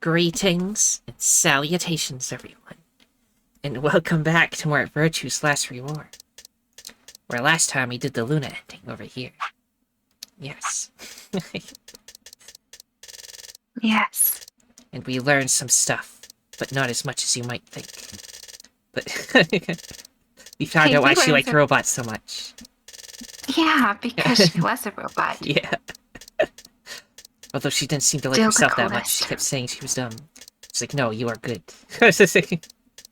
Greetings and salutations, everyone, and welcome back to more Virtueslastreward, where last time we did the Luna ending over here. Yes. Yes. And we learned some stuff, but not as much as you might think. But we found out why she liked robots so much. Yeah, because she was a robot. Yeah. Although she didn't seem to like herself that much. She kept saying she was dumb. She's like, no, you are good.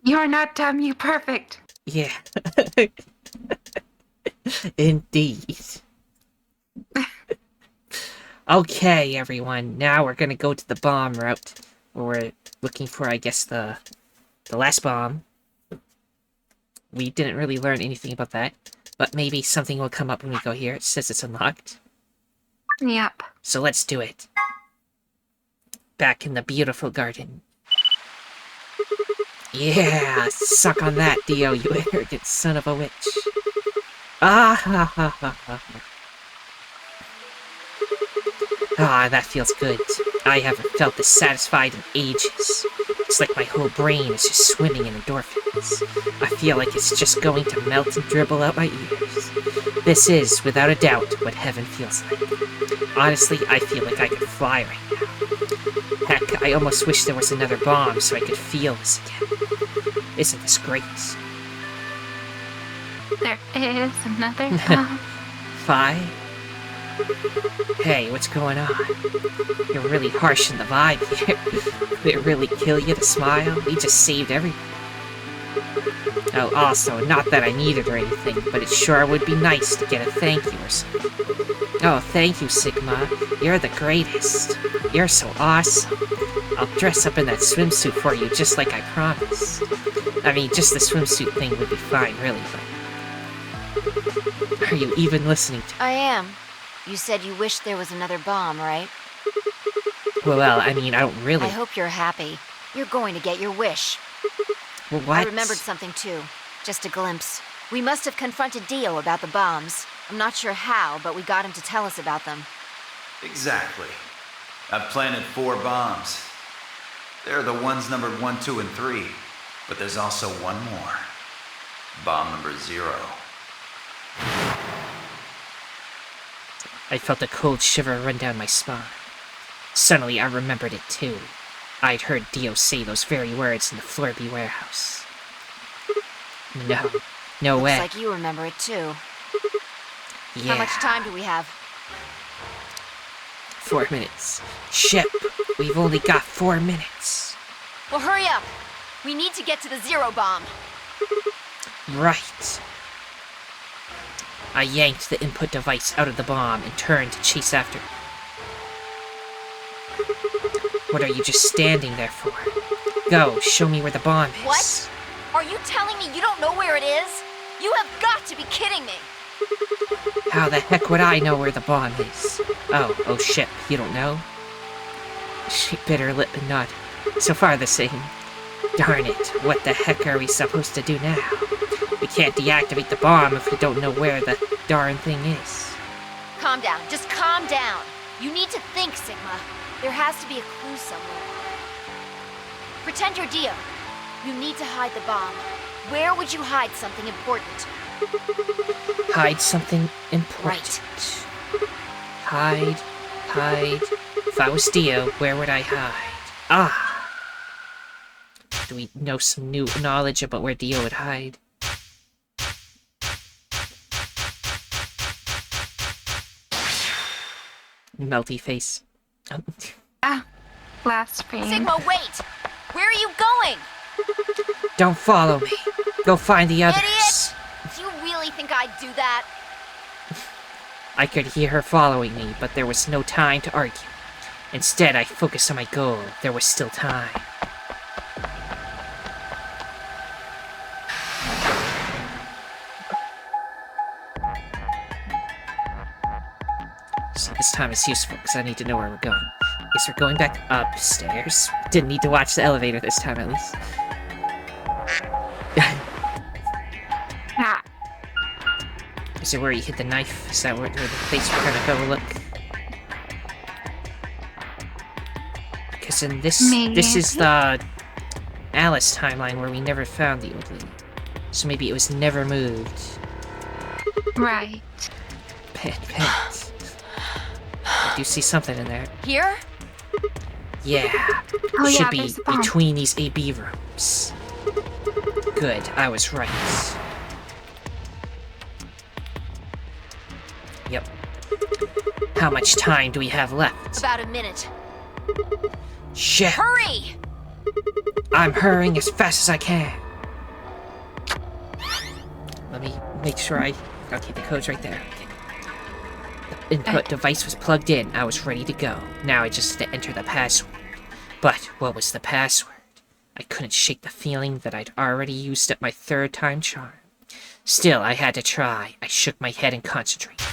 You're not dumb, you perfect. Yeah. Indeed. Okay, everyone. Now we're gonna go to the bomb route. Where we're looking for, I guess, the last bomb. We didn't really learn anything about that. But maybe something will come up when we go here. It says it's unlocked. Yep. So let's do it. Back in the beautiful garden. Yeah! Suck on that, Dio, you arrogant son of a witch. Ah ha ha ha ha. Ah, that feels good. I haven't felt this satisfied in ages. It's like my whole brain is just swimming in endorphins. I feel like it's just going to melt and dribble out my ears. This is, without a doubt, what heaven feels like. Honestly, I feel like I could fly right now. Heck, I almost wish there was another bomb so I could feel this again. Isn't this great? There is another bomb. Fi? Hey, what's going on? You're really harsh in the vibe here. Did it really kill you to smile? We just saved everything. Oh, also, not that I need it or anything, but it sure would be nice to get a thank you or something. Oh, thank you, Sigma. You're the greatest. You're so awesome. I'll dress up in that swimsuit for you just like I promised. I mean, just the swimsuit thing would be fine, really, but... Are you even listening to me? I am. You said you wished there was another bomb, right? Well, I mean, I don't really... I hope you're happy. You're going to get your wish. Well, what? I remembered something too. Just a glimpse. We must have confronted Dio about the bombs. I'm not sure how, but we got him to tell us about them. Exactly. I've planted 4 bombs. They're the ones numbered 1, 2, and 3. But there's also one more. Bomb number 0. I felt a cold shiver run down my spine. Suddenly, I remembered it too. I'd heard Dio say those very words in the Florby warehouse. No way. Looks like you remember it too. Yeah. How much time do we have? 4 minutes. Ship, we've only got 4 minutes. Well, hurry up! We need to get to the 0 bomb. Right. I yanked the input device out of the bomb and turned to chase after it. What are you just standing there for? Go, show me where the bomb is. What? Are you telling me you don't know where it is? You have got to be kidding me! How the heck would I know where the bomb is? Oh shit, you don't know? She bit her lip and nodded. So far the same. Darn it, what the heck are we supposed to do now? We can't deactivate the bomb if we don't know where the darn thing is. Calm down, just calm down. You need to think, Sigma. There has to be a clue somewhere. Pretend you're Dio. You need to hide the bomb. Where would you hide something important? Hide something important. Right. Hide. If I was Dio, where would I hide? Ah! Do we know some new knowledge about where Dio would hide? Melty face. Last frame. Sigma, wait! Where are you going? Don't follow me. Go find the others. Idiot! Do you really think I'd do that? I could hear her following me, but there was no time to argue. Instead, I focused on my goal. There was still time. So this time is useful, because I need to know where we're going. Guess we're going back upstairs. Didn't need to watch the elevator this time, at least. Ah. Is it where you hit the knife? Is that where the place we're gonna go look? Because in this Maybe. is the Alice timeline where we never found the old lady. So maybe it was never moved. Right. Pet. I do see something in there. Here? Yeah. Oh Should yeah, be there's the bomb. between these AB rooms. Good, I was right. Yep. How much time do we have left? About a minute. Shit. Hurry! I'm hurrying as fast as I can. Let me make sure okay, the code's right there. Okay. The input device was plugged in. I was ready to go. Now I just had to enter the password. But what was the password? I couldn't shake the feeling that I'd already used up my third time charm. Still, I had to try. I shook my head and concentrated.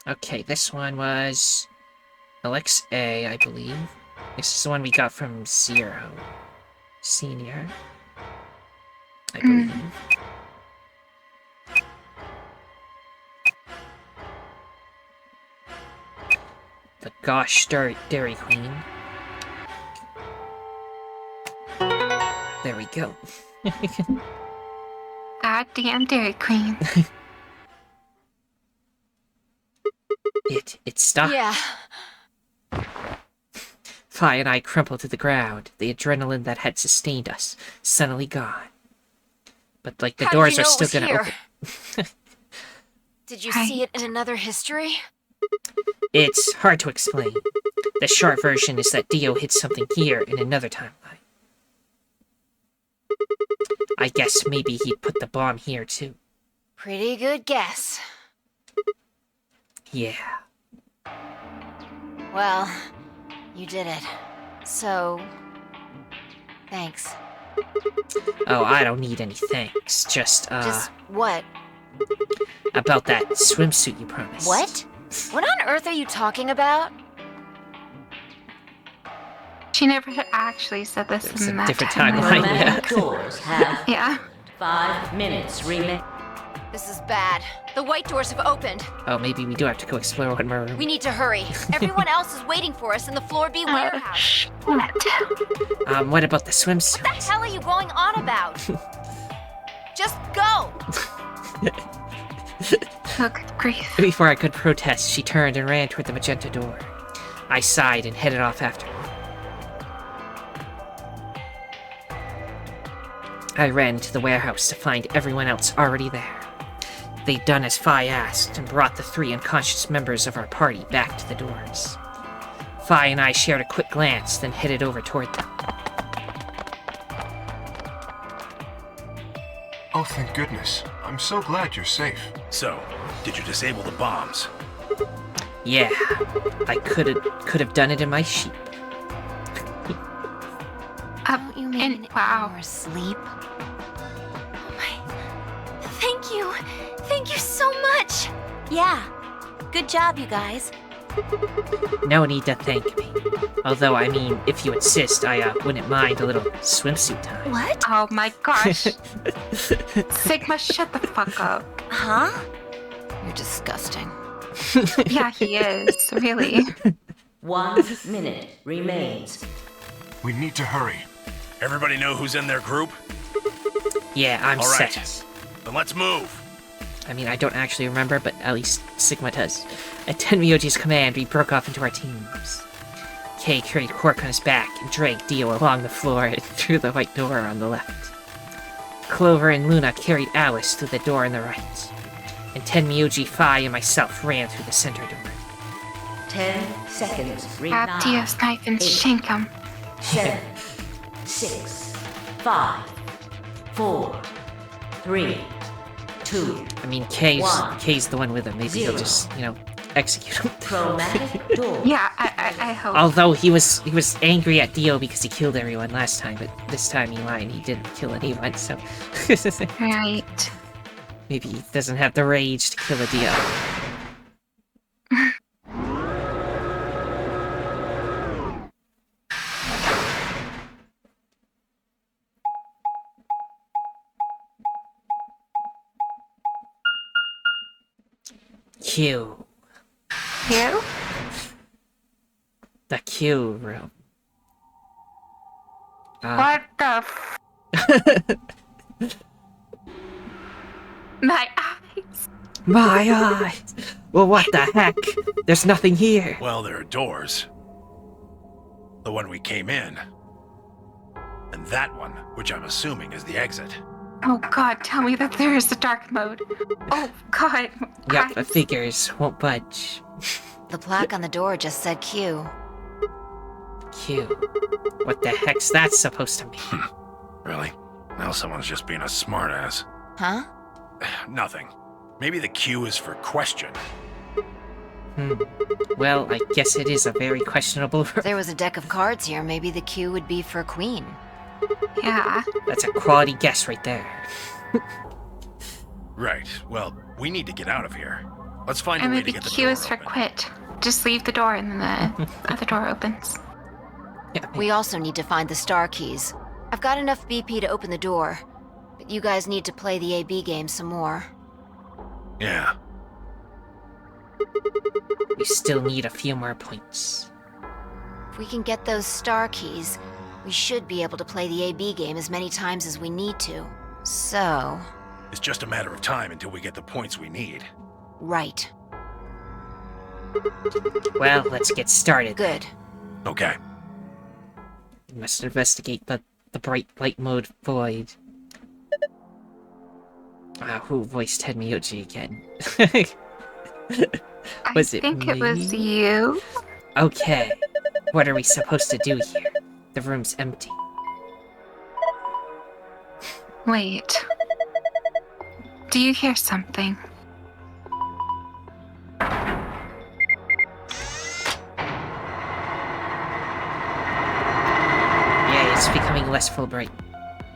Okay, this one was LXA, I believe. This is the one we got from Zero Senior, I believe. The Gosh Dairy Queen. There we go. Goddamn Dairy Queen. It stopped. Yeah. Fi and I crumpled to the ground, the adrenaline that had sustained us suddenly gone. But, like, the How doors did you are know still it was gonna here? open. Did you see it in another history? It's hard to explain. The short version is that Dio hid something here in another timeline. I guess maybe he'd put the bomb here, too. Pretty good guess. Yeah. Well, you did it. So, thanks. Oh, I don't need any thanks. Just what? about that swimsuit you promised. What? What on earth are you talking about? She never actually said this It's in a that different timeline. timeline, yeah. Doors have Yeah. 5 minutes remain. This is bad. The white doors have opened. Oh, maybe we do have to go explore one more room. We need to hurry. Everyone else is waiting for us in the Floor B warehouse. Shit. What about the swimsuit? What the hell are you going on about? Just go! Oh, good grief. Before I could protest, she turned and ran toward the magenta door. I sighed and headed off after her. I ran into the warehouse to find everyone else already there. They'd done as Fi asked and brought the 3 unconscious members of our party back to the doors. Fi and I shared a quick glance, then headed over toward them. Oh, thank goodness. I'm so glad you're safe. So, did you disable the bombs? Yeah, I could have done it in my sheep. Don't you mean in wow. your sleep? Oh my... Thank you! Thank you so much! Yeah. Good job, you guys. No need to thank me. Although, I mean, if you insist, I wouldn't mind a little swimsuit time. What? Oh my gosh. Sigma, shut the fuck up. Huh? You're disgusting. Yeah, he is. Really. 1 minute remains. We need to hurry. Everybody know who's in their group? Yeah, I'm All right. set. Then let's move. I mean, I don't actually remember, but at least Sigma does. At Tenmyoji's command, we broke off into our teams. Kay carried Quark on his back and dragged Dio along the floor and through the white door on the left. Clover and Luna carried Alice through the door on the right. And Tenmyoji, Fi, and myself ran through the center door. 10 seconds remain. Grab Dio's knife and shank him. 7, 6, 5, 4, 3, 2. I mean, One. Kay's the one with him. Maybe he'll Zero. just, execute him. Chromatic door. Yeah, I hope. Although he was angry at Dio because he killed everyone last time, but this time he lied, he didn't kill anyone, so Right. maybe he doesn't have the rage to kill a Dio. Q. You? The Q room. What the f- My eyes. My eyes! Well, what the heck? There's nothing here. Well, there are doors. The one we came in. And that one, which I'm assuming is the exit. Oh god, tell me that there is a dark mode. Oh god. Yep, the eyes. figures won't budge. The plaque on the door just said Q. Q. What the heck's that supposed to mean? Really? Now someone's just being a smartass. Huh? Nothing. Maybe the Q is for question. Well, I guess it is a very questionable If there was a deck of cards here, maybe the Q would be for queen. Yeah. That's a quality guess right there. Right. Well, we need to get out of here. Let's find And a way to maybe get the Q door is for open. quit. Just leave the door and then the other door opens. Yeah, We also need to find the star keys. I've got enough BP to open the door, but you guys need to play the AB game some more. Yeah. we still need a few more points. If we can get those star keys, we should be able to play the AB game as many times as we need to. So, It's just a matter of time until we get the points we need. right. Well, let's get started. Good. Okay. We must investigate the bright light mode void. Who voiced Ted Miyoji again? Was I it think it was me? you. Okay. What are we supposed to do here? The room's empty. Wait. Do you hear something? Yeah, it's becoming less full bright.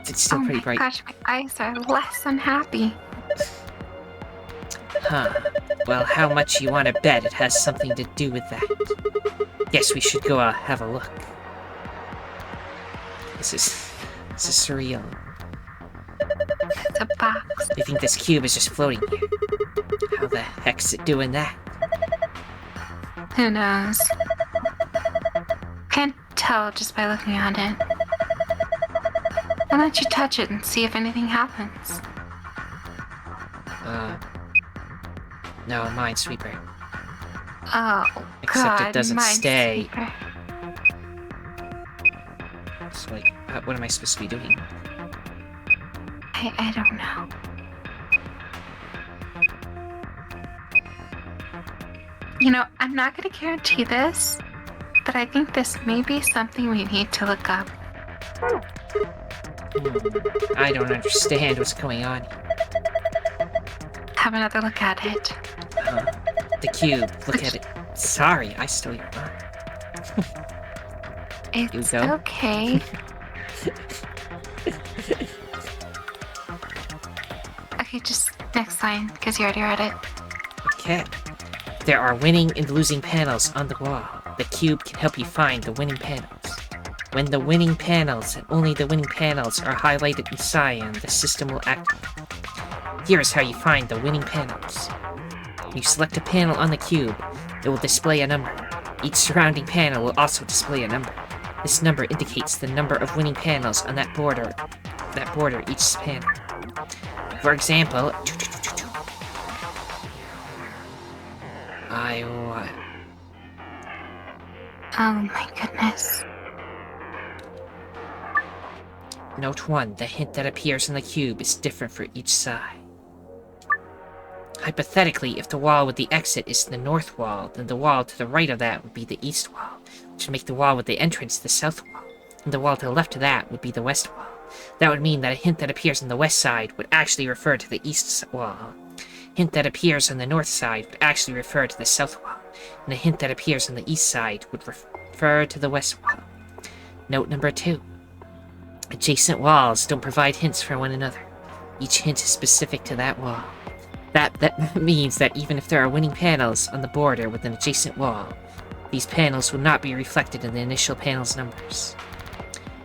It's still Oh pretty my bright. gosh, my eyes are less unhappy. Huh. Well, how much you want to bet it has something to do with that? Guess we should go have a look. This is surreal. It's a box. Do you think this cube is just floating here? How the heck's it doing that? Who knows? Can't tell just by looking at it. Why don't you touch it and see if anything happens? No, Minesweeper. Oh, Except God, it doesn't stay. Minesweeper. So, like, what am I supposed to be doing? I don't know. You know, I'm not going to guarantee this, but I think this may be something we need to look up. I don't understand what's going on here. Have another look at it. The cube, look at it. Sorry, I stole your line. It's go. okay. Okay, just next line, because you already read it. Okay. There are winning and losing panels on the wall. The cube can help you find the winning panels. When the winning panels and only the winning panels are highlighted in cyan, the system will activate. Here's how you find the winning panels. You select a panel on the cube, it will display a number. Each surrounding panel will also display a number. This number indicates the number of winning panels on that border each panel. For example, Oh my goodness. Note 1, the hint that appears on the cube is different for each side. Hypothetically, if the wall with the exit is the north wall, then the wall to the right of that would be the east wall, which would make the wall with the entrance the south wall, and the wall to the left of that would be the west wall. That would mean that a hint that appears on the west side would actually refer to the east wall. Hint that appears on the north side would actually refer to the south wall, and a hint that appears on the east side would refer to the west wall. Note number 2. Adjacent walls don't provide hints for one another. Each hint is specific to that wall. That means that even if there are winning panels on the border with an adjacent wall, these panels will not be reflected in the initial panel's numbers.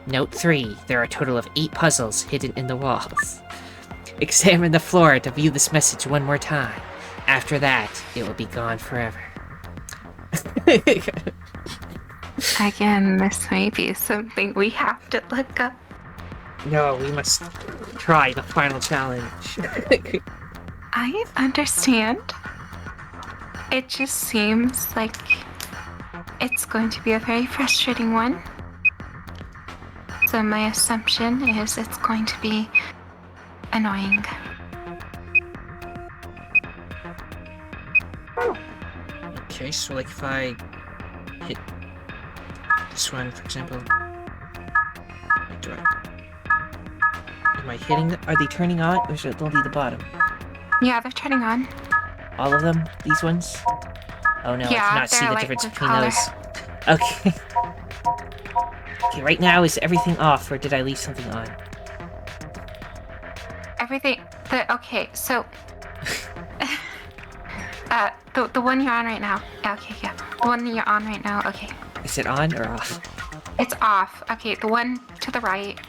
Note 3. There are a total of 8 puzzles hidden in the walls. Examine the floor to view this message one more time. After that, it will be gone forever. Again, this may be something we have to look up. No, we must try the final challenge. I understand. It just seems like it's going to be a very frustrating one. So my assumption is it's going to be annoying. Okay, so like if I hit this one, for example, like do am I hitting them? Are they turning on, or is it only the bottom? Yeah, they're turning on. All of them? These ones? Oh no, Yeah, I cannot see they're the like difference the between color. those. Okay. Okay, right now is everything off, or did I leave something on? Everything. Okay, so the one you're on right now. Okay, yeah, the one that you're on right now. Okay, Is it on or off? it's off. Okay, the one to the right.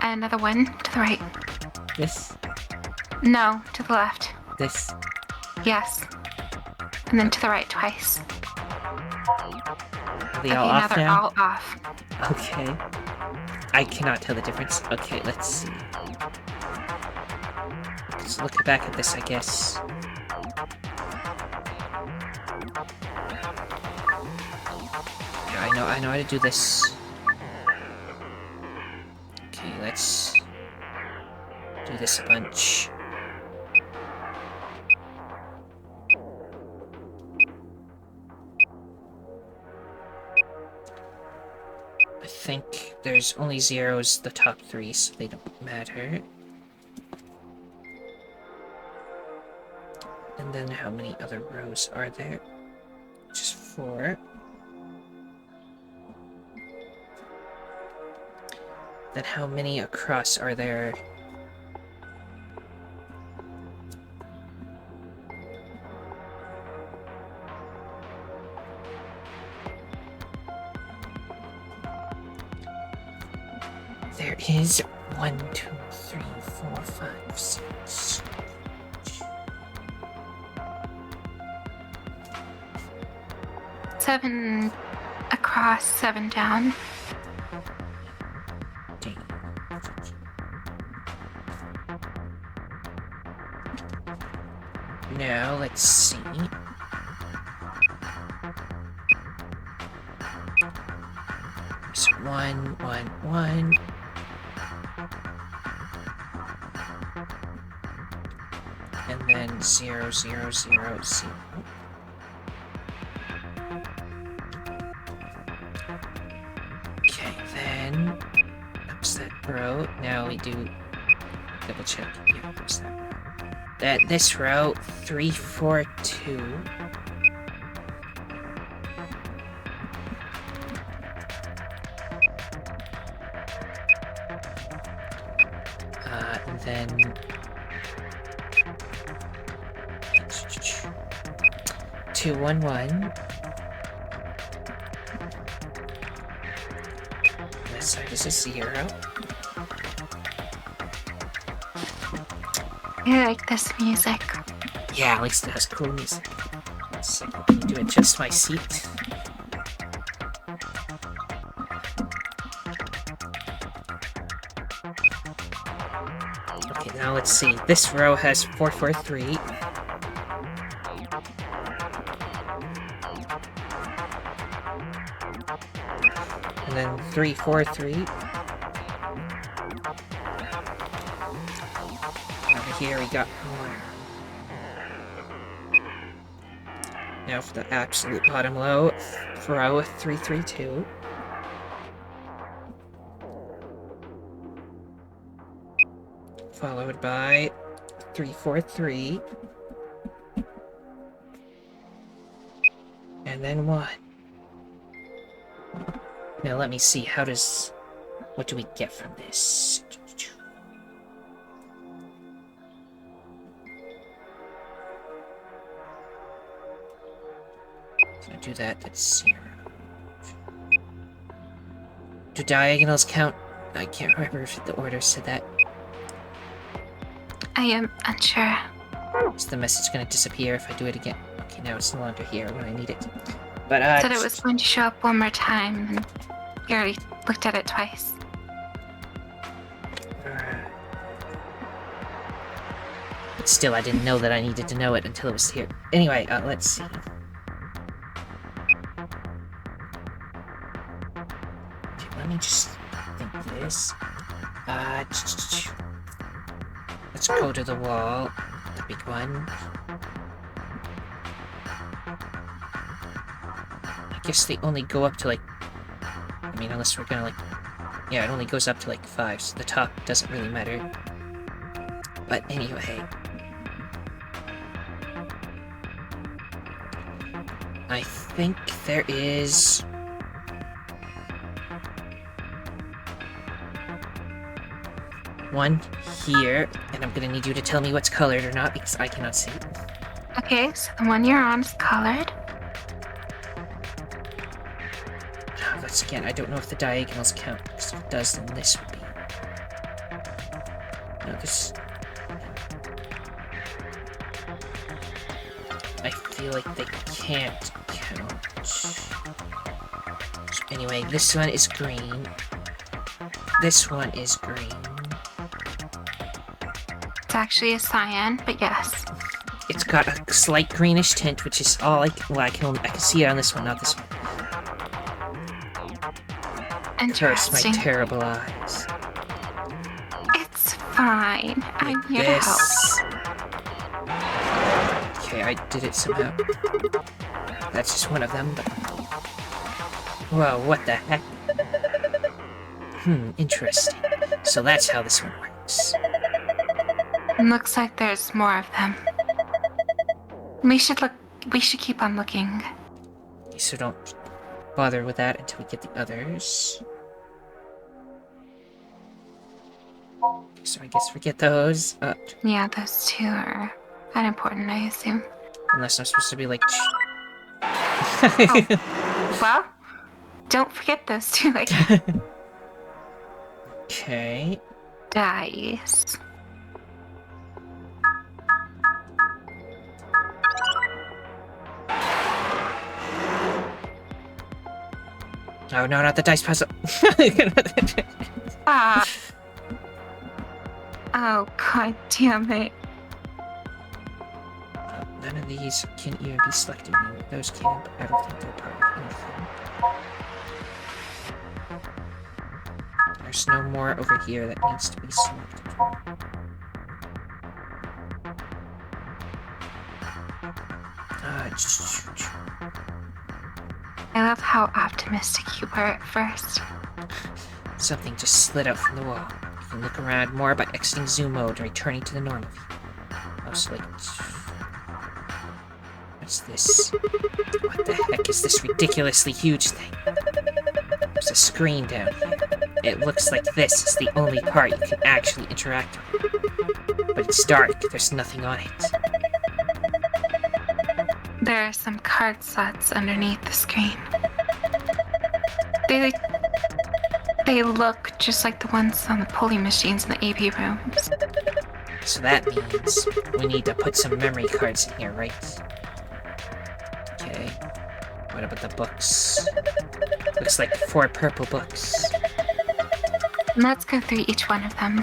Another one to the right. This? No, to the left. This? Yes. And then to the right twice. Are they Okay, all now off they're now? all off. Okay. I cannot tell the difference. Okay, let's see. Let's look back at this, I guess. Yeah, I know how to do this. Okay, let's do this a bunch. I think there's only zeros, the top three, so they don't matter. And then how many other rows are there? Just 4. Then how many across are there? There is 1, 2, 3, 4, 5, 6. 7 across, 7 down. Now let's see. So 1, 1, 1. And then 0, 0, 0, 0. Okay, then that's that row. Now we do double check. Yeah, what's that row? This row 3, 4, 2. And then 2, 1, 1. This side is a 0. I like this music. Yeah, at least it has cool music. Let's see, I need to adjust my seat. Okay, now let's see. This row has 4, 4, 3. And then 3, 4, 3. Over here we got more. Now for the absolute bottom row, 3, 3, 2. Followed by 3, 4, 3. And then 1. Now let me see, what do we get from this? So I do that, that's 0. Do diagonals count? I can't remember if the order said that. I am unsure. Is the message gonna disappear if I do it again? Okay, now it's no longer here when I need it. But, Said it was going to show up one more time, and you already looked at it twice. But still, I didn't know that I needed to know it until it was here. Anyway, let's see. Okay, let me just think this. Let's go to the wall. The big one. I guess they only go up to, like... I mean, unless we're gonna, like... Yeah, it only goes up to, like, 5, so the top doesn't really matter. But anyway... I think there is... one here, and I'm gonna need you to tell me what's colored or not, because I cannot see it. Okay, so the one you're on is colored. Once again, I don't know if the diagonals count, because if it does, then this would be... No, this... I feel like they can't count. So anyway, this one is green. This one is green. It's actually a cyan, but yes. It's got a slight greenish tint, which is all well, I can see it on this one, not this one. Curse my Interesting. terrible eyes. It's fine. I'm here to help. This. Okay, I did it somehow. That's just one of them, but... Whoa, what the heck? Interesting. So that's how this one works. Looks like there's more of them. We should keep on looking. So don't bother with that until we get the others. So I guess forget those. Yeah, those two are unimportant, I assume. Unless I'm supposed to be like... Well, don't forget those two, like, Okay. dice. Oh no, not the dice puzzle. Ah. Oh, god damn it. None of these can even be selected. Those can, but I don't think they're part of anything. There's no more over here that needs to be selected. I love how optimistic you were at first. Something just slid out from the wall. You can look around more by exiting zoom mode and returning to the normal view. Oh, so like... What's this? What the heck is this ridiculously huge thing? There's a screen down here. It looks like this is the only part you can actually interact with. But it's dark, there's nothing on it. There are some card slots underneath the screen. They look just like the ones on the pulley machines in the AP rooms. So that means we need to put some memory cards in here, right? Okay. What about the books? Looks like 4 purple books. Let's go through each one of them.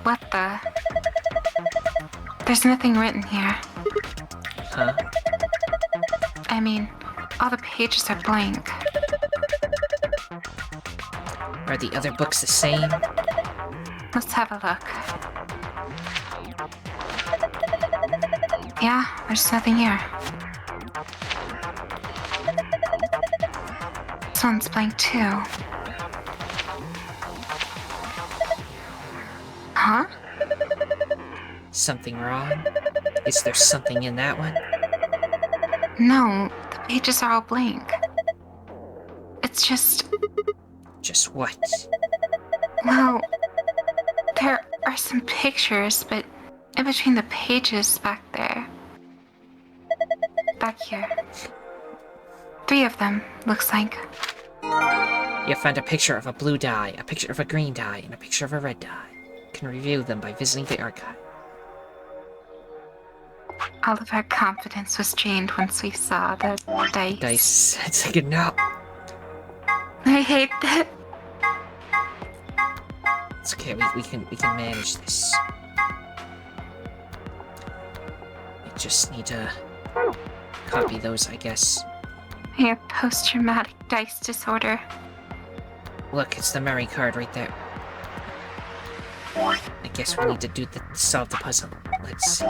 What the? There's nothing written here. Huh? I mean, all the pages are blank. Are the other books the same? Let's have a look. Yeah, there's nothing here. This one's blank too. Huh? Something wrong? Is there something in that one? No, the pages are all blank. It's just... Just what? Well, there are some pictures, but in between the pages back there. Back here. 3 of them, looks like. You found a picture of a blue die, a picture of a green die, and a picture of a red die. can review them by visiting the archive. All of our confidence was drained once we saw the dice. Dice. It's like a no. I hate that. It's okay. We can manage this. We just need to copy those, I guess. I have post-traumatic dice disorder. Look, it's the memory card right there. I guess we need to solve the puzzle. Let's see.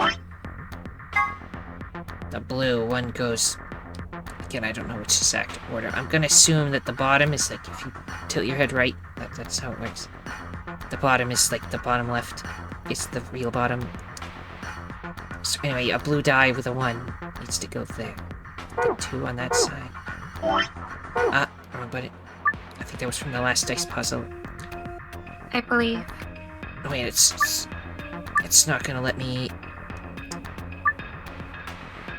The blue one goes... Again, I don't know which exact order. I'm gonna assume that the bottom is like, if you tilt your head right, that's how it works. The bottom is like the bottom left. It's the real bottom. So anyway, a blue die with a 1 needs to go there. The 2 on that side. Ah, wrong button. I think that was from the last dice puzzle. I believe. Oh wait, it's not gonna let me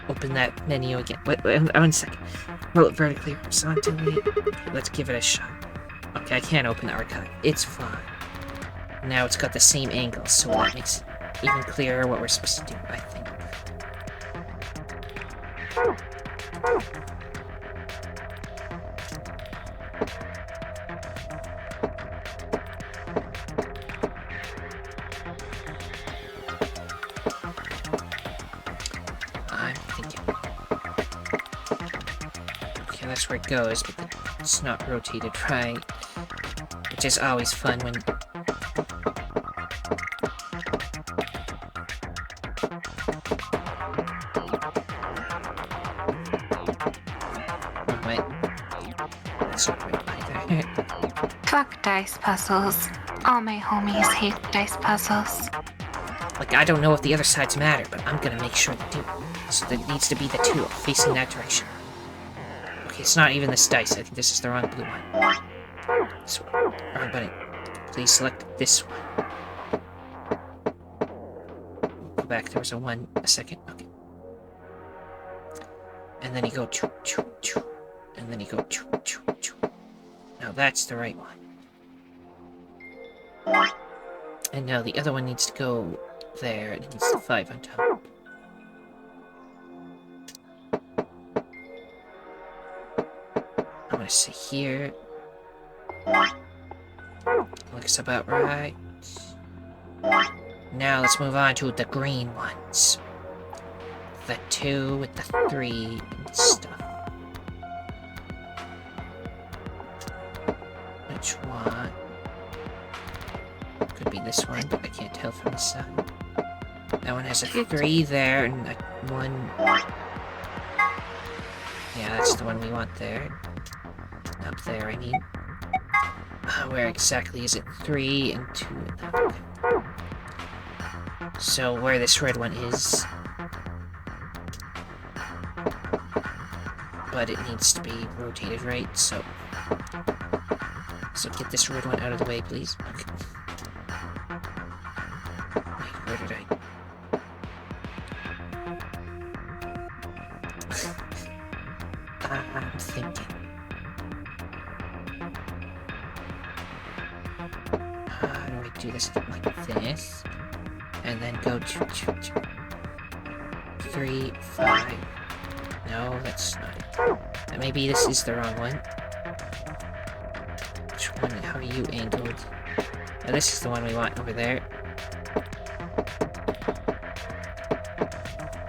open that menu again. Wait, 1 second. Roll it vertically horizontally. Okay, let's give it a shot. Okay, I can't open the archive. It's fine. Now it's got the same angle, so that makes it even clearer what we're supposed to do, I think. I'm thinking. Okay, that's where it goes, but it's not rotated right. Which is always fun when... Oh, wait. That's not right either. Fuck dice puzzles. All my homies hate dice puzzles. Like, I don't know if the other sides matter, but I'm gonna make sure they do. So there needs to be the 2 facing that direction. Okay, it's not even this dice. I think this is the wrong blue one. This one. Wrong button. Please select this one. Go back. There was a 1 a second. Okay. And then you go choo choo choo. And then you go choo choo choo. Now that's the right one. And now the other one needs to go there. It needs the 5 on top. I'm gonna say here. Looks about right. Now let's move on to the green ones. The 2 with the 3 and stuff. Which one? Could be this one, but I can't tell from the side. That one has a 3 there and a 1. Yeah, that's the one we want there. Up there, I mean. Where exactly is it? 3 and 2 and that. Okay. So where this red one is. But it needs to be rotated right, so... So get this red one out of the way, please. Okay. Wait, where did I... I'm thinking. How do I do this like this? And then go 2, 2, 2. 3, 5. No, that's not it. Maybe this is the wrong one. Which one? How are you angled? Oh, this is the one we want over there.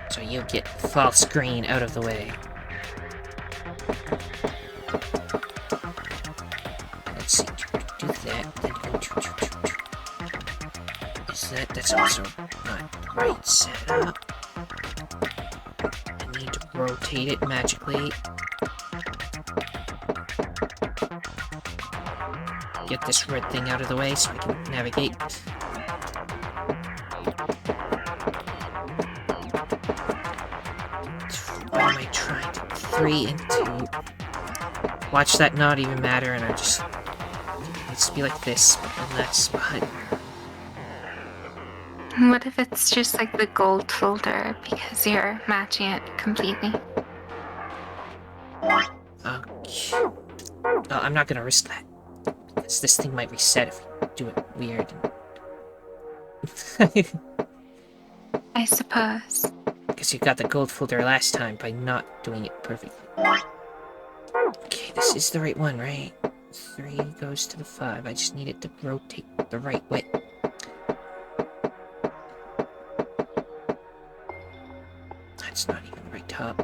So you get false green out of the way. Let's see. Do that. Then go. Is that's also not the right setup. I need to rotate it magically. Get this red thing out of the way so I can navigate. What am I trying to... 3 and 2. Watch that not even matter, and I just... It needs to be like this, but in that spot. What if it's just like the gold folder because you're matching it completely? Okay. I'm not gonna risk that. Because this thing might reset if we do it weird. I suppose. Because you got the gold folder last time by not doing it perfectly. Okay, this is the right one, right? 3 goes to the 5. I just need it to rotate the right way. That's not even the right top.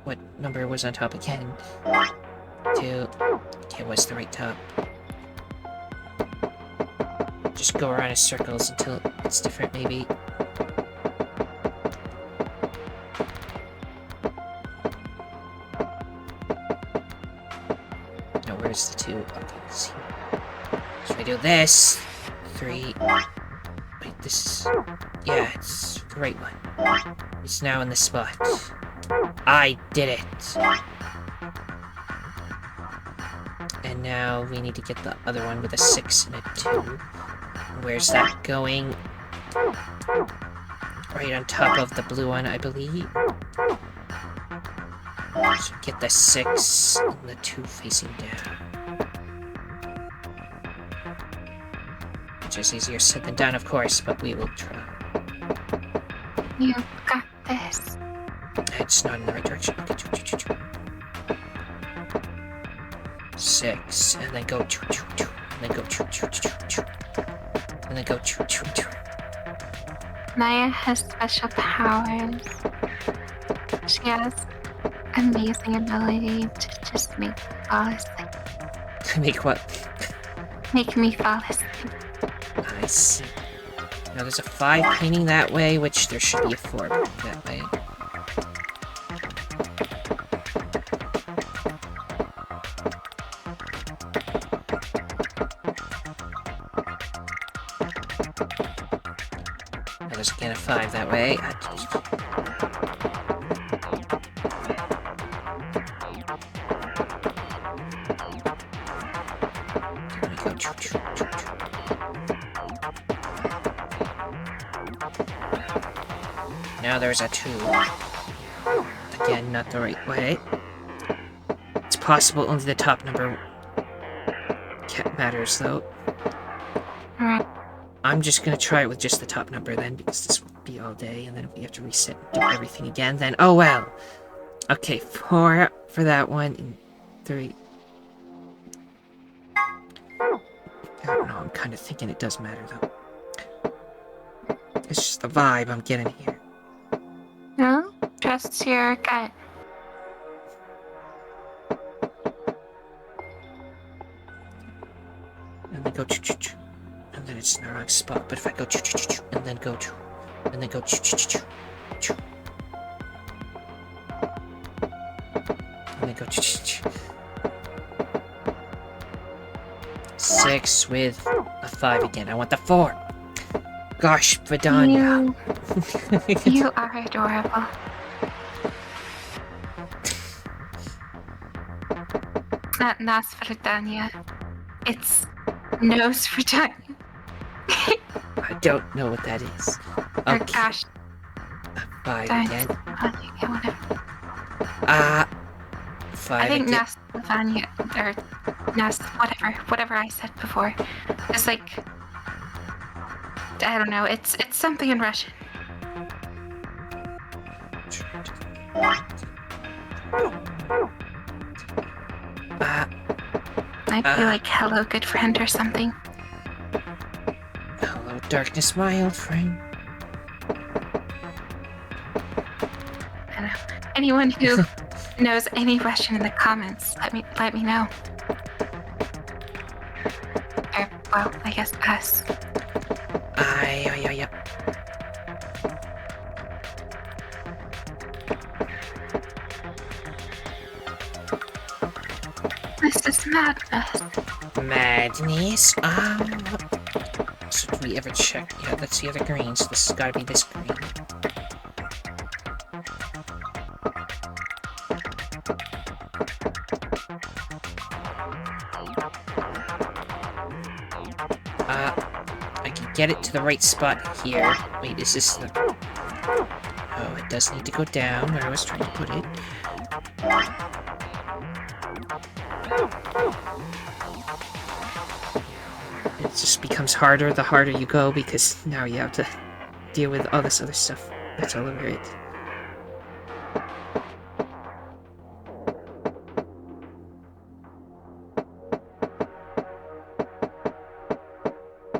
What number was on top again? 2. Okay, what's the right top? Just go around in circles until it's different, maybe. No, where's the 2? Okay, let's see. So I do this. 3. Wait, this is... Yeah, it's the right one. It's now in the spot. I did it! And now we need to get the other one with a 6 and a 2. Where's that going? Right on top of the blue one, I believe. So get the 6 and the 2 facing down. Which is easier said than done, of course, but we will try. You got this. It's not in the right direction. Okay, 6, and then go, and then go, and then go, Naya has special powers. She has amazing ability to just make me fall asleep. Make what? Make me fall asleep. I see. Now there's a 5 painting that way, which there should be a 4 painting that way. Now there's again a 5 that way. There we go. Now there's a 2. Again, not the right way. It's possible only the top number matters, though. Alright. I'm just gonna try it with just the top number then, because this will be all day, and then if we have to reset and do everything again, then oh well! Okay, 4 for that one, and 3. I don't know, I'm kind of thinking it does matter, though. It's just the vibe I'm getting here. No? Trust your gut. And then go choo-choo-choo. And then it's in the wrong spot. But if I go choo-choo-choo-choo, and then go choo, and then go choo-choo-choo-choo, and then go choo-choo-choo. 6 with a 5 again. I want the 4. Gosh, Vidania. You are adorable. Not Nas Vidania. It's Nose Vidania. I don't know what that is. Or Okay. gosh. 5 Dine- again. Yeah, whatever. 5 I think again. Nas Vidania, or Nas, whatever I said before. It's like, I don't know, it's something in Russian. Might be like hello good friend or something. Hello, darkness, my old friend. I don't know. Anyone who knows any Russian in the comments, let me know. Or, well, I guess us. Ay. This is madness. Madness? So do we ever check? Yeah, that's the other green, so this has gotta be this green. I can get it to the right spot here. Wait, is this the... Oh, it does need to go down where I was trying to put it. it just becomes harder the harder you go, because now you have to deal with all this other stuff that's all over it.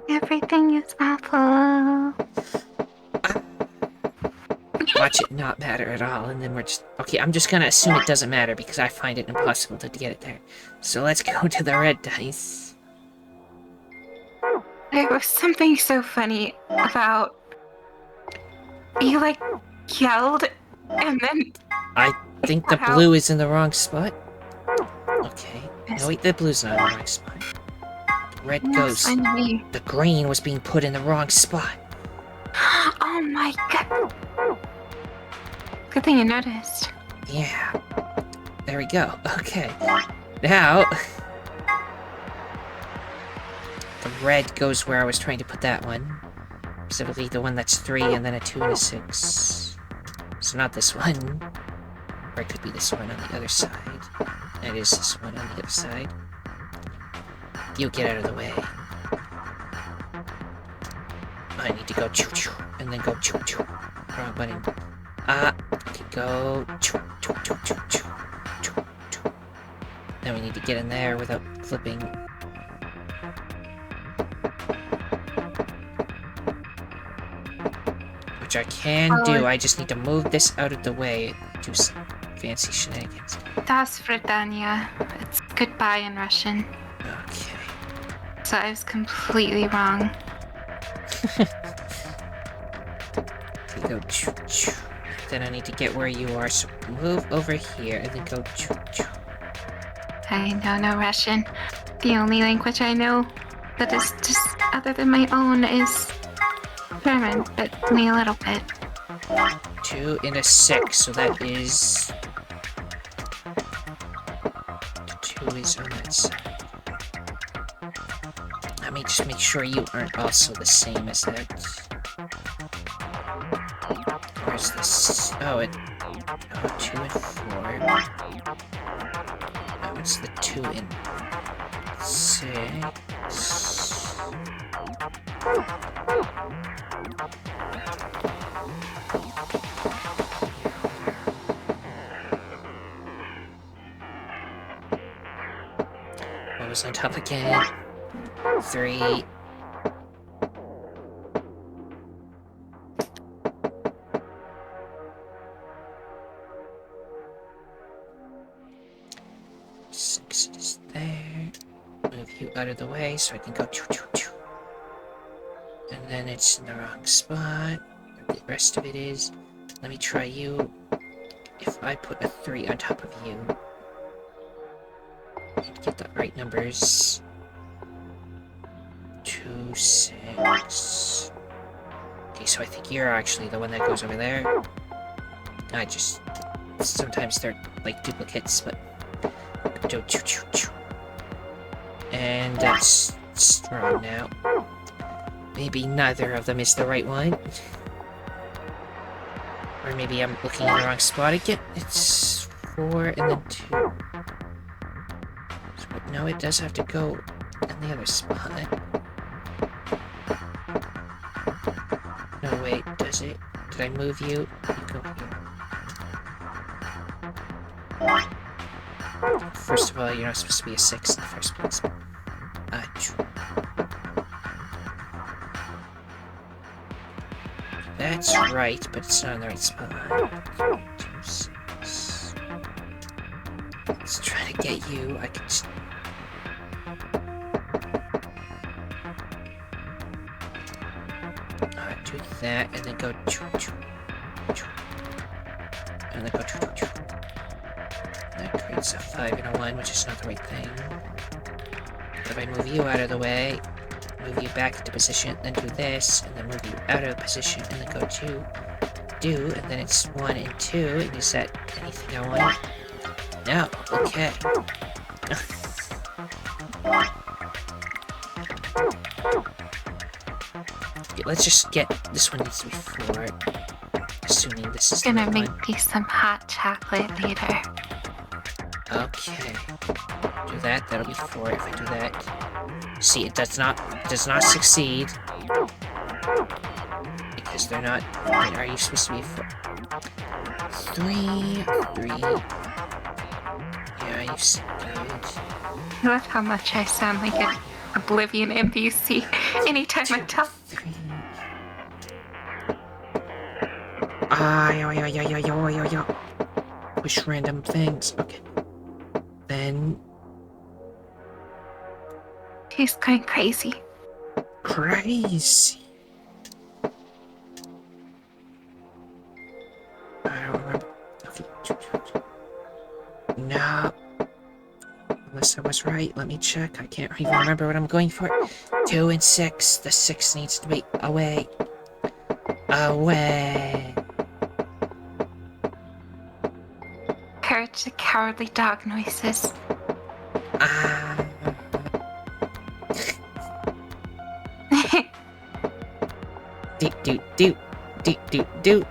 Everything is awful. Watch it not matter at all, and then we're just... Okay, I'm just gonna assume it doesn't matter, because I find it impossible to get it there. So let's go to the red dice. There was something so funny about you like yelled and then I think the blue is in the wrong spot. Okay. No, wait, the blue's not in the right spot. The red goes. Finally. The green was being put in the wrong spot. Oh my god. Good thing you noticed. Yeah. There we go. Okay. Now... the red goes where I was trying to put that one. Specifically the one that's 3 and then a 2 and a 6. So not this one. Or it could be this one on the other side. That is this one on the other side. You get out of the way. I need to go choo-choo, and then go choo-choo. Wrong button. Okay, go choo-choo-choo-choo. Choo-choo. Then we need to get in there without flipping. Which I can do, I just need to move this out of the way. Do some fancy shenanigans. Das Fridania. It's goodbye in Russian. Okay. So I was completely wrong. Okay, go choo-choo. Then I need to get where you are, so move over here and then go choo-choo. I know no Russian. The only language I know that is just other than my own is German, but only a little bit. 2 and a 6, so that is... the 2 is on that side. Let me just make sure you aren't also the same as that. Where's this? Oh, it... oh, 2 and 4. Oh, it's the 2 and 6. What was on top again? 3. Six is there. Move you out of the way so I can go choo choo choo. And then it's in the wrong spot. The rest of it is. Let me try you. If I put a 3 on top of you, and get the right numbers. 2, 6. Okay, so I think you're actually the one that goes over there. I just... sometimes they're like duplicates, but... do choo choo choo. And that's wrong now. Maybe neither of them is the right one. Or maybe I'm looking in the wrong spot again. It's 4 and then 2. So, no, it does have to go in the other spot. No, wait, does it? Did I move you? You go here. First of all, you're not supposed to be a 6 in the first place. That's right, but it's not in the right spot. 2, 6. Let's try to get you. I can just... do that, and then go choo choo choo. And then go choo choo choo. That creates a 5 and a 1, which is not the right thing. If I move you out of the way, move you back into position, then do this, and then move you out of position, and then go do, and then it's 1 and 2, and is that anything I want? No, okay. Okay, let's just get, this one needs to be 4, assuming this is Gonna the make one. me some hot chocolate later. Okay. Do that. That'll be 4 if I do that. See, it does not succeed. Because they're not... Wait, are you supposed to be 4? 3. Yeah, you said good. I love how much I sound like an Oblivion NPC anytime I talk. 3. Yo. Push random things. Okay. Then... He's going crazy. Crazy. I don't remember. No. Unless I was right, let me check. I can't even remember what I'm going for. 2 and 6. The 6 needs to be away. Away. Courage the cowardly dog noises. Do.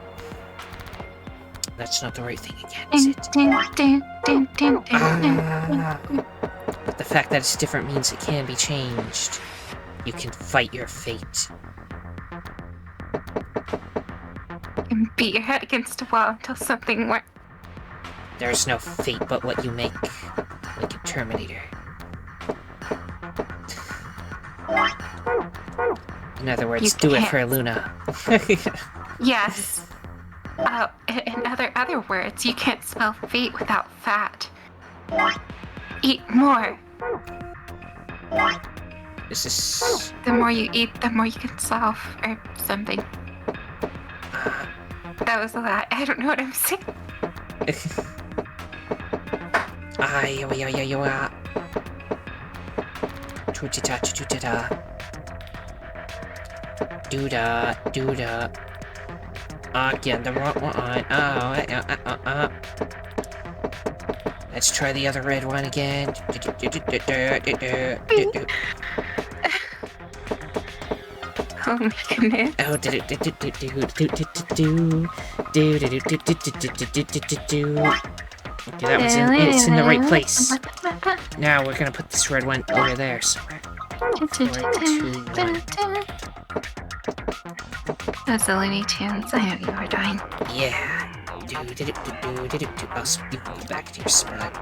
That's not the right thing again, is it? But the fact that it's different means it can be changed. You can fight your fate. And beat your head against a wall until something works. There's no fate but what you make, like a Terminator. In other words, do it for Luna. Yes. In other words, you can't spell fate without fat. Eat more. This is... The more you eat, the more you can solve, or something. That was a lot. I don't know what I'm saying. Dooda. Again, the wrong one. Let's try the other red one again. Oh my goodness. Oh, okay, that was it's in the right place. Now we're gonna put this red one over there somewhere. 4, 2, 1. Those are Looney Tunes. I know you are dying. Yeah. Oh, so you can go back to your spot.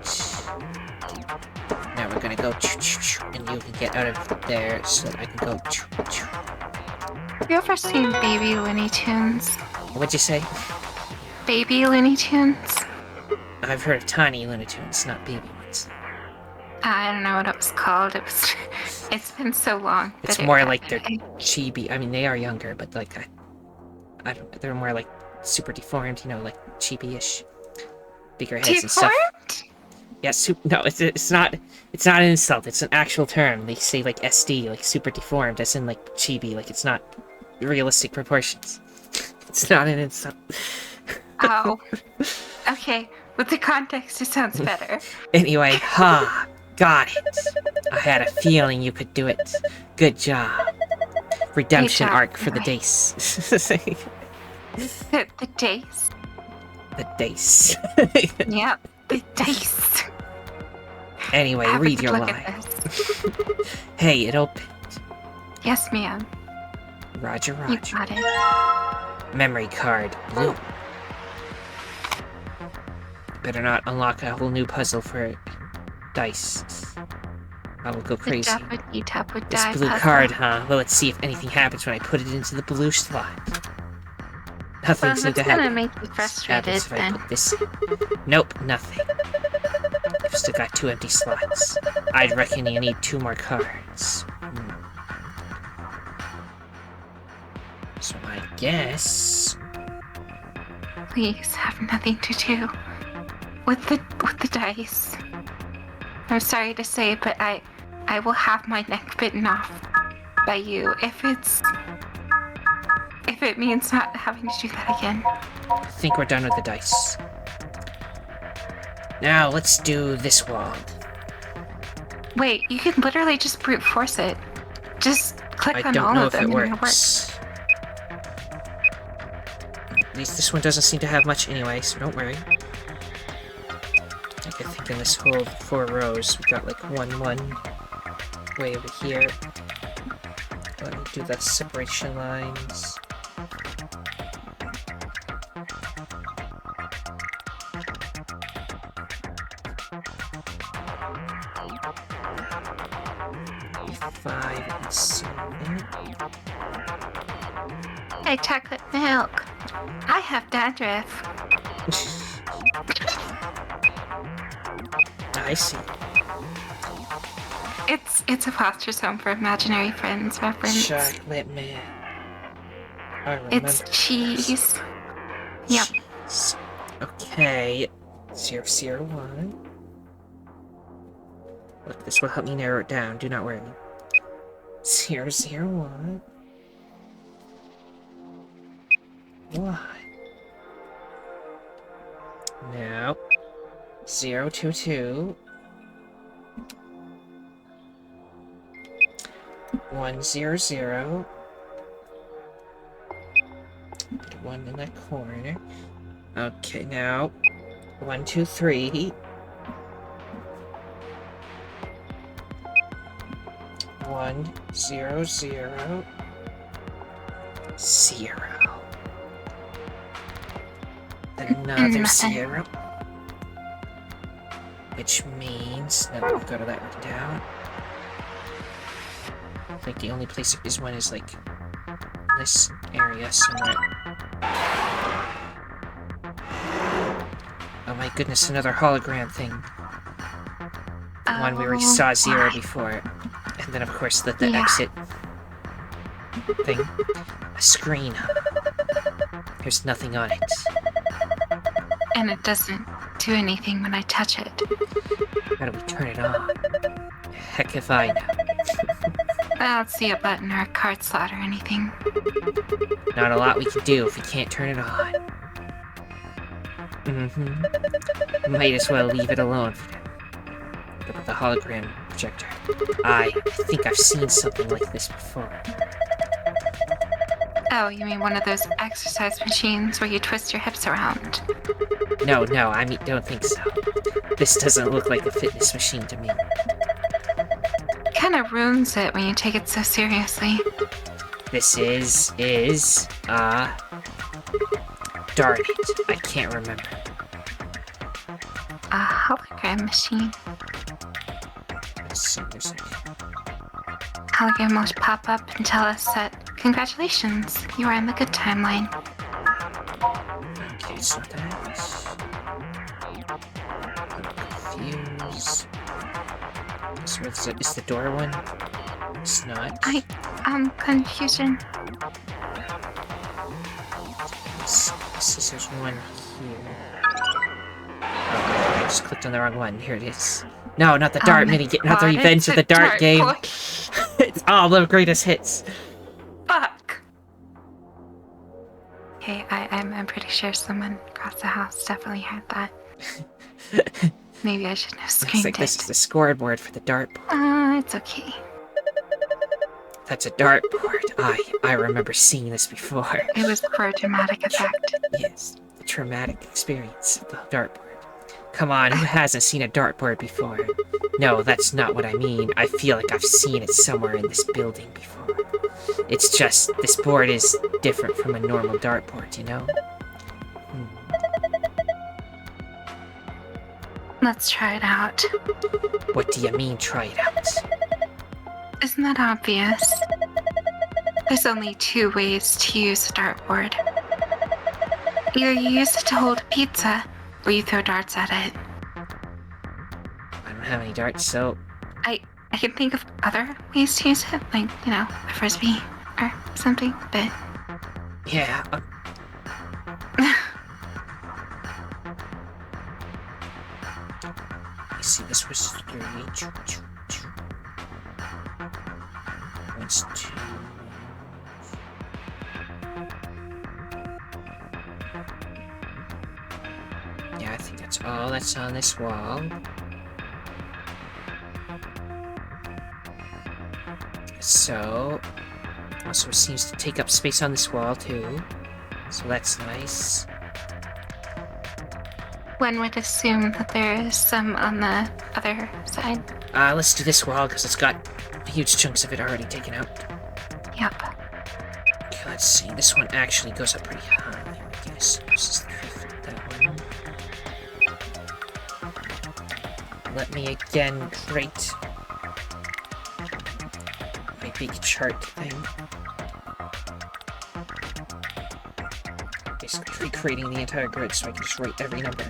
Now we're gonna go and you can get out of there so that I can go. Have you ever seen Baby Looney Tunes? What'd you say? Baby Looney Tunes? I've heard of tiny Looney Tunes, not baby ones. I don't know what it was called. It's been so long. It's more like they're chibi. I mean, they are younger, but like I don't. They're more like super deformed. You know, like chibi-ish, bigger heads and stuff. Yeah, no, it's not. It's not an insult. It's an actual term. They say like SD, like super deformed, as in like chibi. Like it's not realistic proportions. It's not an insult. Oh. Okay. With the context, it sounds better. Anyway, got it. I had a feeling you could do it. Good job. Redemption arc for the Dace. The Dace? The Dace. Yep, the Dace. Anyway, read your line. Hey, it opened. Yes, ma'am. Roger. You got it. Memory card, blue. Better not unlock a whole new puzzle for dice. I will go crazy. This blue card, huh? Well, let's see if anything happens when I put it into the blue slot. Nothing seems to happen. Gonna make you frustrated then. Nope, nothing. I've still got 2 empty slots. I'd reckon you need 2 more cards. So I guess... Please have nothing to do with the dice. I'm sorry to say, but I will have my neck bitten off by you if it means not having to do that again. I think we're done with the dice. Now let's do this wall. Wait, you can literally just brute force it. Just click on all of them. I don't know if it works. At least this one doesn't seem to have much anyway, so don't worry. I I think in this whole 4 rows, we got like one way over here. Let me do the separation lines. Five and 7. Hey, chocolate milk. I have dandruff. I see. It's a foster home for imaginary friends reference. Chocolate man. I remember. It's cheese. Yep. Cheese. Okay. 001. Look, this will help me narrow it down. Do not worry. 001. 1. Now. 022. 100. Put 1 in that corner. Okay, now 123. 100. 0. Then another 0. Which means that we've got to that one down. I think the only place this one is like this area somewhere. Oh my goodness, another hologram thing. The one we already saw 0 before. And then of course the exit thing. A screen. There's nothing on it. And it doesn't do anything when I touch it. How do we turn it on? Heck if I know. I don't see a button or a card slot or anything. Not a lot we can do if we can't turn it on. Might as well leave it alone for now. Look at the hologram projector. I think I've seen something like this before. Oh, you mean one of those exercise machines where you twist your hips around? No, I mean, don't think so. This doesn't look like a fitness machine to me. Kind of ruins it when you take it so seriously. This is, darn it, I can't remember. A hologram machine. Let's see, there's Hologram will pop up and tell us that, congratulations, you are in the good timeline. Okay, so that's... Fuse... So is the door one? It's not. Confusion. There's one here. Oh, I just clicked on the wrong one. Here it is. No, not the dart mini game. Not the Revenge of the Dart game. It's all the greatest hits. Fuck. Okay, I'm pretty sure someone across the house definitely heard that. Maybe I shouldn't have screamed Looks like this is the scoreboard for the dartboard. It's okay. That's a dartboard. I remember seeing this before. It was for a dramatic effect. Yes, the traumatic experience of the dartboard. Come on, who hasn't seen a dartboard before? No, that's not what I mean. I feel like I've seen it somewhere in this building before. It's just, this board is different from a normal dartboard, you know? Let's try it out. What do you mean, try it out? Isn't that obvious? There's only 2 ways to use a dartboard. Either you use it to hold a pizza, or you throw darts at it. I don't have any darts, so... I can think of other ways to use it, like, you know, a frisbee or something, but... Yeah, you see, this was 3. That's 2. Yeah, I think that's all that's on this wall. So, also it seems to take up space on this wall too. So that's nice. One would assume that there is some on the other side. Let's do this wall, because it's got huge chunks of it already taken out. Yep. Okay, let's see. This one actually goes up pretty high, I guess. This is the fifth, that one. Let me again create my big chart thing. Basically recreating the entire grid so I can just write every number.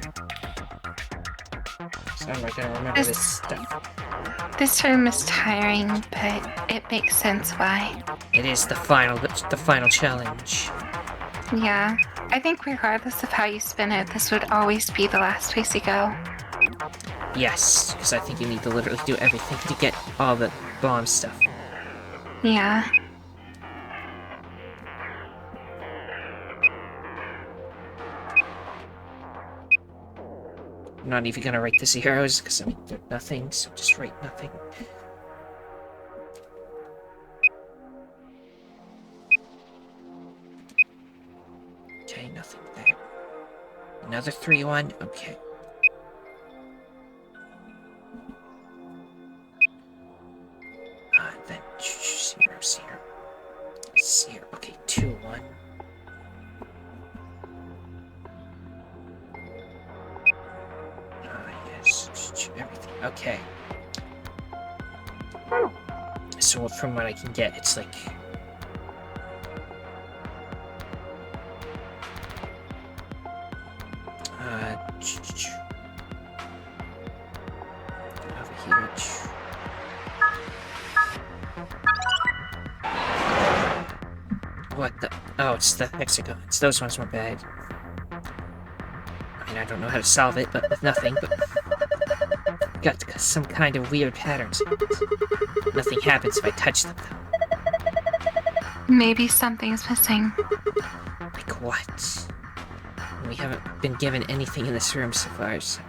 So I'm not gonna remember this stuff. This room is tiring, but it makes sense why. It is the final challenge. Yeah. I think regardless of how you spin it, this would always be the last place you go. Yes, because I think you need to literally do everything to get all the bomb stuff. Yeah. I'm not even gonna write the zeros, because I mean, they're nothing, so just write nothing. Okay, nothing there. Another 3-1, okay. Then 0, 0. 0, okay, 2-1. Yes, everything. Okay. So from what I can get, it's like... over here. What the... Oh, it's the hexagons. Those ones were bad. I mean, I don't know how to solve it, but with nothing, but... Got some kind of weird patterns. Nothing happens if I touch them, though. Maybe something's missing. Like what? We haven't been given anything in this room so far, so...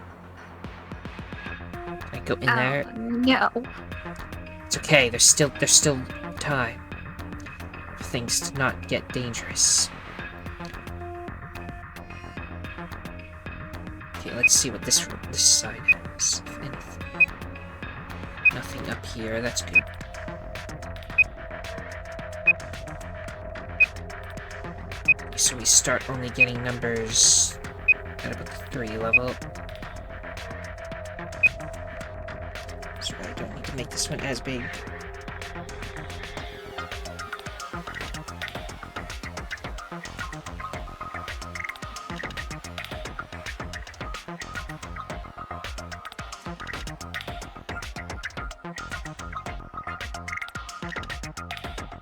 Can I go in there? No. It's okay, there's still time. For things to not get dangerous. Okay, let's see what this side has, if anything. Nothing up here, that's good. So we start only getting numbers at about the 3 level. So I don't need to make this one as big.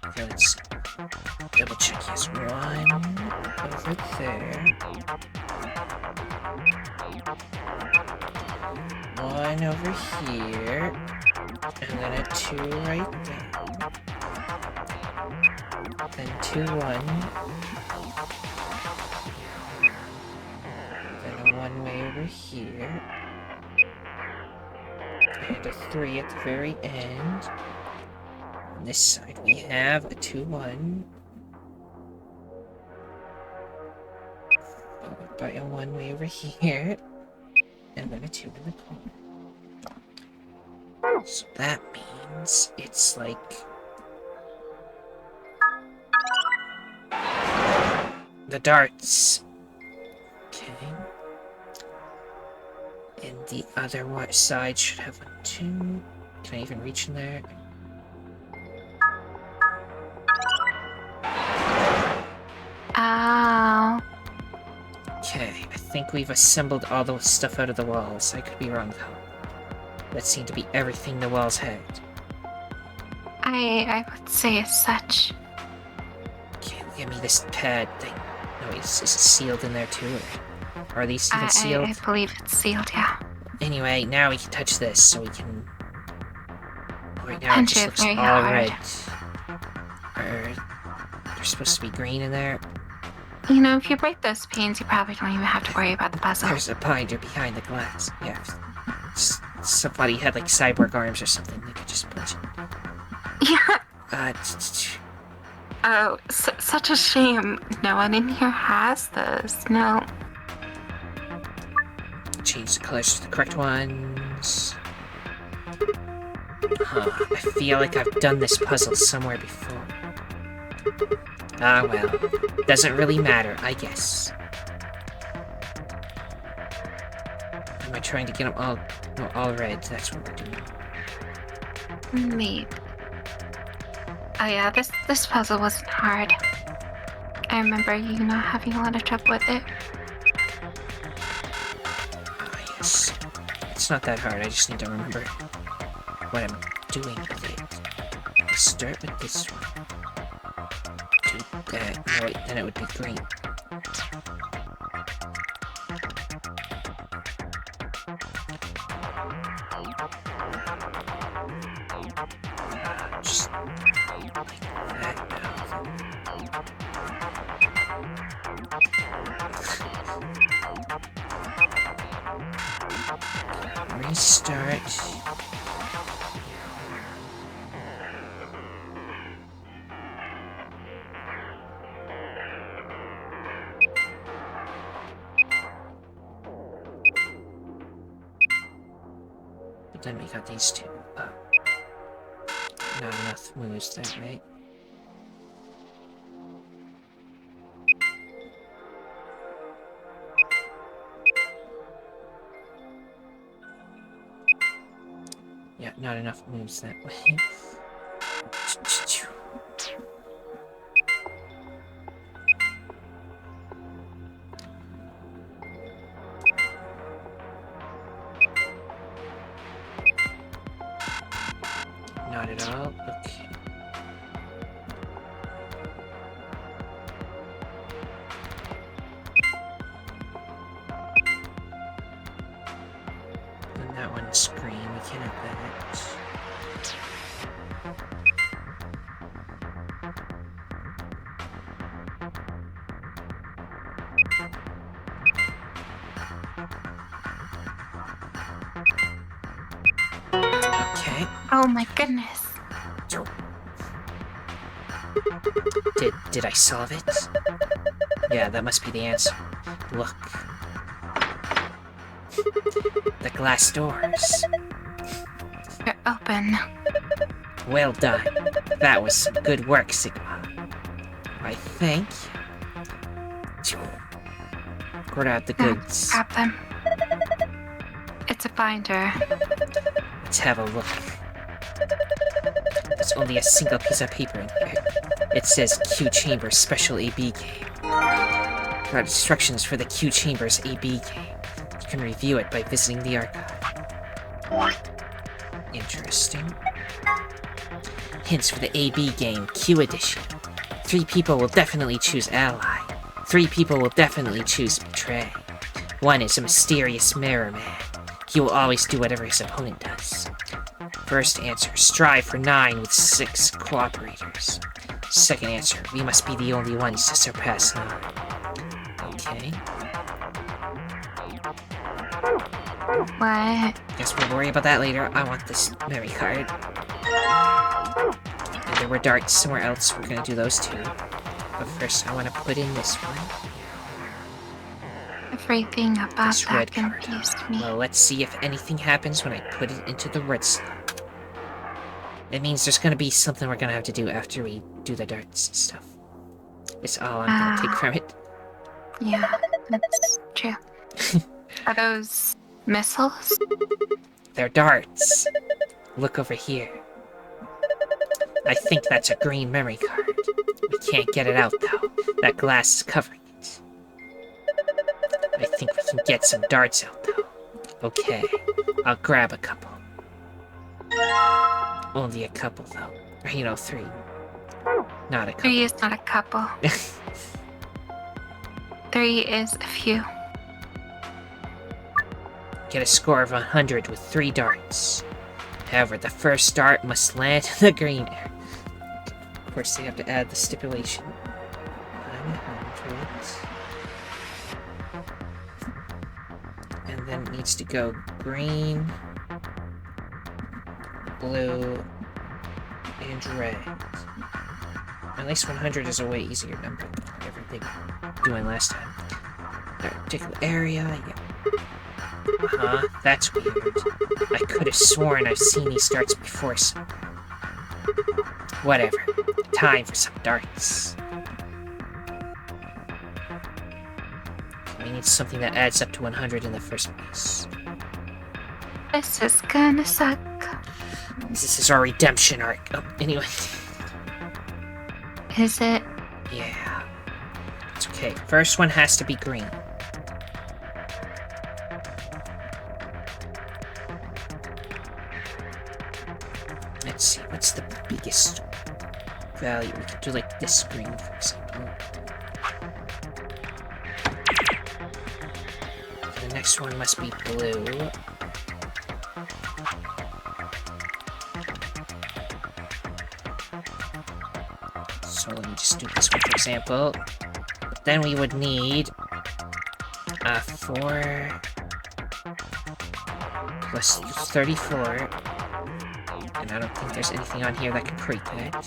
Okay, let's double check. Yes, 1 over there. 1 over here. And then a 2 right there. Then 2, 1. Then a 1 way over here. And a 3 at the very end. On this side we have a 2, 1. Followed by a 1 way over here. And then a 2 in the corner. So that means it's like... the darts. Okay. And the other side should have a 2. Can I even reach in there? Ow. Okay, I think we've assembled all the stuff out of the walls. I could be wrong though. That seemed to be everything the walls had. I would say as such. Okay, give me this pad thing. No, is it sealed in there too? Or are these even sealed? I believe it's sealed, yeah. Anyway, now we can touch this, so we can... Right now Punch it just it looks very all hard. red. There's supposed to be green in there. You know, if you break those panes, you probably don't even have to worry about the puzzle. There's a binder behind the glass. Yeah. Somebody had like cyborg arms or something. They could just punch it. Yeah. Uh, Oh, such a shame. No one in here has those. No. change the colors to the correct ones. Huh, I feel like I've done this puzzle somewhere before. Ah well, doesn't really matter, I guess. Am I trying to get them all red? That's what we're doing. Maybe. Oh yeah, this puzzle wasn't hard. I remember you not having a lot of trouble with it. Ah yes. It's not that hard, I just need to remember what I'm doing with it. Let's start with this one. Do that. No, wait, then it would be green. Just like that now. Restart. But then we got these two up. Not enough moves there, right? Yeah, not enough moves that way. Not at all. Okay. And that one's green. We can't have that. Okay. Oh my goodness. Did I solve it? Yeah, that must be the answer. Look. The glass doors. They're open. Well done. That was some good work, Sigma. I think. Grab the goods. Grab them. It's a binder. Let's have a look. There's only a single piece of paper in here. It says Q Chamber Special AB Game. Got instructions for the Q Chambers AB game. You can review it by visiting the archive. Interesting. Hints for the AB game Q Edition. 3 people will definitely choose Ally. 3 people will definitely choose Betray. 1 is a mysterious mirror man. He will always do whatever his opponent does. First answer, strive for 9 with 6 cooperators. Second answer, we must be the only ones to surpass 9. Okay. What? Guess we'll worry about that later. I want this memory card. And there were darts somewhere else. We're gonna do those too. But first, I want to put in this one. Everything about This that red card. confused me. Well, let's see if anything happens when I put it into the red slot. It means there's gonna be something we're gonna have to do after we do the darts and stuff. It's all I'm gonna take from it. Yeah, that's true. Are those missiles? They're darts. Look over here. I think that's a green memory card. We can't get it out, though. That glass is covering it. I think we can get some darts out, though. Okay, I'll grab a couple. Only a couple, though. Or, you know, 3. Not a couple. 3 is not a couple. 3 is a few. Get a score of 100 with 3 darts. However, the first dart must land in the green area. Of course, they have to add the stipulation. 100. And then it needs to go green, blue, and red. At least 100 is a way easier number than everything doing last time. That particular area, yeah. Huh? That's weird. I could have sworn I've seen these darts before, so... Whatever. Time for some darts. We need something that adds up to 100 in the first place. This is gonna suck. This is our redemption arc. Oh, anyway. Is it? Yeah. It's okay. First one has to be green. Let's see, what's the biggest value? We could do like this green, for example. The next one must be blue. So let me just do this one, for example. But then we would need 4 plus 34. And I don't think there's anything on here that can create that.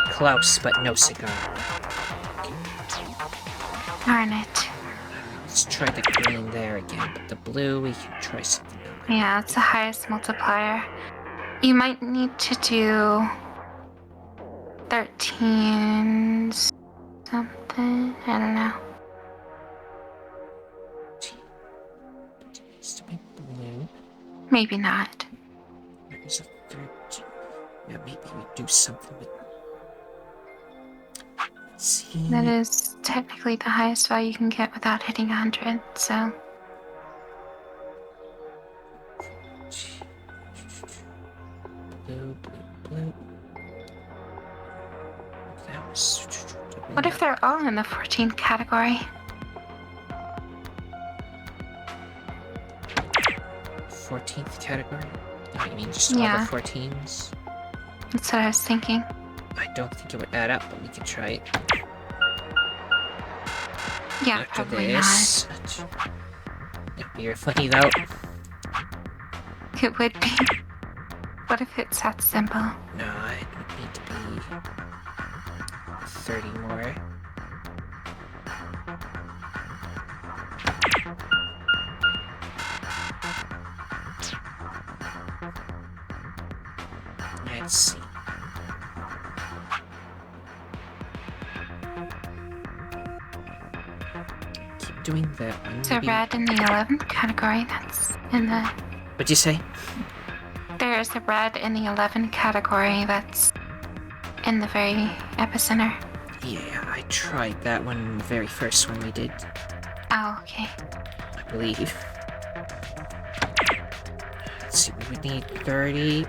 Close, but no cigar. Darn it. Let's try the green there again, but the blue, we can try something else. Yeah, it's the highest multiplier. You might need to do 13 something. I don't know. Needs to be blue. Maybe not. There's a 13. Yeah, maybe we do something with... Let's see. That is technically the highest value you can get without hitting 100, so... Blue, blue, blue. That was... What if they're all in the 14th category? 14th category? Oh, you mean just Yeah. all the 14s? That's what I was thinking. I don't think it would add up, but we could try it. Yeah, After probably this... It'd be funny though. not. It would be. What if it's that simple? No, it would need to be 30 more. Let's see. Keep doing that one. There's a maybe- red in the 11th category that's in the... What'd you say? There is a red in the 11 category that's in the very epicenter. Yeah, I tried that one, the very first one we did, Oh, okay. I believe. Let's see, we would need 33.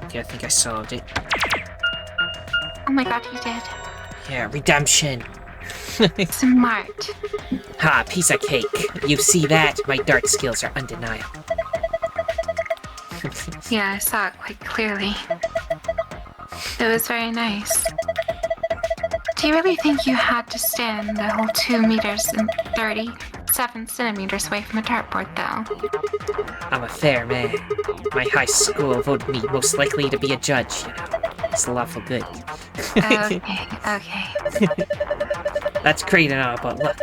Okay, I think I solved it. Oh my god, you did. Yeah, redemption! Smart. Ha, piece of cake. You see that? My dart skills are undeniable. Yeah, I saw it quite clearly. It was very nice. Do you really think you had to stand the whole 2 meters and 37 centimeters away from a dartboard, though? I'm a fair man. My high school voted me most likely to be a judge, you know. It's lawful good. Okay, okay. That's great and all, but look.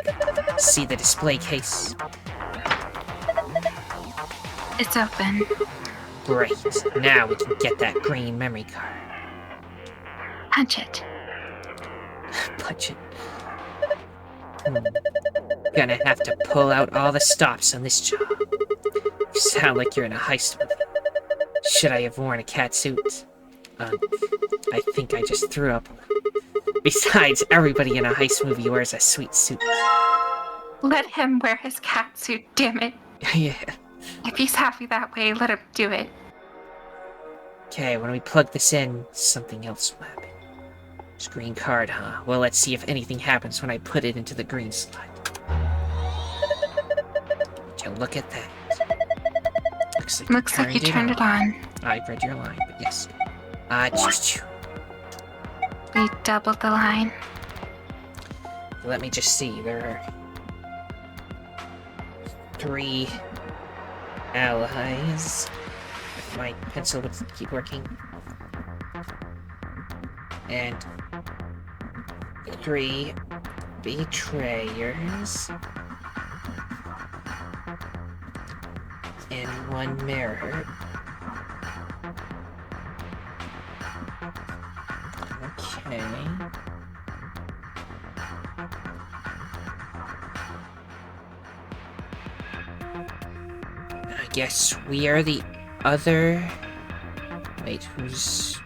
See the display case? It's open. Great. Now we can get that green memory card. Punch it. Punch it. Gonna have to pull out all the stops on this job. You sound like you're in a heist movie. Should I have worn a catsuit? I think I just threw up. Besides, everybody in a heist movie wears a sweet suit. Let him wear his cat suit, damn it. Yeah. If he's happy that way, let him do it. Okay, when we plug this in, something else will happen. It's green card, huh? Well, let's see if anything happens when I put it into the green slot. Would you look at that? Looks like you turned it on. I read your line, but yes. We doubled the line. Let me just see. There are 3 allies. If my pencil would keep working. and 3 betrayers. And 1 mirror. Okay. I guess we are the other... Wait, who's...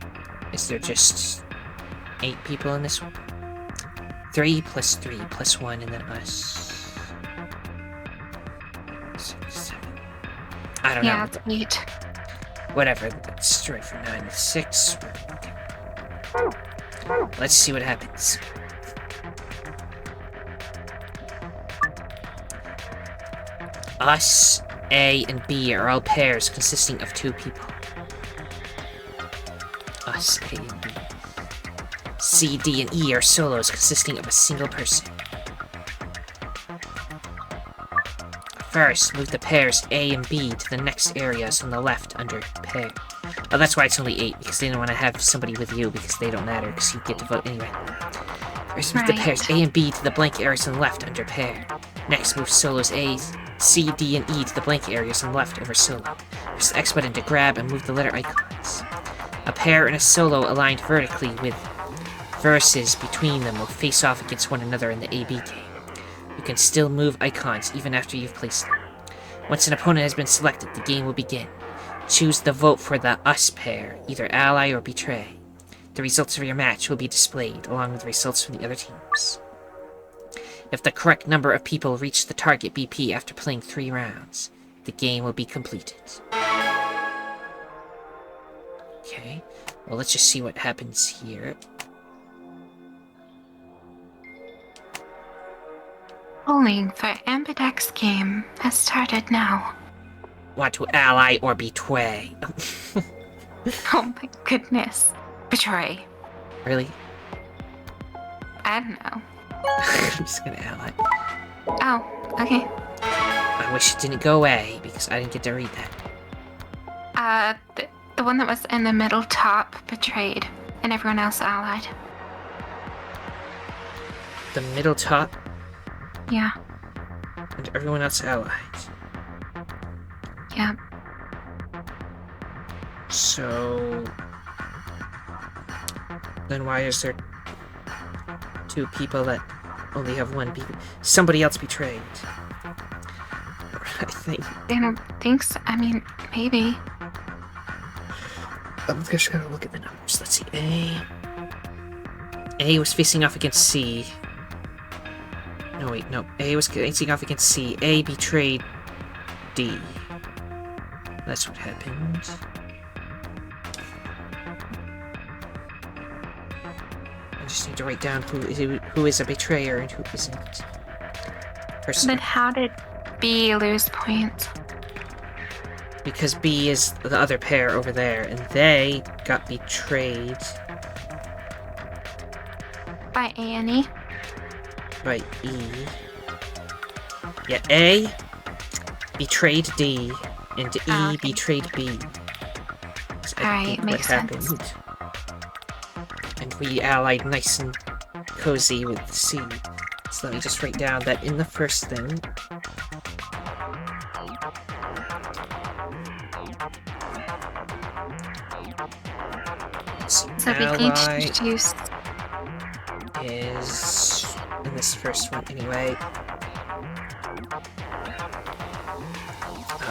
Is there just 8 people in this one? 3 plus 3 plus 1 and then us. 6, 7. I don't know. Yeah, it's 8. Whatever, let's try for 9 with 6. Okay. Let's see what happens. Us, A, and B are all pairs consisting of 2 people. Us, A, and B. C, D, and E are solos consisting of a single person. First, move the pairs A and B to the next areas on the left under pair. Oh, that's why it's only 8, because they don't want to have somebody with you, because they don't matter, because you get to vote anyway. First, move the pairs A and B to the blank areas on the left under pair. Next, move solos A, C, D, and E to the blank areas on the left over solo. Press the X button to grab and move the letter icons. A pair and a solo aligned vertically with verses between them will face off against one another in the AB game. You can still move icons even after you've placed them. Once an opponent has been selected, the game will begin. Choose the vote for the Us pair, either Ally or Betray. The results of your match will be displayed, along with the results from the other teams. If the correct number of people reach the target BP after playing 3 rounds, the game will be completed. Okay, well let's just see what happens here. Polling for Ambidex game has started now. Want to ally or betray? Oh my goodness. Betray. Really? I don't know. I'm just gonna ally. Oh, okay. I wish it didn't go away, because I didn't get to read that. The one that was in the middle top betrayed, and everyone else allied. The middle top, Yeah. and everyone else allied. Yeah. So... then why is there 2 people that only have 1 people? Somebody else betrayed. I think. I don't think so. I mean, maybe. I'm just gonna look at the numbers. Let's see. A was facing off against C. No, wait, no. A was facing off against C. A betrayed D. That's what happened. I just need to write down who is a betrayer and who isn't. Then how did B lose points? Because B is the other pair over there, and they got betrayed By A and E? by E. Yeah, A betrayed D, and E okay. betrayed B. Alright, makes sense. And we allied nice and cozy with C. So let me just write down that in the first thing. So we Ally each choose. is in this first one anyway.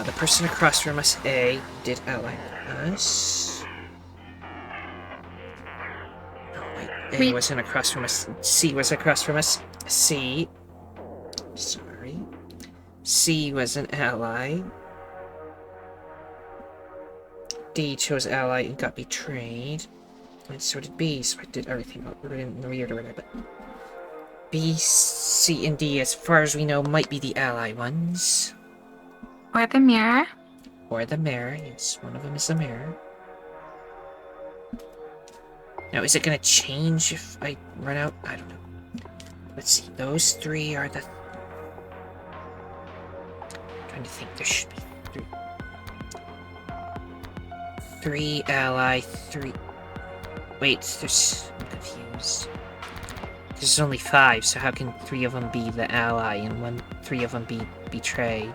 The person across from us, A, did ally us. Oh wait, A wasn't across from us. C was across from us. C. Sorry. C was an ally. D chose ally and got betrayed. And so did B, so I did everything in the weird order, but B, C, and D, as far as we know, might be the ally ones. Or the mirror. Or the mirror, yes, one of them is the mirror. Now, is it gonna change if I run out? I don't know. Let's see, those 3 are the... I'm trying to think, there should be 3. 3 ally, 3... Wait, I'm confused. There's only 5, so how can 3 of them be the ally and 3 of them be betray?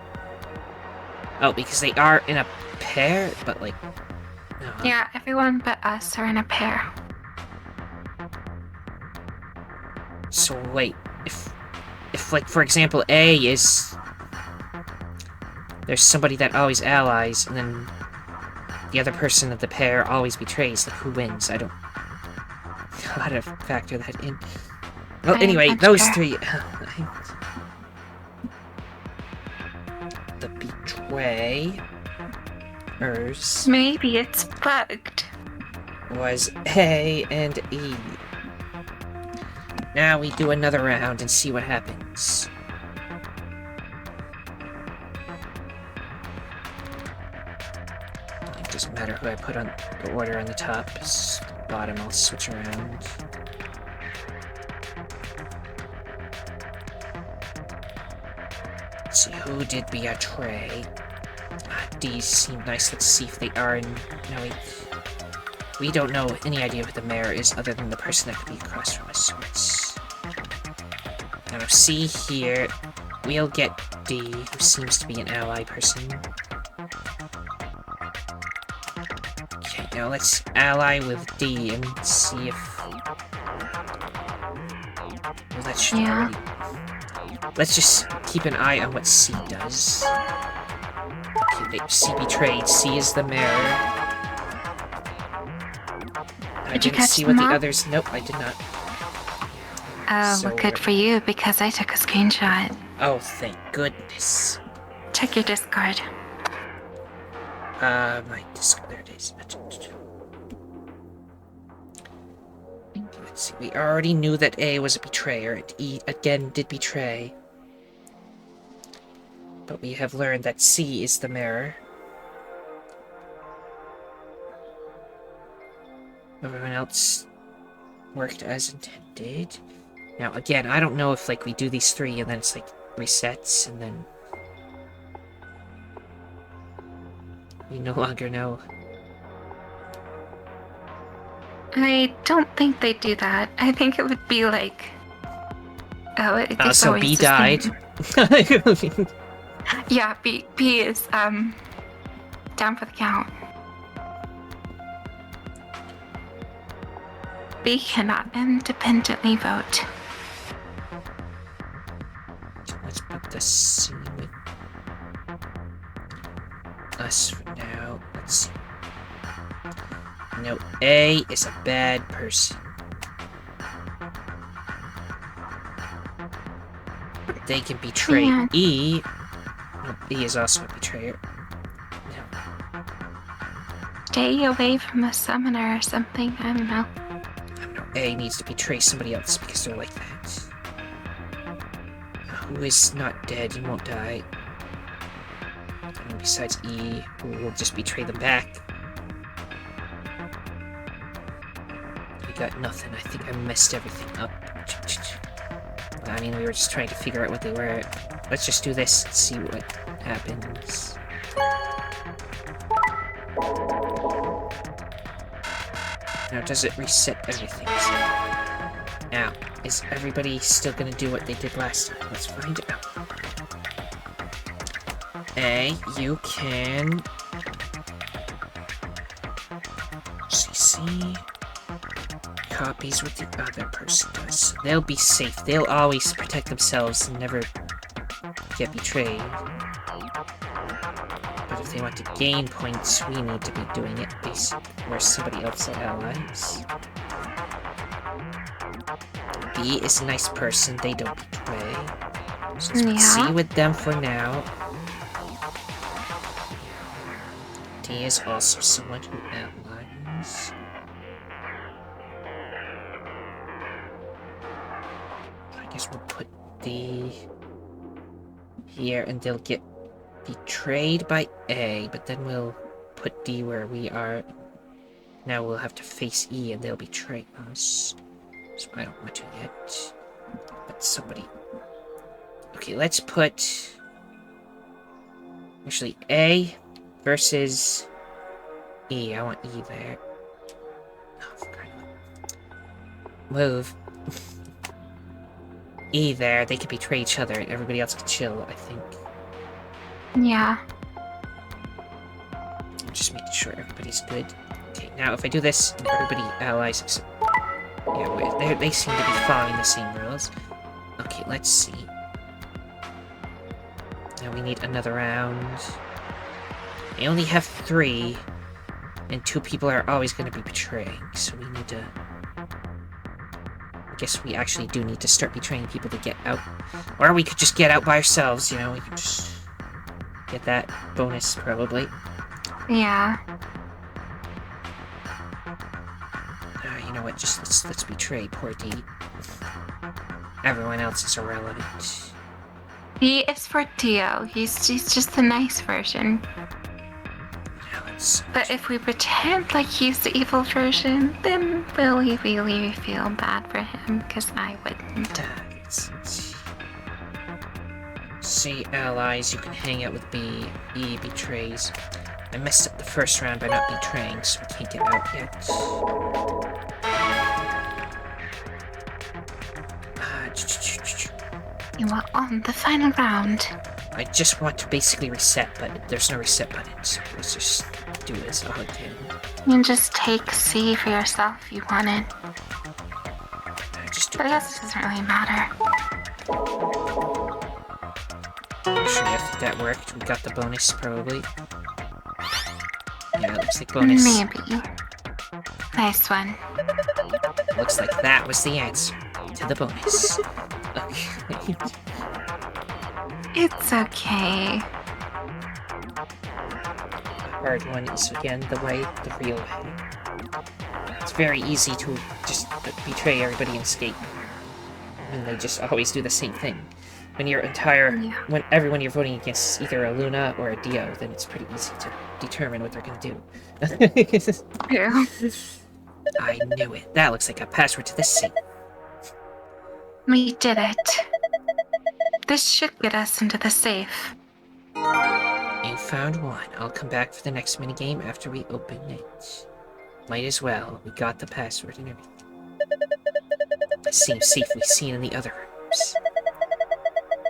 Oh, because they are in a pair, but like... No. Yeah, everyone but us are in a pair. So wait, if like, for example, A is... There's somebody that always allies, and then the other person of the pair always betrays, like, who wins? I don't know how to factor that in. Well, anyway, I'm those sure. 3... The betrayers Maybe it's bugged. was A and E. Now we do another round and see what happens. It doesn't matter who I put on the order on the top, because the bottom I'll switch around. Let's see, who did betray? These seem nice. Let's see if they are in... No, we don't know any idea who the mayor is other than the person that could be across from us. So let's... Now, C here. We'll get D, who seems to be an ally person. Okay, now let's ally with D and see if... Well, that should already... Let's just keep an eye on what C does. Okay, C betrayed. C is the mayor. I Did you didn't catch see what them the all? others... Nope, I did not. Oh, So well, good for you, because I took a screenshot. Oh, thank goodness. Check your Discord. My Discord, there it is. Let's see, we already knew that A was a betrayer, and E again did betray. But we have learned that C is the mirror. Everyone else worked as intended. Now, again, I don't know if, like, we do these 3 and then it's, like, resets, and then... we no longer know. I don't think they do that. I think it would be like... Oh, it's So always B the died. same. Yeah, B is, down for the count. B cannot independently vote. Let's put the C with us for now. Let's see. No, A is a bad person. They can betray Yeah. E. No, E is also a betrayer. No. Stay away from the summoner or something. I don't know. A needs to betray somebody else because they're like that. Who is not dead and won't die. And besides E, who will just betray them back. We got nothing. I think I messed everything up. I mean, we were just trying to figure out what they were. Let's just do this and see what happens. Now, does it reset everything? Now, is everybody still gonna do what they did last time? Let's find out. A, you can... CC... copies what the other person does. They'll be safe. They'll always protect themselves and never get betrayed. But if they want to gain points, we need to be doing it based where somebody else allies. B is a nice person. They don't betray. So let's put C with them for now. D is also someone who allies. I guess we'll put D here and they'll get betrayed by A, but then we'll put D where we are. Now we'll have to face E and they'll betray us. So I don't want to yet. But somebody... Okay, let's put... Actually, A versus E. I want E there. Oh, for crying out loud. move. E there, they could betray each other and everybody else could chill, I think. Yeah. Just making sure everybody's good. Okay, now if I do this, and everybody allies except... Yeah, they seem to be following the same rules. Okay, let's see. Now we need another round. We only have 3, and 2 people are always going to be betraying, so we need to... I guess we actually do need to start betraying people to get out. Or we could just get out by ourselves, you know, we could just get that bonus, probably. Yeah. You know what, just let's betray poor D. Everyone else is irrelevant. D is for Dio. He's just the nice version. But if we pretend like he's the evil version, then will we really feel bad for him? Because I wouldn't. C, allies, you can hang out with B. E, betrays. I messed up the first round by not betraying, so we can't get out yet. You are on the final round. I just want to basically reset, but there's no reset button, so let's just do this all again. You can just take C for yourself if you wanted. Just do But I guess it doesn't really matter. Sure, I think that worked. We got the bonus, probably. Yeah, it looks like bonus. Maybe. Nice one. Looks like that was the answer to the bonus. Okay. It's okay. The hard one is, again, the real way. It's very easy to just betray everybody and escape. And they just always do the same thing. When when everyone you're voting against is either a Luna or a Dio, then it's pretty easy to determine what they're gonna do. True. I knew it. That looks like a password to the safe. We did it. This should get us into the safe. You found one. I'll come back for the next minigame after we open it. Might as well. We got the password and everything. The same safe we've seen in the other rooms.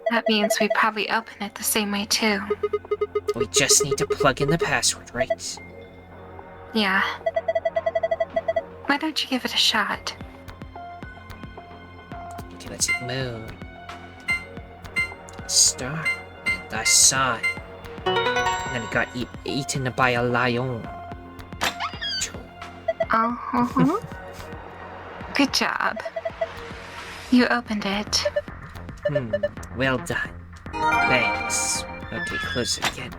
That means we probably open it the same way too. We just need to plug in the password, right? Yeah. Why don't you give it a shot? Okay, let's hit moon. Star. The sun. And then it got eaten by a lion. Uh-huh. Good job. You opened it. Well done. Thanks. Okay, close it again.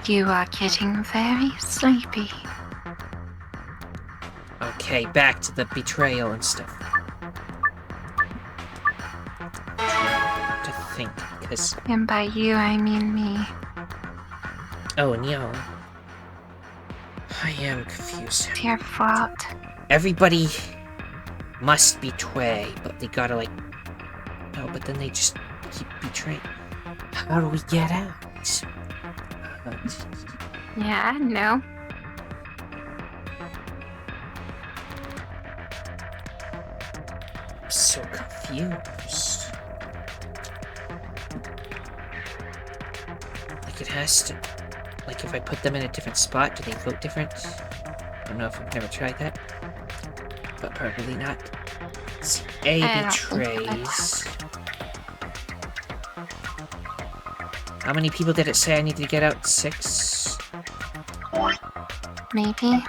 You are getting very sleepy. Okay, back to the betrayal and stuff. To think, because... And by you, I mean me. Oh, no. I am confused. It's your fault. Everybody must betray, but they gotta, like... No, but then they just keep betraying. How do we get out? Yeah, no. I'm so confused. Like, it has to... Like, if I put them in a different spot, do they vote different? I don't know if I've never tried that. But probably not. See, A betrays. How many people did it say I needed to get out? 6? Maybe.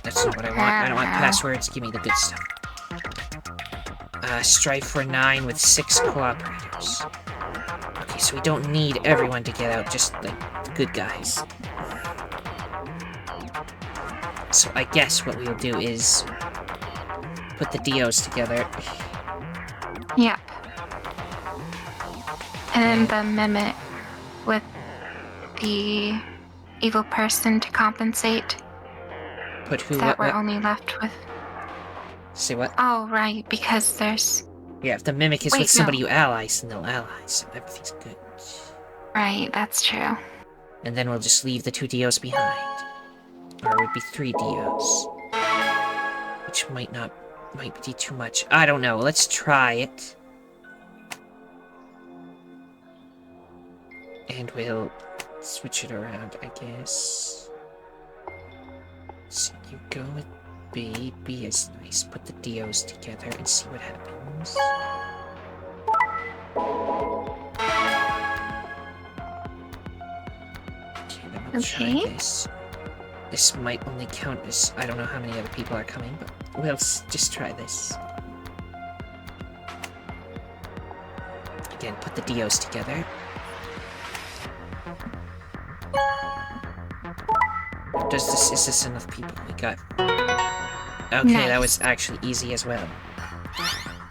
That's not what I want. I don't want passwords. Give me the good stuff. Strive for 9 with 6 cooperators. Okay, so we don't need everyone to get out, just, like, the good guys. So I guess what we'll do is put the Dios together. Yep. And then the mimic with the evil person to compensate. Put who? That What? we're only left with. Say what? Oh, right, because there's... Yeah, if the mimic is Wait, with somebody no. you allies, then they'll ally, so everything's good. Right, that's true. And then we'll just leave the 2 Dios behind. Or it would be 3 Dios. which might be too much. I don't know. Let's try it. And we'll switch it around, I guess. So you go with B. B is nice. Put the DOs together and see what happens. Okay, then we'll try this. This might only count as... I don't know how many other people are coming, but we'll just try this. Again, put the DOs together. Is this enough people? We got... Okay, Nice. That was actually easy as well.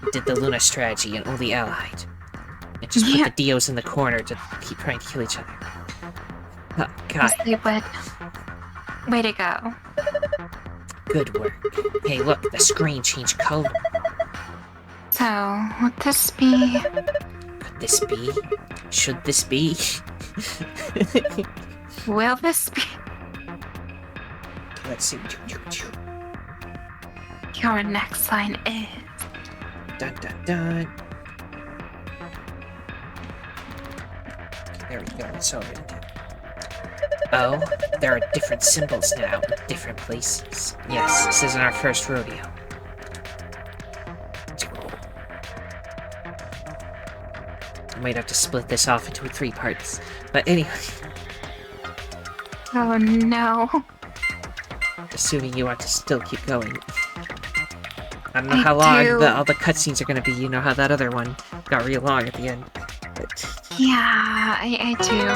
We did the Luna strategy and only allied. And just put the DOs in the corner to keep trying to kill each other. Oh, God. Yes, they would. Way to go. Good work. Hey, look, the screen changed color. So, would this be... Could this be? Should this be? Will this be... Let's see. Your next line is... Dun dun dun. There we go, it's all written down. Oh, there are different symbols now in different places. Yes, this isn't our first rodeo. I might have to split this off into 3 parts. But anyway, Oh no. assuming you want to still keep going. I don't know how long all the cutscenes are going to be. You know how that other one got real long at the end. But... Yeah, I do.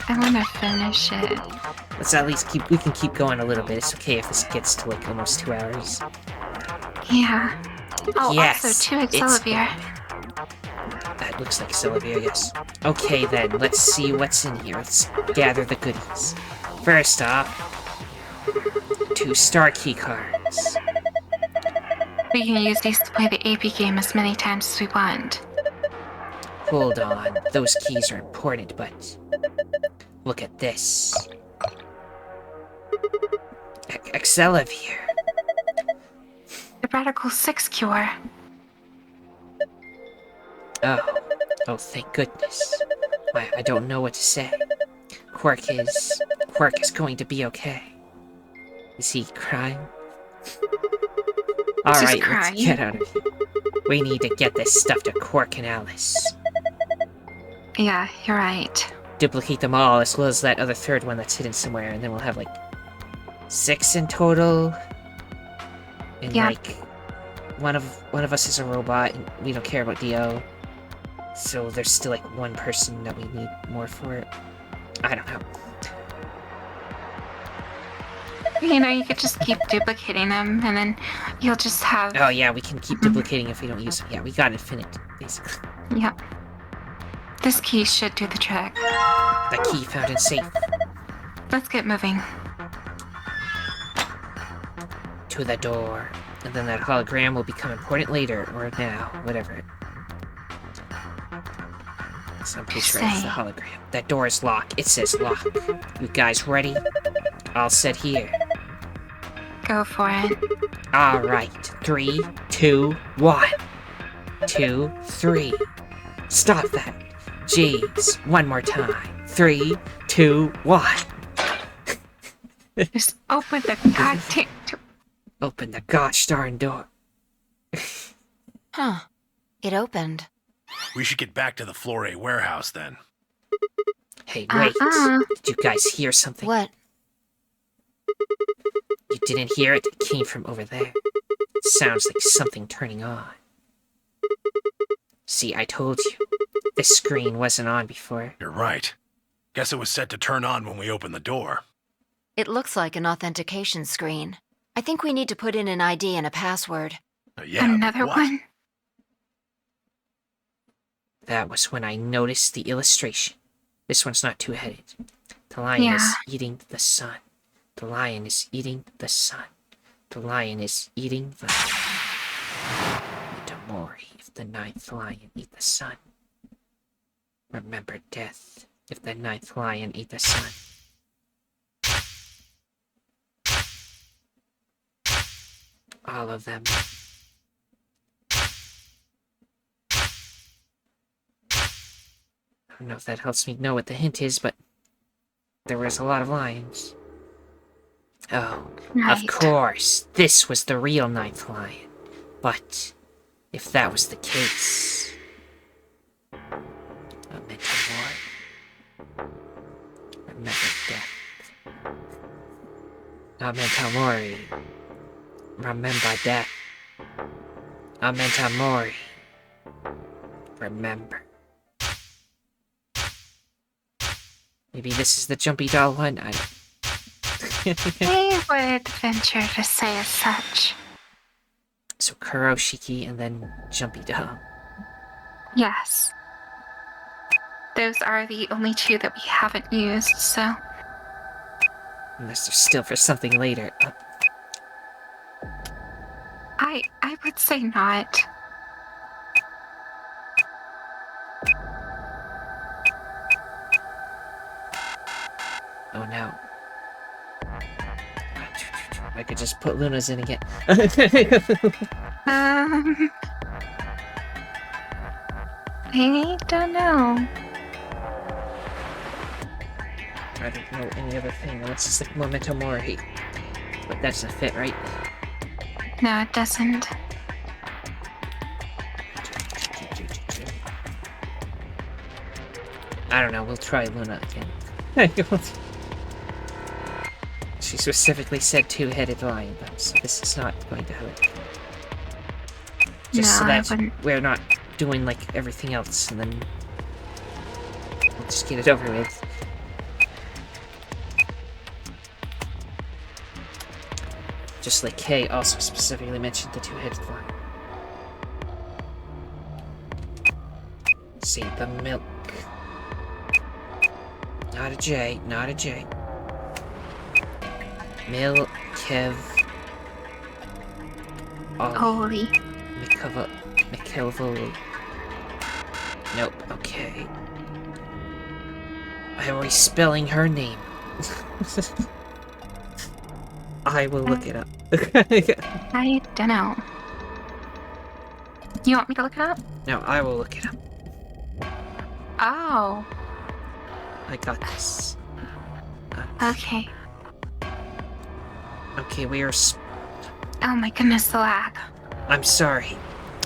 I want to finish it. let's at least we can keep going a little bit. It's okay if this gets to like almost 2 hours. Yeah. Oh, Yes, also 2 it's- Xylovier. That looks like Sylvia, yes. Okay then, let's see what's in here. Let's gather the goodies. First off, 2 star key cards. We can use these to play the AP game as many times as we want. Hold on, those keys are important, but... Look at this. Xylovier. The Radical 6 cure. Oh, thank goodness. I don't know what to say. Quark is going to be okay. Is he crying? Alright, let's crying. get out of here. We need to get this stuff to Quark and Alice. Yeah, you're right. Duplicate them all, as well as that other 3rd one that's hidden somewhere, and then we'll have like 6 in total. And Yeah. like one of us is a robot, and we don't care about Dio. So there's still like 1 person that we need more for it. I don't know. You know, you could just keep duplicating them, and then you'll just have... Oh yeah, we can keep duplicating if we don't use them. Yeah, we got infinite, basically. Yep. This key should do the trick. The key found in safe. Let's get moving. To the door. And then that hologram will become important later, or now, whatever. So I'm pretty sure it's the hologram. That door is locked. It says lock. You guys ready? All set here. Go for it. Alright. 3, 2, 1. 2, 3. Stop that. Jeez. One more time. 3, 2, 1. Just open the goddamn door. Open the gosh darn door. Huh. It opened. We should get back to the Flore warehouse then. Hey, wait. Did you guys hear something? What? You didn't hear it? It came from over there. It sounds like something turning on. See, I told you. This screen wasn't on before. You're right. Guess it was set to turn on when we opened the door. It looks like an authentication screen. I think we need to put in an ID and a password. Yeah, Another what? one? That was when I noticed the illustration. This one's not two-headed. The lion is eating the sun. The lion is eating the sun. The lion is eating the... Nonary, if the 9th lion eat the sun. Remember death, if the 9th lion eat the sun. All of them. I don't know if that helps me know what the hint is, but there was a lot of lines. Oh, Right. of course, this was the real 9th lion. But if that was the case... Memento Mori. Remember death. Memento Mori. Remember death. Memento Mori. Remember. Maybe this is the Jumpy Doll one? I don't... I would venture to say as such. So Kuroshiki and then Jumpy Doll. Yes. Those are the only two that we haven't used, so... Unless they're still for something later. I would say not. Oh no. I could just put Luna's in again. I don't know. I don't know any other thing unless it's like Memento Mori. But that doesn't fit, right? No, it doesn't. I don't know, we'll try Luna again. She specifically said two-headed lion, though, so this is not going to hurt. Just so No, I that wouldn't. we're not doing, like, everything else, and then we'll just get it over with. Just like Kay also specifically mentioned the two-headed lion. See, the milk. Not a J, not a J. Mil, Kev, Holy. McKelvel. Nope, okay. I'm respelling her name. I will look it up. I don't know. You want me to look it up? No, I will look it up. Oh, I got this. okay. Okay, we are... Oh my goodness, the lag. I'm sorry.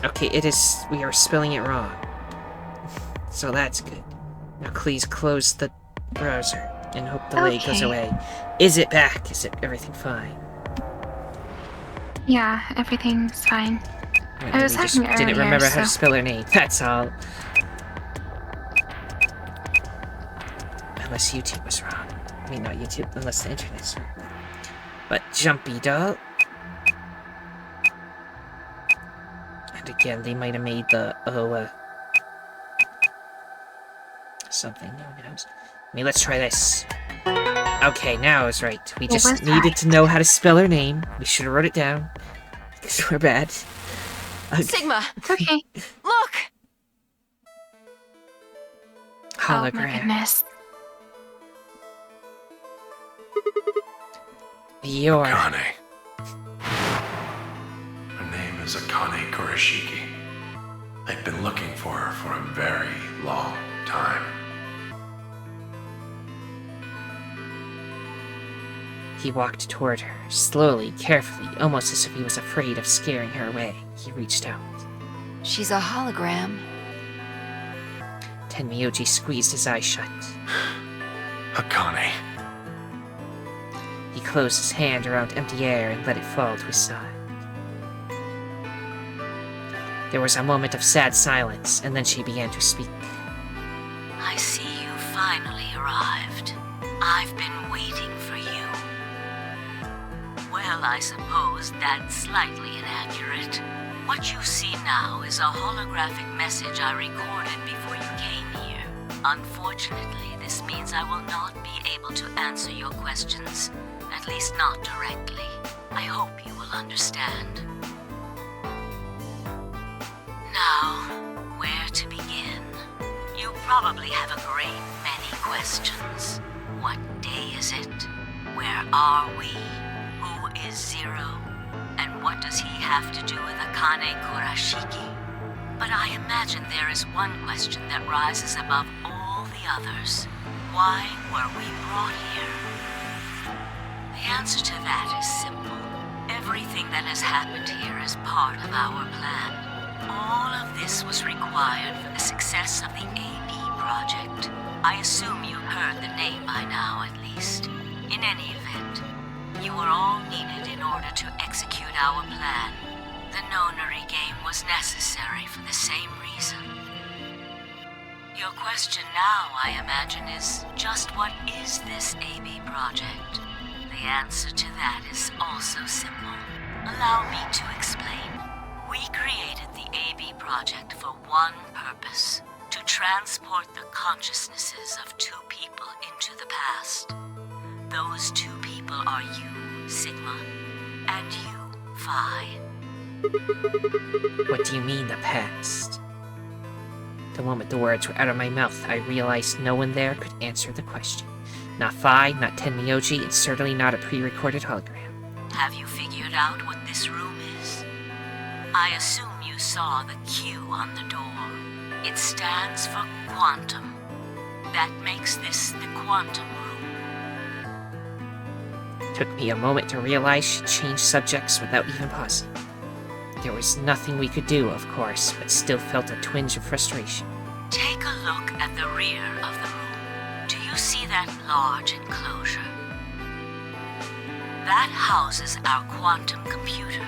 Okay, it is... We are spelling it wrong. So that's good. Now please close the browser and hope the lag goes Okay. away. Is it back? Is it everything fine? Yeah, everything's fine. I was we just having it didn't earlier, remember how to so- spell her name. That's all. Unless YouTube was wrong. I mean, not YouTube, unless the internet's wrong. But Jumpy Doll. And again, they might have made the something. No knows. I mean, let's try this. Okay, now I was right. We What just was needed right? to know how to spell her name. We should have wrote it down. Because we're bad. Okay. Sigma, It's okay. look! Oh my Hologram. goodness. Your... Akane. Her name is Akane Kurashiki. I've been looking for her for a very long time. He walked toward her, slowly, carefully, almost as if he was afraid of scaring her away. He reached out. She's a hologram. Tenmyuji squeezed his eyes shut. Akane. He closed his hand around empty air and let it fall to his side. There was a moment of sad silence, and then she began to speak. I see you finally arrived. I've been waiting for you. Well, I suppose that's slightly inaccurate. What you see now is a holographic message I recorded before you came here. Unfortunately, this means I will not be able to answer your questions, at least not directly. I hope you will understand. Now, where to begin? You probably have a great many questions. What day is it? Where are we? Who is Zero? And what does he have to do with Akane Kurashiki? But I imagine there is one question that rises above all the others. Why were we brought here? The answer to that is simple. Everything that has happened here is part of our plan. All of this was required for the success of the AB project. I assume you've heard the name by now, at least. In any event, you were all needed in order to execute our plan. The Nonary game was necessary for the same reason. Your question now, I imagine, is just what is this AB project? The answer to that is also simple. Allow me to explain. We created the AB project for one purpose: to transport the consciousnesses of two people into the past. Those two people are you, Sigma, and you, Phi. What do you mean, the past? The moment the words were out of my mouth, I realized no one there could answer the question. Not Phi, not Tenmyoji, and certainly not a pre-recorded hologram. Have you figured out what this room is? I assume you saw the Q on the door. It stands for quantum. That makes this the quantum room. Took me a moment to realize she changed subjects without even pausing. There was nothing we could do, of course, but still felt a twinge of frustration. Take a look at the rear of the room. Do you see that large enclosure? That houses our quantum computer.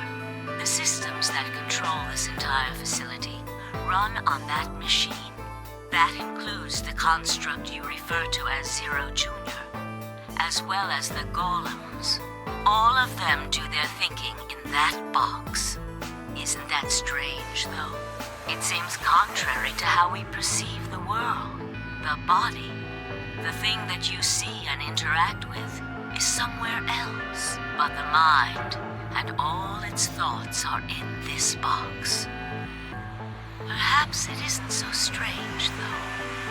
The systems that control this entire facility run on that machine. That includes the construct you refer to as Zero Jr., as well as the golems. All of them do their thinking in that box. Isn't that strange, though? It seems contrary to how we perceive the world. The body, the thing that you see and interact with, is somewhere else. But the mind and all its thoughts are in this box. Perhaps it isn't so strange, though.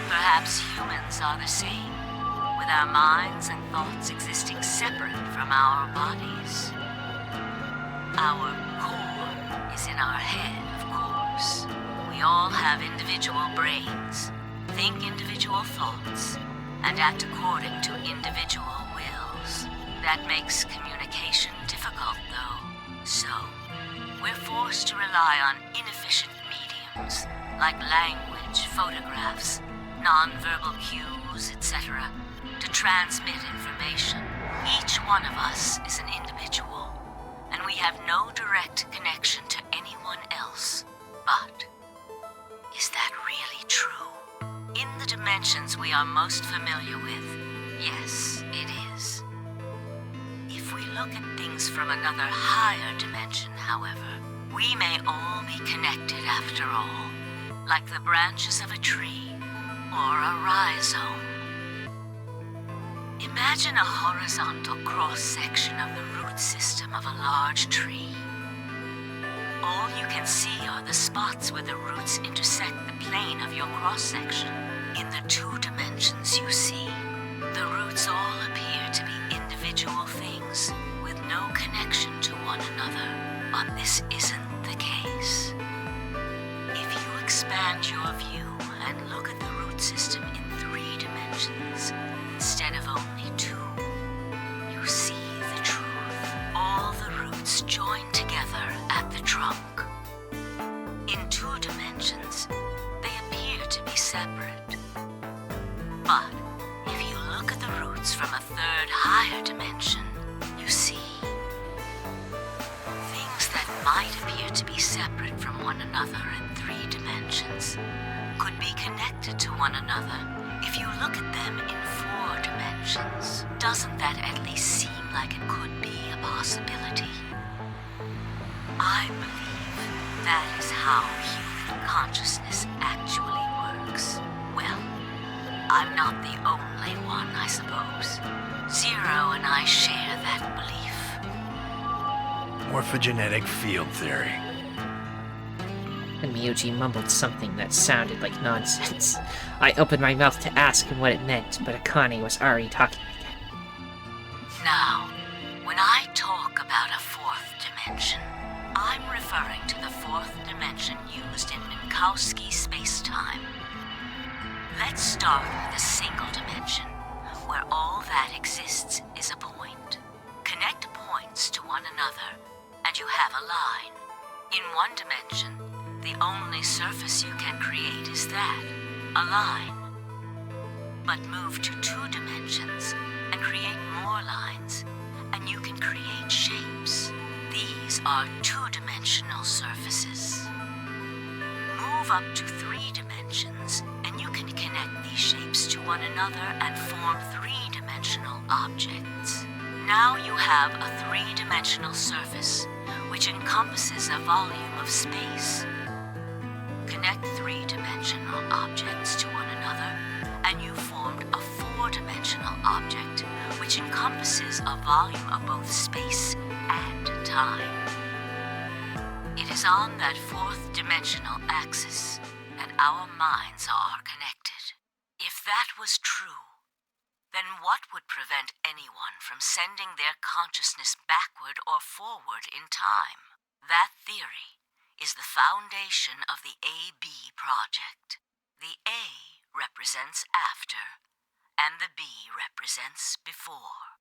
Perhaps humans are the same, with our minds and thoughts existing separate from our bodies. Our core is in our head, of course. We all have individual brains, think individual thoughts, and act according to individual wills. That makes communication difficult, though. So, we're forced to rely on inefficient mediums, like language, photographs, non-verbal cues, etc., to transmit information. Each one of us is an individual, and we have no direct connection to anyone else. But, is that really true? In the dimensions we are most familiar with, yes, it is. If we look at things from another higher dimension, however, we may all be connected after all, like the branches of a tree or a rhizome. Imagine a horizontal cross-section of the root system of a large tree. All you can see are the spots where the roots intersect the plane of your cross-section. In the two dimensions you see, the roots all appear to be individual things with no connection to one another. But this isn't the case. If you expand your view and look at the root system in 3 dimensions instead of only 2, you see the truth. All the roots join together at the trunk. In 2 dimensions, they appear to be separate. But if you look at the roots from a 3rd higher dimension, you see things that might appear to be separate from one another in 3 dimensions could be connected to one another if you look at them in 4 dimensions. Doesn't that at least seem like it could be a possibility? I believe that is how human consciousness actually works. Well, I'm not the only one, I suppose. Zero and I share that belief. Morphogenetic field theory. And Miyoji mumbled something that sounded like nonsense. I opened my mouth to ask him what it meant, but Akane was already talking again. Now, when I talk about a 4th dimension, referring to the fourth dimension used in Minkowski space-time. Let's start with a single dimension, where all that exists is a point. Connect points to one another, and you have a line. In one dimension, the only surface you can create is that, a line. But move to 2 dimensions and create more lines, and you can create shapes. These are 2-dimensional surfaces. Move up to 3 dimensions, and you can connect these shapes to one another and form 3-dimensional objects. Now you have a 3-dimensional surface, which encompasses a volume of space. Connect 3-dimensional objects to one another, and you formed a 4-dimensional object, which encompasses a volume of both space and time. It is on that 4th-dimensional axis that our minds are connected. If that was true, then what would prevent anyone from sending their consciousness backward or forward in time? That theory is the foundation of the AB project. The A represents after, and the B represents before.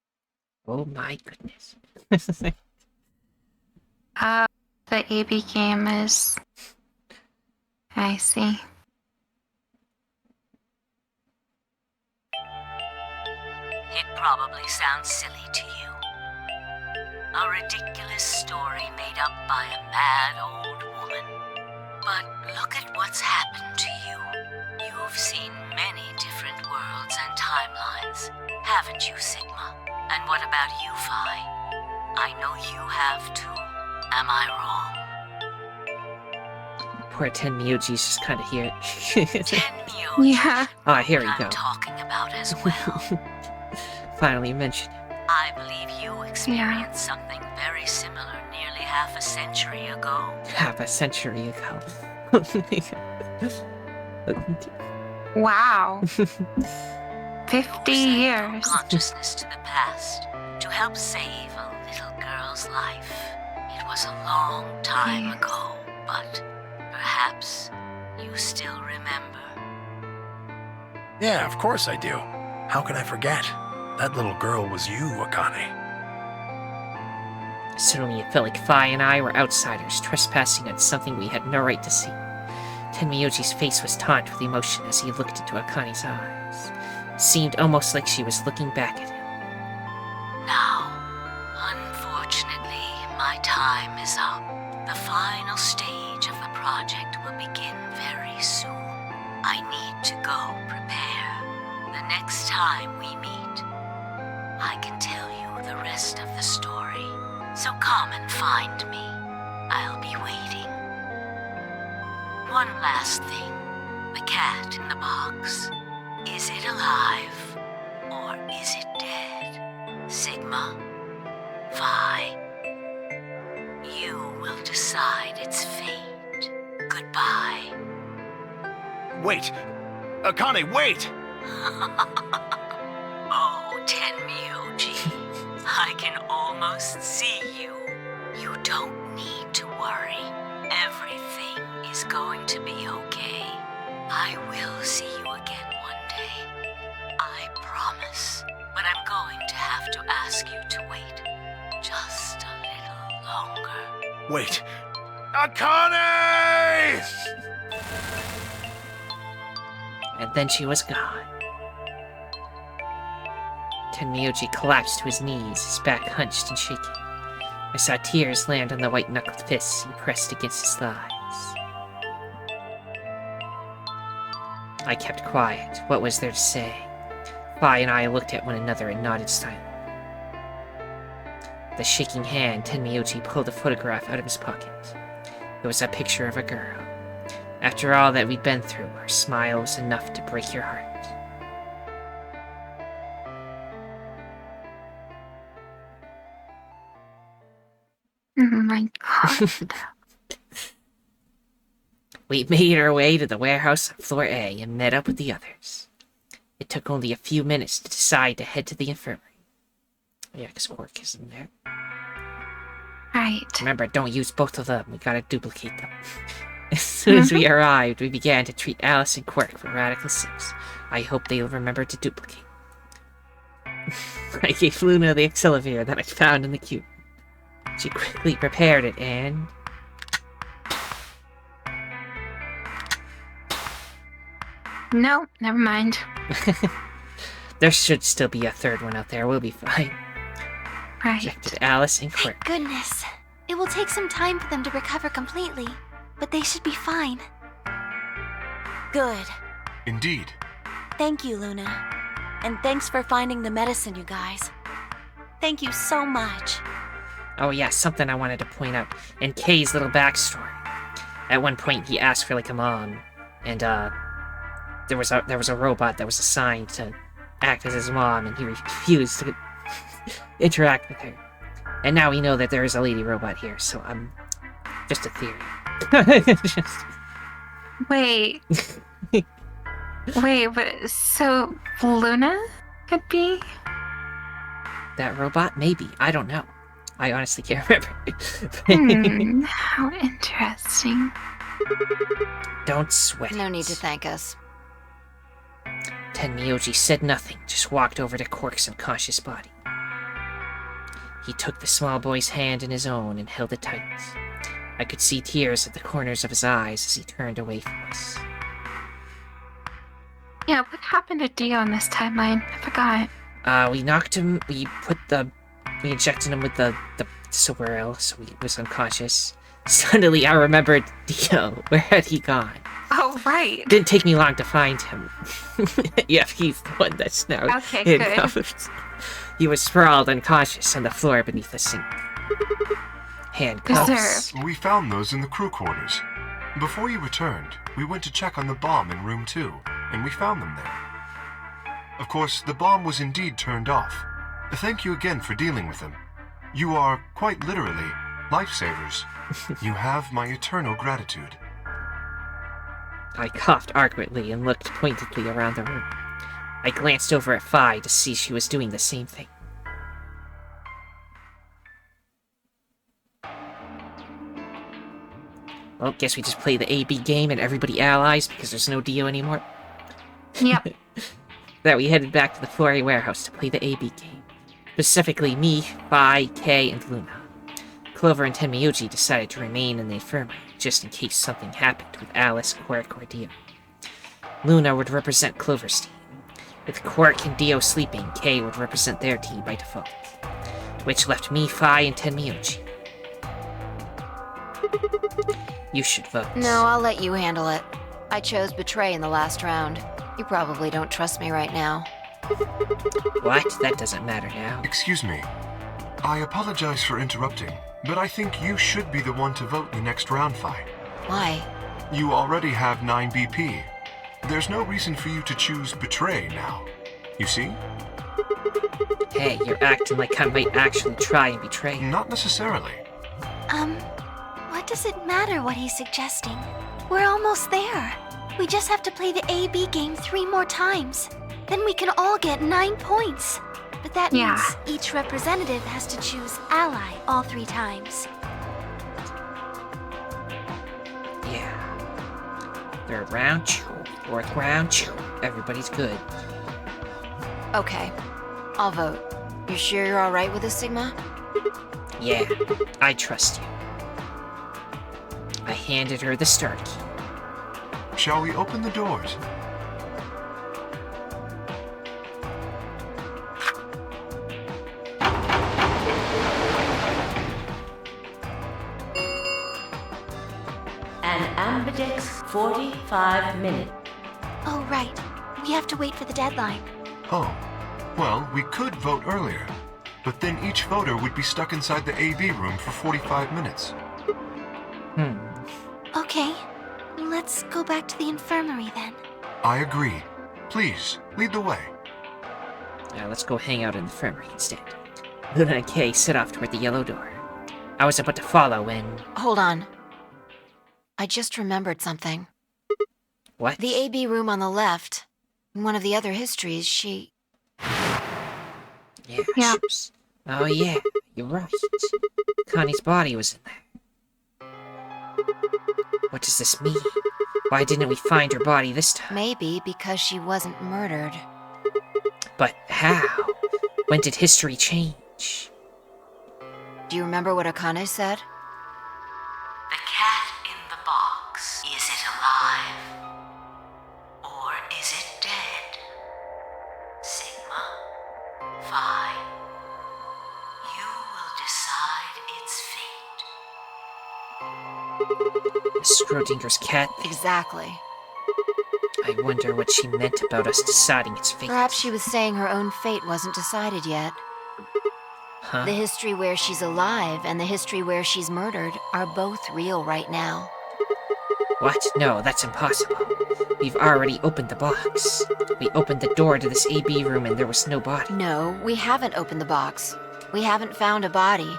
Oh my goodness. The AB game is... I see. It probably sounds silly to you. A ridiculous story made up by a mad old woman. But look at what's happened to you. You've seen many different worlds and timelines, haven't you, Sigma? And what about you, Phi? I know you have too. Am I wrong? Poor Tenmyuji's just kind of here. Tenmyuji. Yeah. Ah, here we I'm go. talking about as well. Finally mentioned. I believe you experienced something very similar nearly half a century ago. Half a century ago. Wow. 50 You sent your years. consciousness to the past to help save a little girl's life. It was a long time Yes. ago, but perhaps you still remember. Yeah, of course I do. How can I forget? That little girl was you, Akane. Suddenly it felt like Phi and I were outsiders trespassing on something we had no right to see. Tenmyuji's face was taut with emotion as he looked into Akane's eyes. It seemed almost like she was looking back at him. Now, unfortunately, my time is up. The final stage of the project will begin very soon. I need to go prepare. The next time we meet, I can tell you the rest of the story. So come and find me. I'll be waiting. One last thing. The cat in the box. Is it alive? Or is it dead? Sigma? Phi? You will decide its fate. Goodbye. Wait! Akane, wait! Oh, Tenmyuji. I can almost see you. You don't need to worry. Everything is going to be okay. I will see you again one day. I promise. But I'm going to have to ask you to wait just a little longer. Wait! Akane! And then she was gone. Tenmyuji collapsed to his knees, his back hunched and shaking. I saw tears land on the white-knuckled fists he pressed against his thighs. I kept quiet. What was there to say? Phi and I looked at one another and nodded silently. With a shaking hand, Tenmyuji pulled a photograph out of his pocket. It was a picture of a girl. After all that we'd been through, her smile was enough to break your heart. Oh my god. We made our way to the warehouse on floor A and met up with the others. It took only a few minutes to decide to head to the infirmary. Yeah, because Quark is in there. Right. Remember, don't use both of them. We gotta duplicate them. As soon as we arrived, we began to treat Alice and Quirk for radical sips. I hope they'll remember to duplicate. I gave Luna the accelerator that I found in the cube. She quickly prepared it and... No, never mind. There should still be a third one out there. We'll be fine. Right. Rejected Alice and Quirk. Goodness. It will take some time for them to recover completely, but they should be fine. Good. Indeed. Thank you, Luna. And thanks for finding the medicine, you guys. Thank you so much. Oh yeah, something I wanted to point out. In Kay's little backstory. At one point he asked for like a mom, and there was a robot that was assigned to act as his mom, and he refused to interact with her. And now we know that there is a lady robot here, so just a theory. Wait. Wait, but so Luna could be? That robot? Maybe. I don't know. I honestly can't remember. How interesting. Don't sweat No it. need to thank us. Tenmyoji said nothing, just walked over to Quirk's unconscious body. He took the small boy's hand in his own and held it tight. I could see tears at the corners of his eyes as he turned away from us. Yeah, what happened to Dio in this timeline? I forgot. We knocked him, we injected him with the Sorrel, so he was unconscious. Suddenly I remembered Dio. Where had he gone? Oh, right. Didn't take me long to find him. Yeah, he's the one that's now Okay, in good. cuffs. He was sprawled unconscious on the floor beneath the sink. Handcuffs. Deserved. We found those in the crew quarters. Before you returned, we went to check on the bomb in room 2, and we found them there. Of course, the bomb was indeed turned off. Thank you again for dealing with them. You are, quite literally, lifesavers. You have my eternal gratitude. I coughed awkwardly and looked pointedly around the room. I glanced over at Fi to see she was doing the same thing. Well, guess we just play the A-B game and everybody allies because there's no Dio anymore. Yep. That we headed back to the Flurry warehouse to play the A-B game. Specifically me, Fi, Kay, and Luna. Clover and Tenmyoji decided to remain in the infirmary, just in case something happened with Alice, Quirk, or Dio. Luna would represent Clover's team. With Quirk and Dio sleeping, Kay would represent their team by default. Which left me, Fi, and Tenmyoji. You should vote. No, I'll let you handle it. I chose Betray in the last round. You probably don't trust me right now. What? That doesn't matter now. Excuse me. I apologize for interrupting, but I think you should be the one to vote in the next round fight. Why? You already have 9 BP. There's no reason for you to choose Betray now. You see? Hey, you're acting like I might actually try and betray you. Not necessarily. What does it matter what he's suggesting? We're almost there. We just have to play the A-B game 3 more times. Then we can all get 9 points. But that Yeah. means each representative has to choose ally all 3 times. Yeah. Third round, fourth round, everybody's good. Okay, I'll vote. You sure you're alright with this, Sigma? Yeah, I trust you. I handed her the start key. Shall we open the doors? An ambidex 45-minute. Oh, right. We have to wait for the deadline. Oh, well, we could vote earlier, but then each voter would be stuck inside the AV room for 45 minutes. Okay, let's go back to the infirmary then. I agree. Please, lead the way. Now let's go hang out in the infirmary instead. Luna and Kay set off toward the yellow door. I was about to follow when... Hold on. I just remembered something. What? The AB room on the left. In one of the other histories, she... Yeah. Yeah. Oh yeah, you're right. Connie's body was in there. What does this mean? Why didn't we find her body this time? Maybe because she wasn't murdered. But how? When did history change? Do you remember what Akane said? The cat in the box. Is it alive? Or is it dead? Sigma? Phi? You will decide its fate. Schrodinger's cat? Exactly. I wonder what she meant about us deciding its fate. Perhaps she was saying her own fate wasn't decided yet. Huh? The history where she's alive and the history where she's murdered are both real right now. What? No, that's impossible. We've already opened the box. We opened the door to this AB room and there was no body. No, we haven't opened the box. We haven't found a body,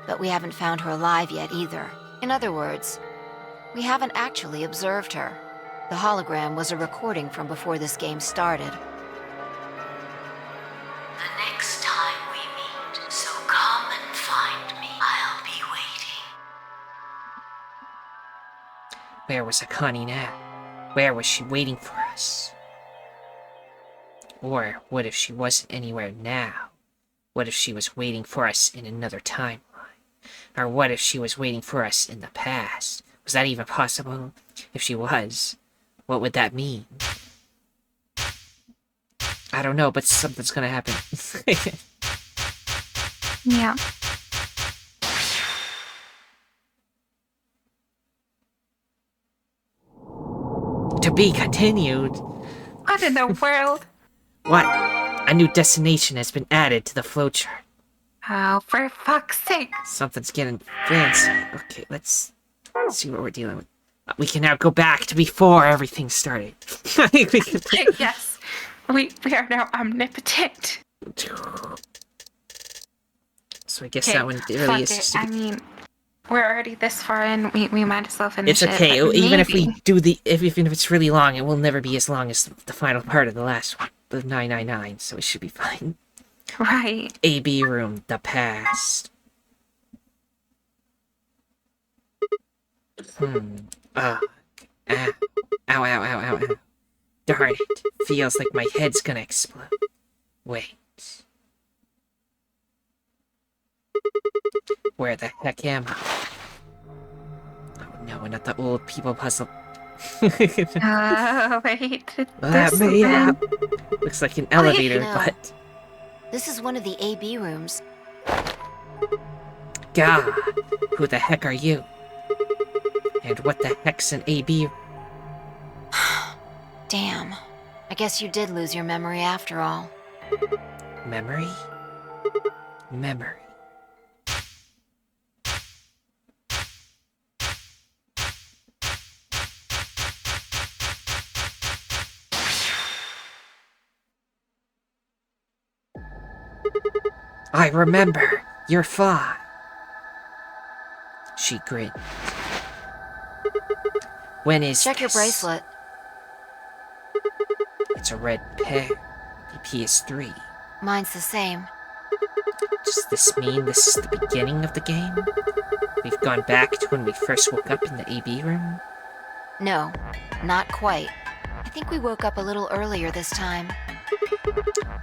but we haven't found her alive yet either. In other words, we haven't actually observed her. The hologram was a recording from before this game started. The next time we meet, so come and find me. I'll be waiting. Where was Akane now? Where was she waiting for us? Or what if she wasn't anywhere now? What if she was waiting for us in another timeline? Or what if she was waiting for us in the past? Was that even possible? If she was, what would that mean? I don't know, but something's gonna happen. Yeah. To be continued. What in the world? What? A new destination has been added to the flowchart. Oh, for fuck's sake. Something's getting fancy. Okay, let's see what we're dealing with. We can now go back to before everything started. We can- Yes. We are now omnipotent. So I guess Okay, that one really fuck is it. just... I mean, we're already this far in. We might as well finish It's okay. it. But Even if we maybe- do the... Even if it's really long, it will never be as long as the final part of the last one. The 999, so it should be fine. Right. AB room, the past. Ow, ow, ow, ow, ow. Darn it. Feels like my head's gonna explode. Wait. Where the heck am I? Oh no, not the old people puzzle. Wait. Let this me one. out. Looks like an elevator, no. but... This is one of the AB rooms. God, who the heck are you? And what the heck's an AB? Damn. I guess you did lose your memory after all. Memory? Memory. I remember. You're fine. She grinned. When is Check your this? bracelet. It's a red pair. The PS3. Mine's the same. Does this mean this is the beginning of the game? We've gone back to when we first woke up in the AB room? No, not quite. I think we woke up a little earlier this time.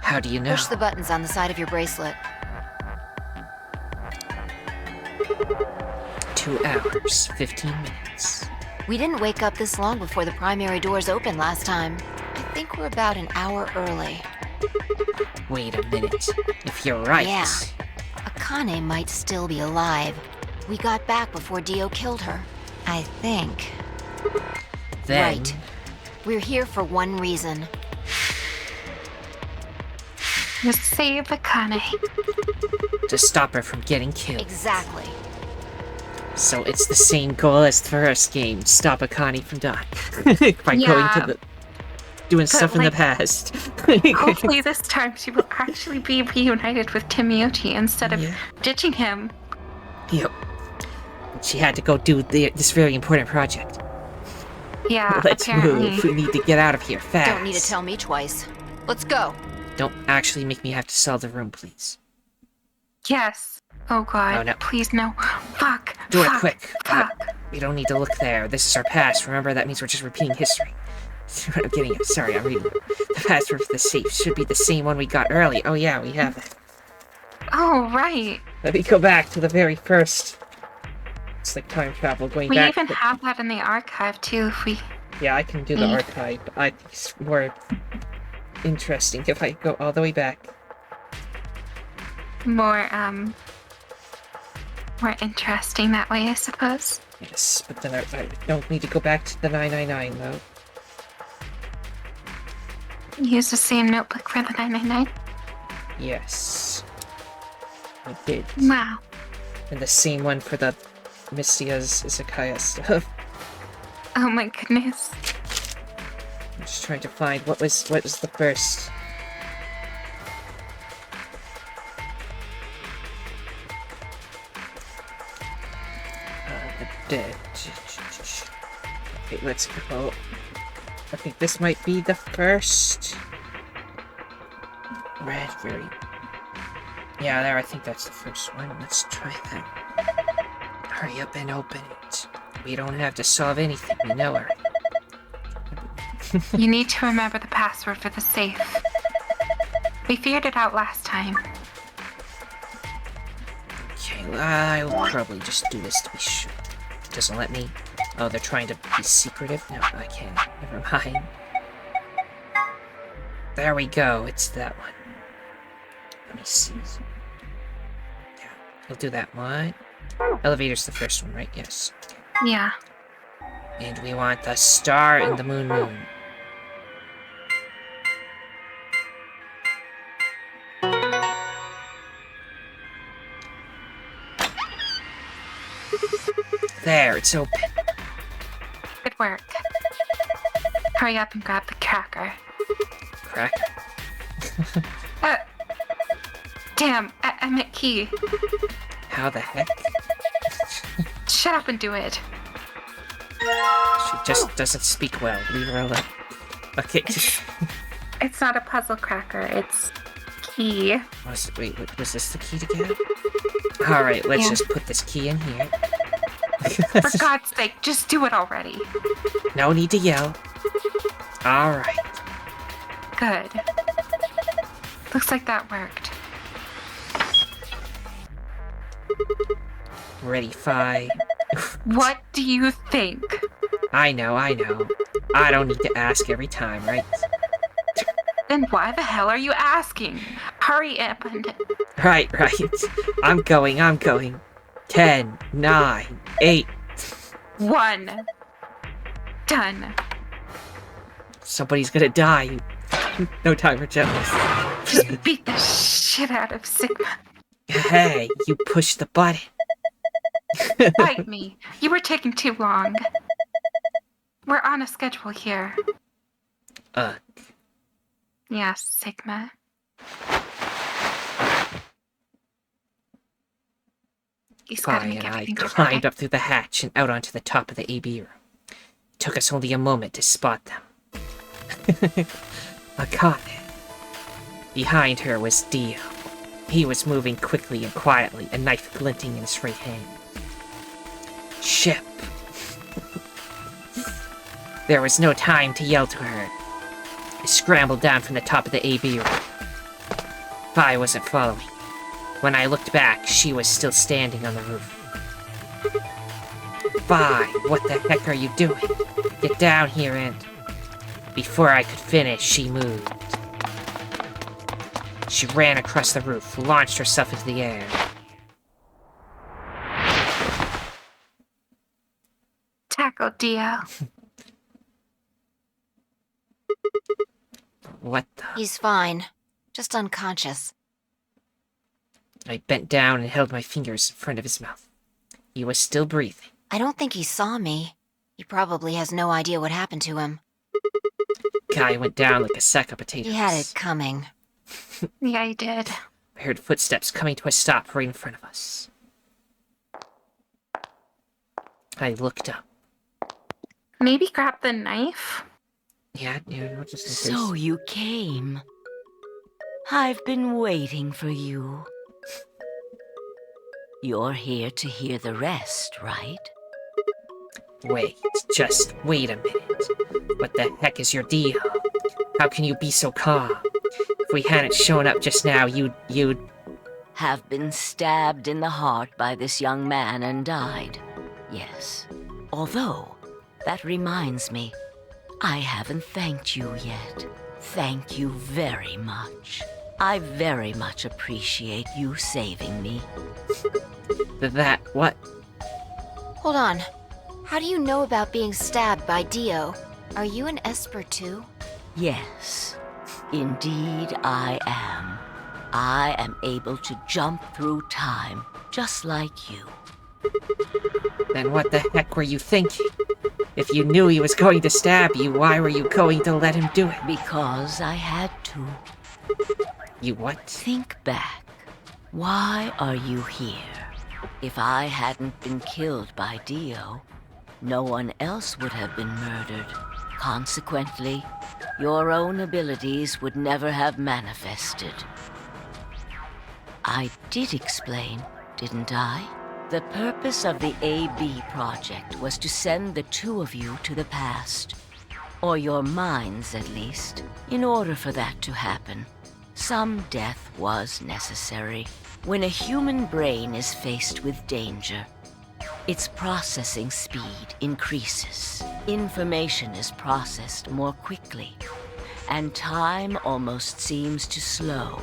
How do you know? Push the buttons on the side of your bracelet. 2 hours, 15 minutes. We didn't wake up this long before the primary doors opened last time. I think we're about an hour early. Wait a minute. If you're right... Yeah. Akane might still be alive. We got back before Dio killed her. I think. Then... Right. We're here for one reason. You save Akane. to stop her from getting killed. Exactly. So it's the same goal as the first game, stop Akane from dying. By going Yeah. to the... doing stuff in the like- past. Hopefully this time she will actually be reunited with Timiochi instead of Yeah. ditching him. Yep. But she had to go do this very important project. Yeah, Let's apparently. move. We need to get out of here fast. Don't need to tell me twice. Let's go. Don't actually make me have to sell the room, please. Yes. Oh god. Oh, no. Please no. Fuck. Do it Fuck. quick. Fuck. We don't need to look there. This is our past. Remember, that means we're just repeating history. I'm getting it. Sorry, I'm reading it. The password for the safe should be the same one we got early. Oh yeah, we have it. Oh, right. Let me go back to the very first. It's like time travel, going We back. even have that in the archive, too, if we... Yeah, I can do the archive, but I think it's more interesting if I go all the way back. More interesting that way, I suppose. Yes, but then I don't need to go back to the 999, though. Use the same notebook for the 999? Yes. I did. Wow. And the same one for the Mystia's Izakaya stuff. Oh my goodness. I'm just trying to find what was the first. Okay, let's go. I think this might be the first. Red, very. Yeah, there, I think that's the first one. Let's try that. Hurry up and open it. We don't have to solve anything, we know her. You need to remember the password for the safe. We figured it out last time. Okay, well, I'll probably just do this to be sure. It doesn't let me. Oh, they're trying to be secretive? No, I can't. Never mind. There we go, it's that one. Let me see. Yeah, we'll do that one. Elevator's the first one, right? Yes. Okay. Yeah. And we want the star and the moon. There, it's open. Good work. Hurry up and grab the cracker. Cracker? Damn, I meant key. How the heck? Shut up and do it. She just doesn't speak well. Leave her alone. Okay. It's not a puzzle cracker, it's key. Wait, was this the key to get it? Alright, let's just put this key in here. For God's sake, just do it already. No need to yell. Alright. Good. Looks like that worked. Ready, 5. What do you think? I know. I don't need to ask every time, right? Then why the hell are you asking? Hurry up and... Right. I'm going. 10, 9, 8. 1. Done. Somebody's gonna die. No time for jealous. Just beat the shit out of Sigma. Hey, you pushed the button. Bite me. You were taking too long. We're on a schedule here. Yeah, Sigma. He's gotta make I everything climbed up through the hatch and out onto the top of the AB room. It took us only a moment to spot them. I caught it. Behind her was Dio. He was moving quickly and quietly, a knife glinting in his right hand. Ship. There was no time to yell to her. I scrambled down from the top of the AB room. Vi wasn't following. When I looked back, she was still standing on the roof. Vi, what the heck are you doing? Get down here and... Before I could finish, she moved. She ran across the roof, launched herself into the air. Tackle Dio. What the... He's fine. Just unconscious. I bent down and held my fingers in front of his mouth. He was still breathing. I don't think he saw me. He probably has no idea what happened to him. Guy went down like a sack of potatoes. He had it coming. Yeah, he did. I heard footsteps coming to a stop right in front of us. I looked up. Maybe grab the knife? Yeah, just in case. So you came. I've been waiting for you. You're here to hear the rest, right? Wait a minute. What the heck is your deal? How can you be so calm? If we hadn't shown up just now, you'd... Have been stabbed in the heart by this young man and died. Yes. Although, that reminds me, I haven't thanked you yet. Thank you very much. I very much appreciate you saving me. That what? Hold on. How do you know about being stabbed by Dio? Are you an Esper too? Yes, indeed I am. I am able to jump through time, just like you. Then what the heck were you thinking? If you knew he was going to stab you, why were you going to let him do it? Because I had to. You what? Think back. Why are you here? If I hadn't been killed by Dio, no one else would have been murdered. Consequently, your own abilities would never have manifested. I did explain, didn't I? The purpose of the AB project was to send the two of you to the past. Or your minds, at least. In order for that to happen, some death was necessary. When a human brain is faced with danger, its processing speed increases. Information is processed more quickly, and time almost seems to slow.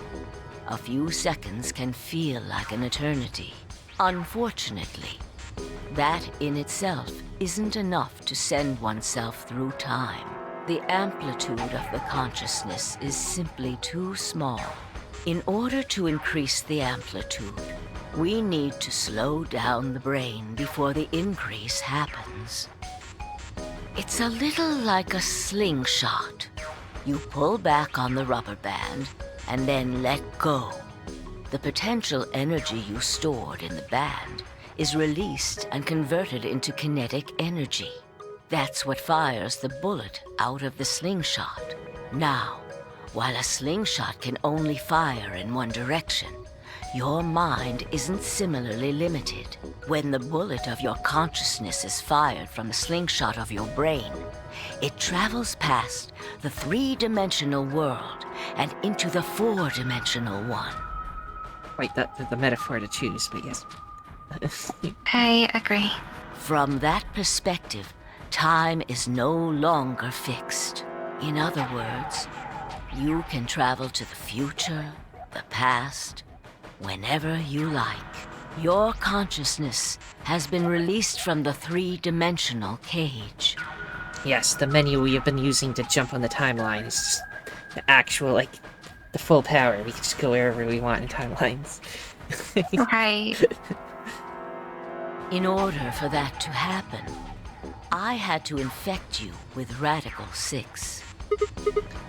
A few seconds can feel like an eternity. Unfortunately, that in itself isn't enough to send oneself through time. The amplitude of the consciousness is simply too small. In order to increase the amplitude, we need to slow down the brain before the increase happens. It's a little like a slingshot. You pull back on the rubber band and then let go. The potential energy you stored in the band is released and converted into kinetic energy. That's what fires the bullet out of the slingshot. Now, while a slingshot can only fire in one direction, your mind isn't similarly limited. When the bullet of your consciousness is fired from the slingshot of your brain, it travels past the three-dimensional world and into the four-dimensional one. Wait, the metaphor to choose, but yes. I agree. From that perspective, time is no longer fixed. In other words, you can travel to the future, the past, whenever you like. Your consciousness has been released from the three-dimensional cage. Yes, the menu we have been using to jump on the timeline is just the actual, like, the full power. We can just go wherever we want in timelines. Right. In order for that to happen, I had to infect you with Radical 6.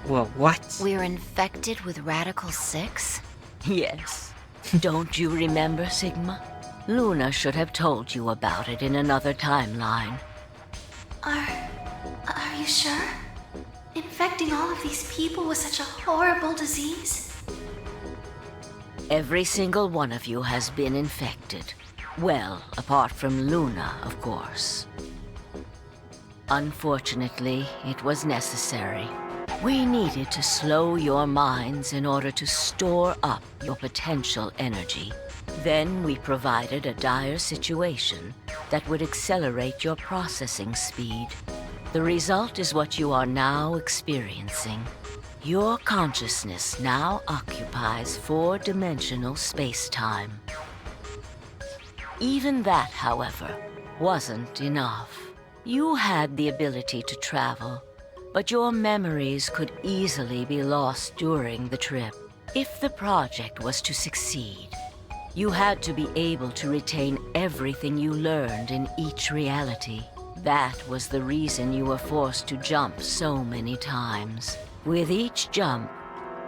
Well, what? We're infected with Radical 6? Yes. Don't you remember, Sigma? Luna should have told you about it in another timeline. Are you sure? Infecting all of these people with such a horrible disease? Every single one of you has been infected. Well, apart from Luna, of course. Unfortunately, it was necessary. We needed to slow your minds in order to store up your potential energy. Then we provided a dire situation that would accelerate your processing speed. The result is what you are now experiencing. Your consciousness now occupies four-dimensional space-time. Even that, however, wasn't enough. You had the ability to travel, but your memories could easily be lost during the trip. If the project was to succeed, you had to be able to retain everything you learned in each reality. That was the reason you were forced to jump so many times. With each jump,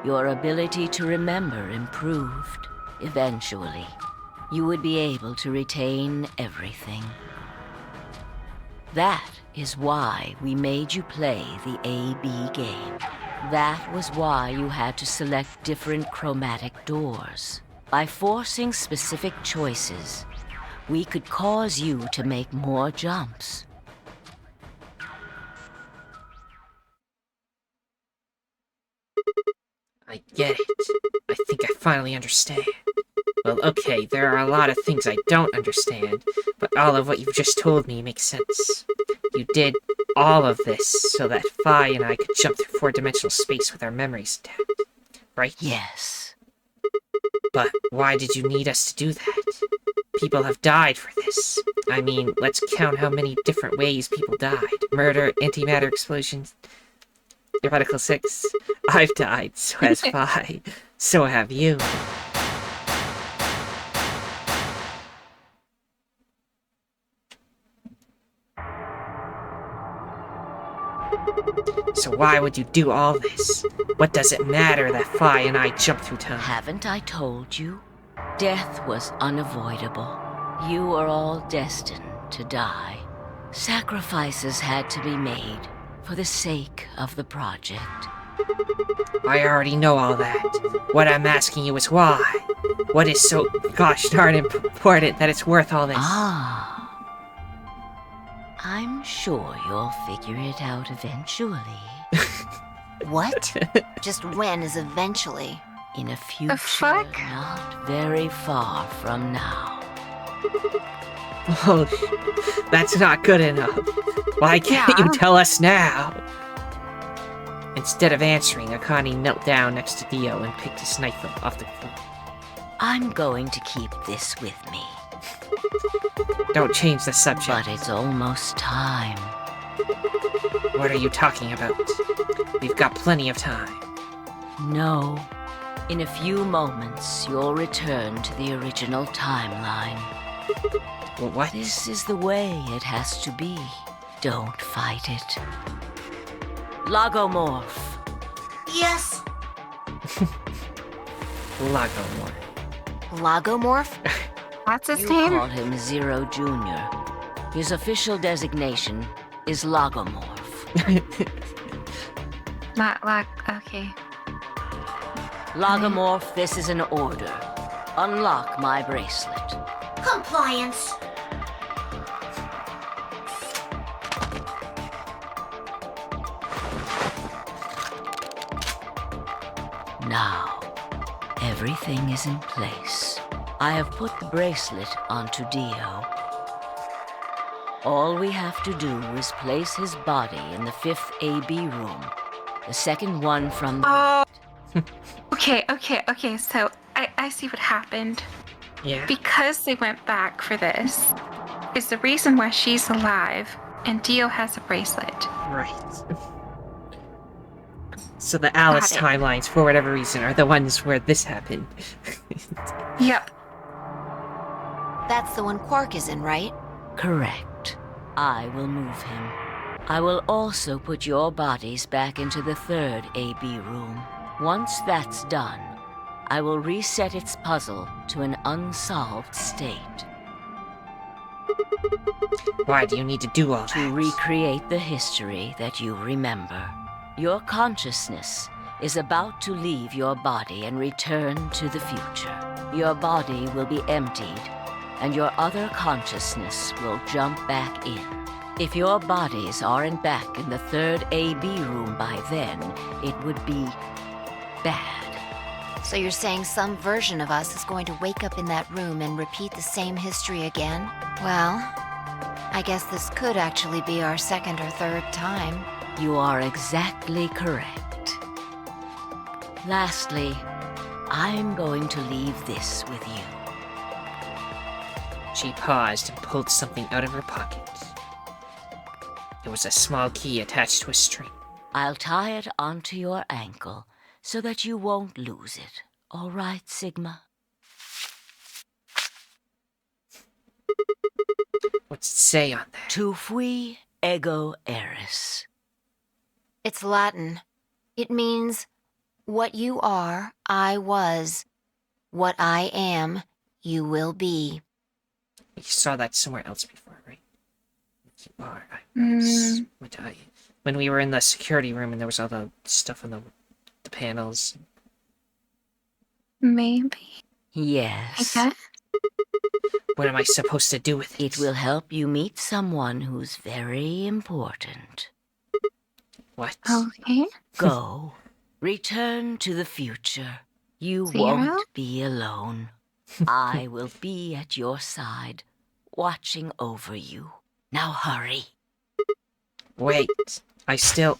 your ability to remember improved. Eventually, you would be able to retain everything. That is why we made you play the AB game. That was why you had to select different chromatic doors. By forcing specific choices, we could cause you to make more jumps. I get it. I think I finally understand. Well, okay, there are a lot of things I don't understand, but all of what you've just told me makes sense. You did all of this so that Fi and I could jump through four-dimensional space with our memories intact, right? Yes. But why did you need us to do that? People have died for this. I mean, let's count how many different ways people died. Murder, antimatter explosions, Radical 6. I've died, so has Fi. So have you. So why would you do all this? What does it matter that Fi and I jumped through time? Haven't I told you? Death was unavoidable. You are all destined to die. Sacrifices had to be made for the sake of the project. I already know all that. What I'm asking you is why. What is so gosh darn important that it's worth all this? Ah. I'm sure you'll figure it out eventually. What? Just when is eventually? In a future fuck? not very far from now. Oh, that's not good enough. Why can't you tell us now? Instead of answering, Akane knelt down next to Dio and picked his knife up off the floor. I'm going to keep this with me. Don't change the subject. But it's almost time. What are you talking about? We've got plenty of time. No. In a few moments, you'll return to the original timeline. What? This is the way it has to be. Don't fight it. Logomorph. Yes. Lagomorph. Logomorph? What's his You name? call him Zero Jr. His official designation is Logomorph. Okay. Logomorph, this is an order. Unlock my bracelet. Compliance. Now, everything is in place. I have put the bracelet onto Dio. All we have to do is place his body in the 5th AB room, the second one from the... Oh. Okay. So I see what happened. Yeah. Because they went back for this, is the reason why she's alive and Dio has a bracelet. Right. So the Alice Got it. timelines, for whatever reason, are the ones where this happened. Yep. That's the one Quark is in, right? Correct. I will move him. I will also put your bodies back into the 3rd AB room. Once that's done, I will reset its puzzle to an unsolved state. Why do you need to do all To that? recreate the history that you remember. Your consciousness is about to leave your body and return to the future. Your body will be emptied, and your other consciousness will jump back in. If your bodies aren't back in the 3rd AB room by then, it would be bad. So you're saying some version of us is going to wake up in that room and repeat the same history again? Well, I guess this could actually be our 2nd or 3rd time. You are exactly correct. Lastly, I'm going to leave this with you. She paused and pulled something out of her pocket. It was a small key attached to a string. I'll tie it onto your ankle so that you won't lose it. All right, Sigma? What's it say on there? Tu fui ego eris. It's Latin. It means, what you are, I was. What I am, you will be. You saw that somewhere else before, right? You are. I was. When we were in the security room and there was all the stuff on the panels. Maybe. Yes. Okay. What am I supposed to do with it? It will help you meet someone who's very important. What? Okay. Go. Return to the future. You Zero? won't be alone. I will be at your side, watching over you. Now hurry. Wait, I still...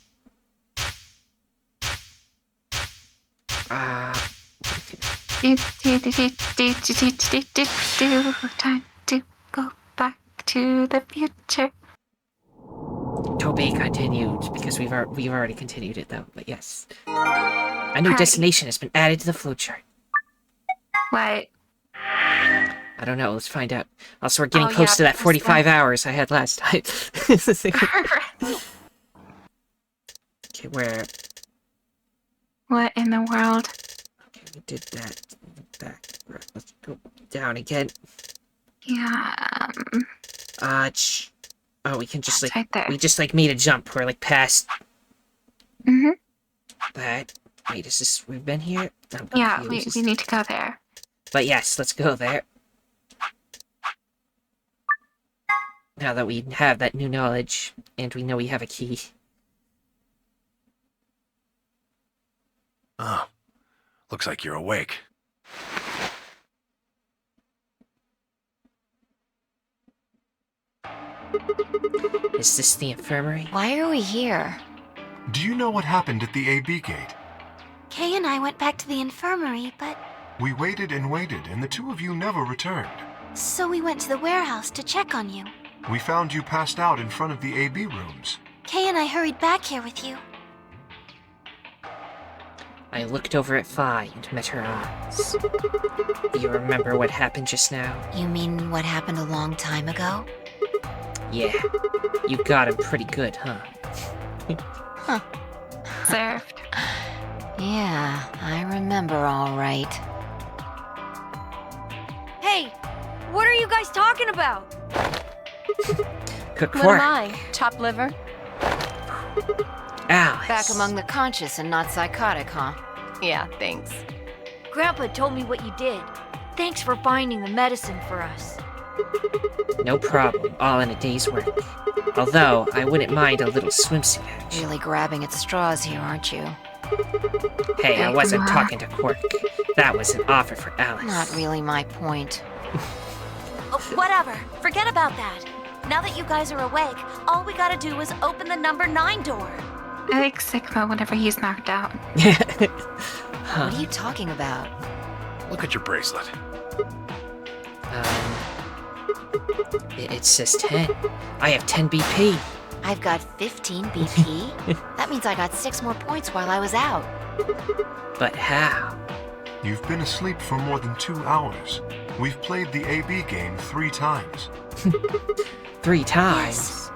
Time to go back to the future. To be continued, because we've already continued it though, but yes. A new Right. destination has been added to the flowchart. What? I don't know, let's find out. Also, we're getting Oh, close yeah, to that because 45 hours I had last time. Okay, where... What in the world? Okay, we did that. Back. Right, let's go down again. Yeah. Oh, we can just That's like... right there. We just like made a jump. We're like past Mm-hmm. that. Wait, is this... We've been here? I'm Yeah, confused. we need to go there. But yes, let's go there. Now that we have that new knowledge, and we know we have a key. Oh, looks like you're awake. Is this the infirmary? Why are we here? Do you know what happened at the AB gate? Kay and I went back to the infirmary, but We waited and waited, and the two of you never returned. so we went to the warehouse to check on you. We found you passed out in front of the AB rooms. Kay and I hurried back here with you. I looked over at Fi and met her eyes. Do you remember what happened just now? You mean what happened a long time ago? Yeah. You got him pretty good, huh? Served. Yeah, I remember all right. Hey, what are you guys talking about? Good What am work. I? Chopped liver? Alice. Back among the conscious and not psychotic, huh? Yeah, thanks. Grandpa told me what you did. Thanks for finding the medicine for us. No problem. All in a day's work. Although, I wouldn't mind a little swimsuit action. Really grabbing at straws here, aren't you? Hey, I wasn't come on. talking to Quark. That was an offer for Alice. Not really my point. Oh, whatever. Forget about that. Now that you guys are awake, all we gotta do is open the number 9 door. I like Sigma whenever he's knocked out. What are you talking about? Look at your bracelet. It says 10. I have 10 BP. I've got 15 BP? That means I got 6 more points while I was out. But how? You've been asleep for more than 2 hours. We've played the AB game 3 times. 3 times? Yes.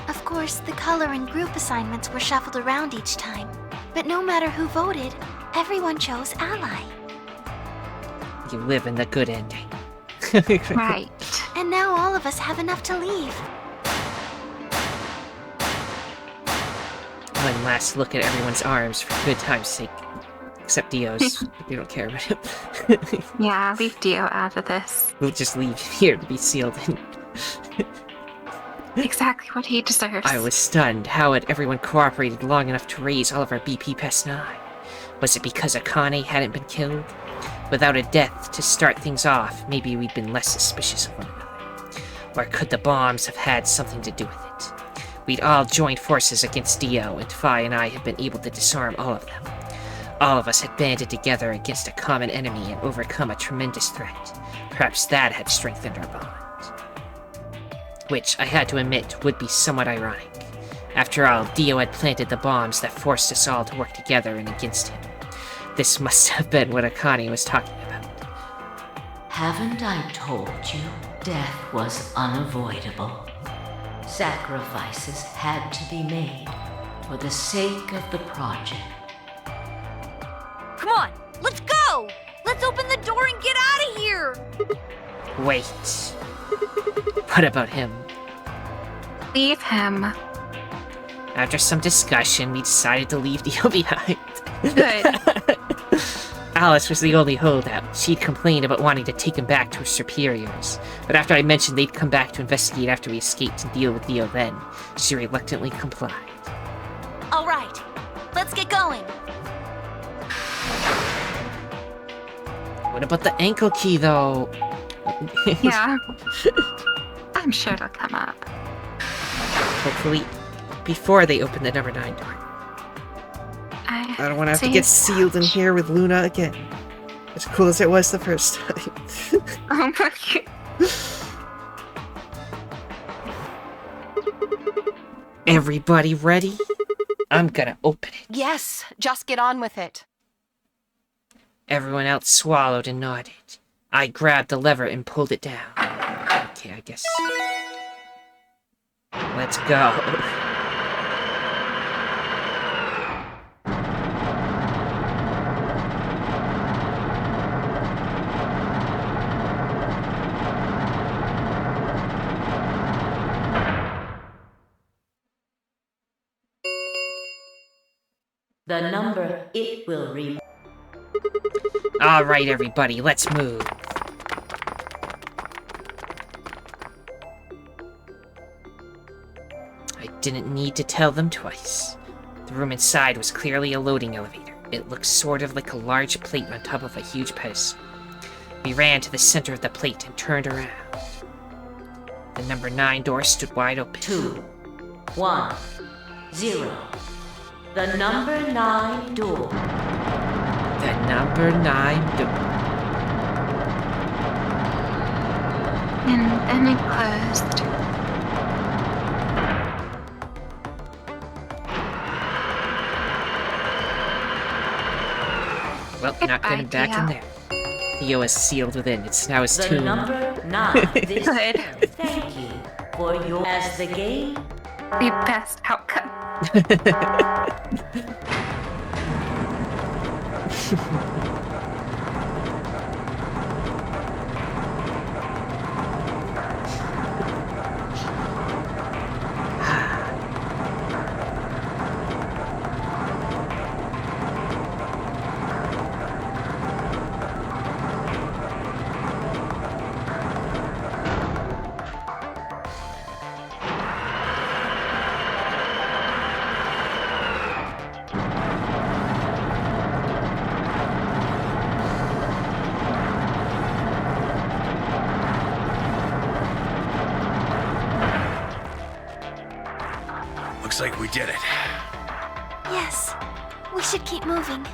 Of course, the color and group assignments were shuffled around each time. But no matter who voted, everyone chose Ally. You live in the good ending. Right. And now all of us have enough to leave. One last look at everyone's arms for good time's sake. Except Dio's. We don't care about him. Yeah, leave Dio out of this. We'll just leave here to be sealed in. Exactly what he deserves. I was stunned. How had everyone cooperated long enough to raise all of our BP past 9? Was it because Akane hadn't been killed? Without a death to start things off, maybe we'd been less suspicious of one another. Or could the bombs have had something to do with it? We'd all joined forces against Dio, and Fi and I had been able to disarm all of them. All of us had banded together against a common enemy and overcome a tremendous threat. Perhaps that had strengthened our bond. Which, I had to admit, would be somewhat ironic. After all, Dio had planted the bombs that forced us all to work together and against him. This must have been what Akane was talking about. Haven't I told you death was unavoidable? Sacrifices had to be made for the sake of the project. Come on, let's go! Let's open the door and get out of here! Wait. What about him? Leave him. After some discussion, we decided to leave Dio behind. Good. Alice was the only holdout. She'd complained about wanting to take him back to her superiors, but after I mentioned they'd come back to investigate after we escaped and deal with Dio then, she reluctantly complied. All right, let's get going. What about the ankle key, though? Yeah. I'm sure it'll come up. Hopefully, before they open the number 9 door. I don't want to have to get sealed in here with Luna again. As cool as it was the first time. Oh my god. Everybody ready? I'm gonna open it. Yes, just get on with it. Everyone else swallowed and nodded. I grabbed the lever and pulled it down. Okay, I guess. Let's go. The number it will read. Alright, everybody, let's move. I didn't need to tell them twice. The room inside was clearly a loading elevator. It looked sort of like a large plate on top of a huge pedestal. We ran to the center of the plate and turned around. The number 9 door stood wide open. 2, 1, 0. The number 9 door. The number 9 door. And then it closed. Well, not getting back in there. Theo is sealed within. It's now his The tomb. number 9. This Good. Thank you for your as the game. The best outcome. Looks like we did it. Yes, we should keep moving.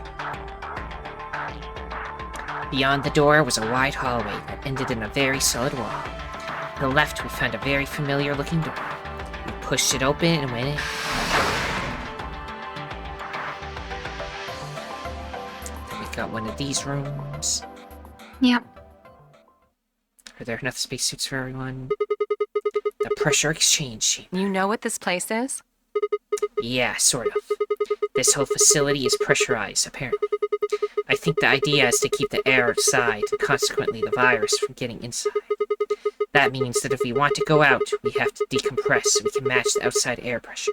Beyond the door was a wide hallway that ended in a very solid wall. To the left, we found a very familiar-looking door. We pushed it open and went in. We got one of these rooms. Yep. Are there enough spacesuits for everyone? The pressure exchange chamber. You know what this place is? Yeah, sort of. This whole facility is pressurized, apparently. I think the idea is to keep the air outside, and consequently the virus from getting inside. That means that if we want to go out, we have to decompress so we can match the outside air pressure.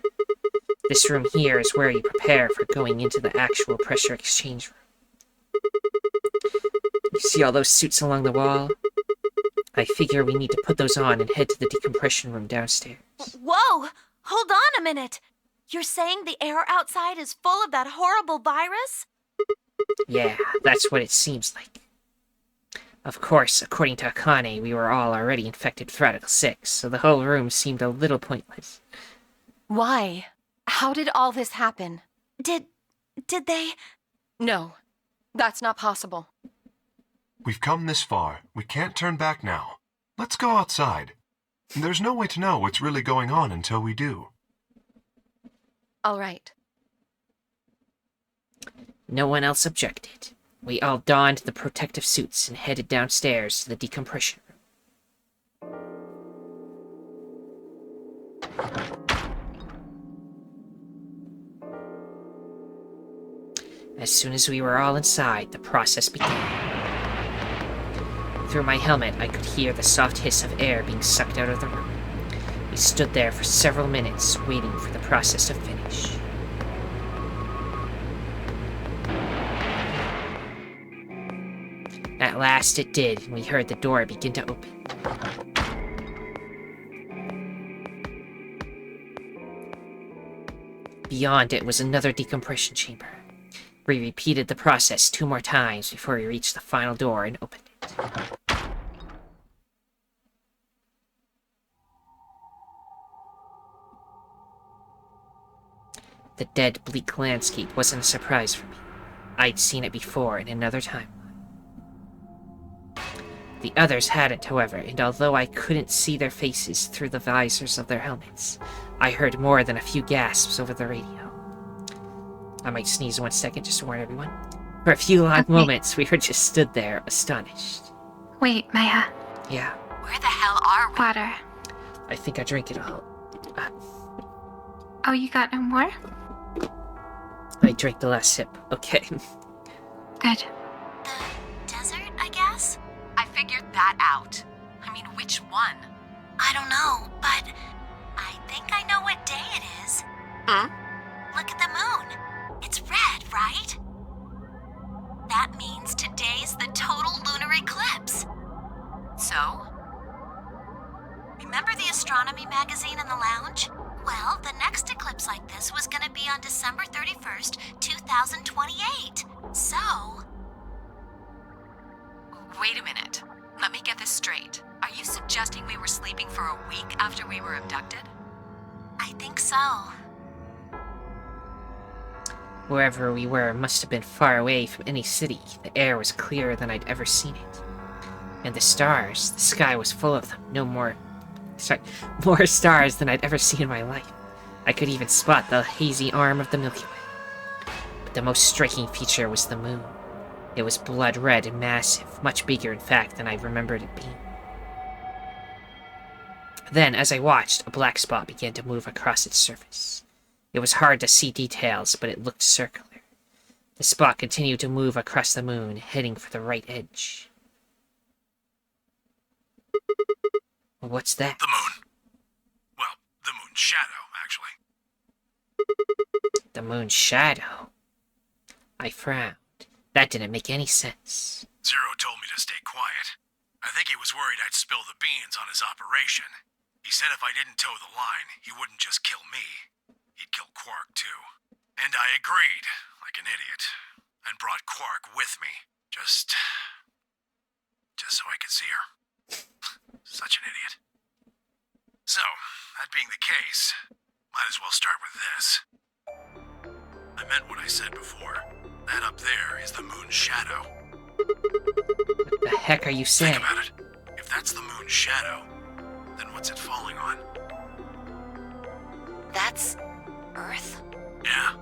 This room here is where you prepare for going into the actual pressure exchange room. You see all those suits along the wall? I figure we need to put those on and head to the decompression room downstairs. Whoa! Hold on a minute! You're saying the air outside is full of that horrible virus? Yeah, that's what it seems like. Of course, according to Akane, we were all already infected with Radical 6, so the whole room seemed a little pointless. Why? How did all this happen? Did they? No, that's not possible. We've come this far. We can't turn back now. Let's go outside. There's no way to know what's really going on until we do. All right. No one else objected. We all donned the protective suits and headed downstairs to the decompression room. As soon as we were all inside, the process began. Through my helmet, I could hear the soft hiss of air being sucked out of the room. We stood there for several minutes, waiting for the process to finish. At last it did, and we heard the door begin to open. Beyond it was another decompression chamber. We repeated the process 2 more times before we reached the final door and opened it. The dead, bleak landscape wasn't a surprise for me. I'd seen it before in another timeline. The others hadn't, however, and although I couldn't see their faces through the visors of their helmets, I heard more than a few gasps over the radio. I might sneeze 1 second just to warn everyone. For a few long moments, we just stood there, astonished. Wait, Maya. Yeah. Where the hell are we? Water. I think I drank it all. Oh, you got no more? I drank the last sip. Okay. Good. The desert, I guess? I figured that out. I mean, which one? I don't know, but I think I know what day it is. Look at the moon. It's red, right? That means today's the total lunar eclipse. So? Remember the astronomy magazine in the lounge? Well, the next eclipse like this was gonna be on December 31st, 2028. So... Wait a minute. Let me get this straight. Are you suggesting we were sleeping for a week after we were abducted? I think so. Wherever we were must have been far away from any city. The air was clearer than I'd ever seen it. And the stars, the sky was full of them. More stars than I'd ever seen in my life. I could even spot the hazy arm of the Milky Way. But the most striking feature was the moon. It was blood red and massive, much bigger in fact than I remembered it being. Then, as I watched, a black spot began to move across its surface. It was hard to see details, but it looked circular. The spot continued to move across the moon, heading for the right edge. What's that? The moon. Well, the moon's shadow, actually. The moon's shadow? I frowned. That didn't make any sense. Zero told me to stay quiet. I think he was worried I'd spill the beans on his operation. He said if I didn't toe the line, he wouldn't just kill me. He'd kill Quark, too. And I agreed, like an idiot, and brought Quark with me. Just so I could see her. Such an idiot. So, that being the case, might as well start with this. I meant what I said before. That up there is the moon's shadow. What the heck are you saying? Think about it. If that's the moon's shadow, then what's it falling on? That's Earth? Yeah.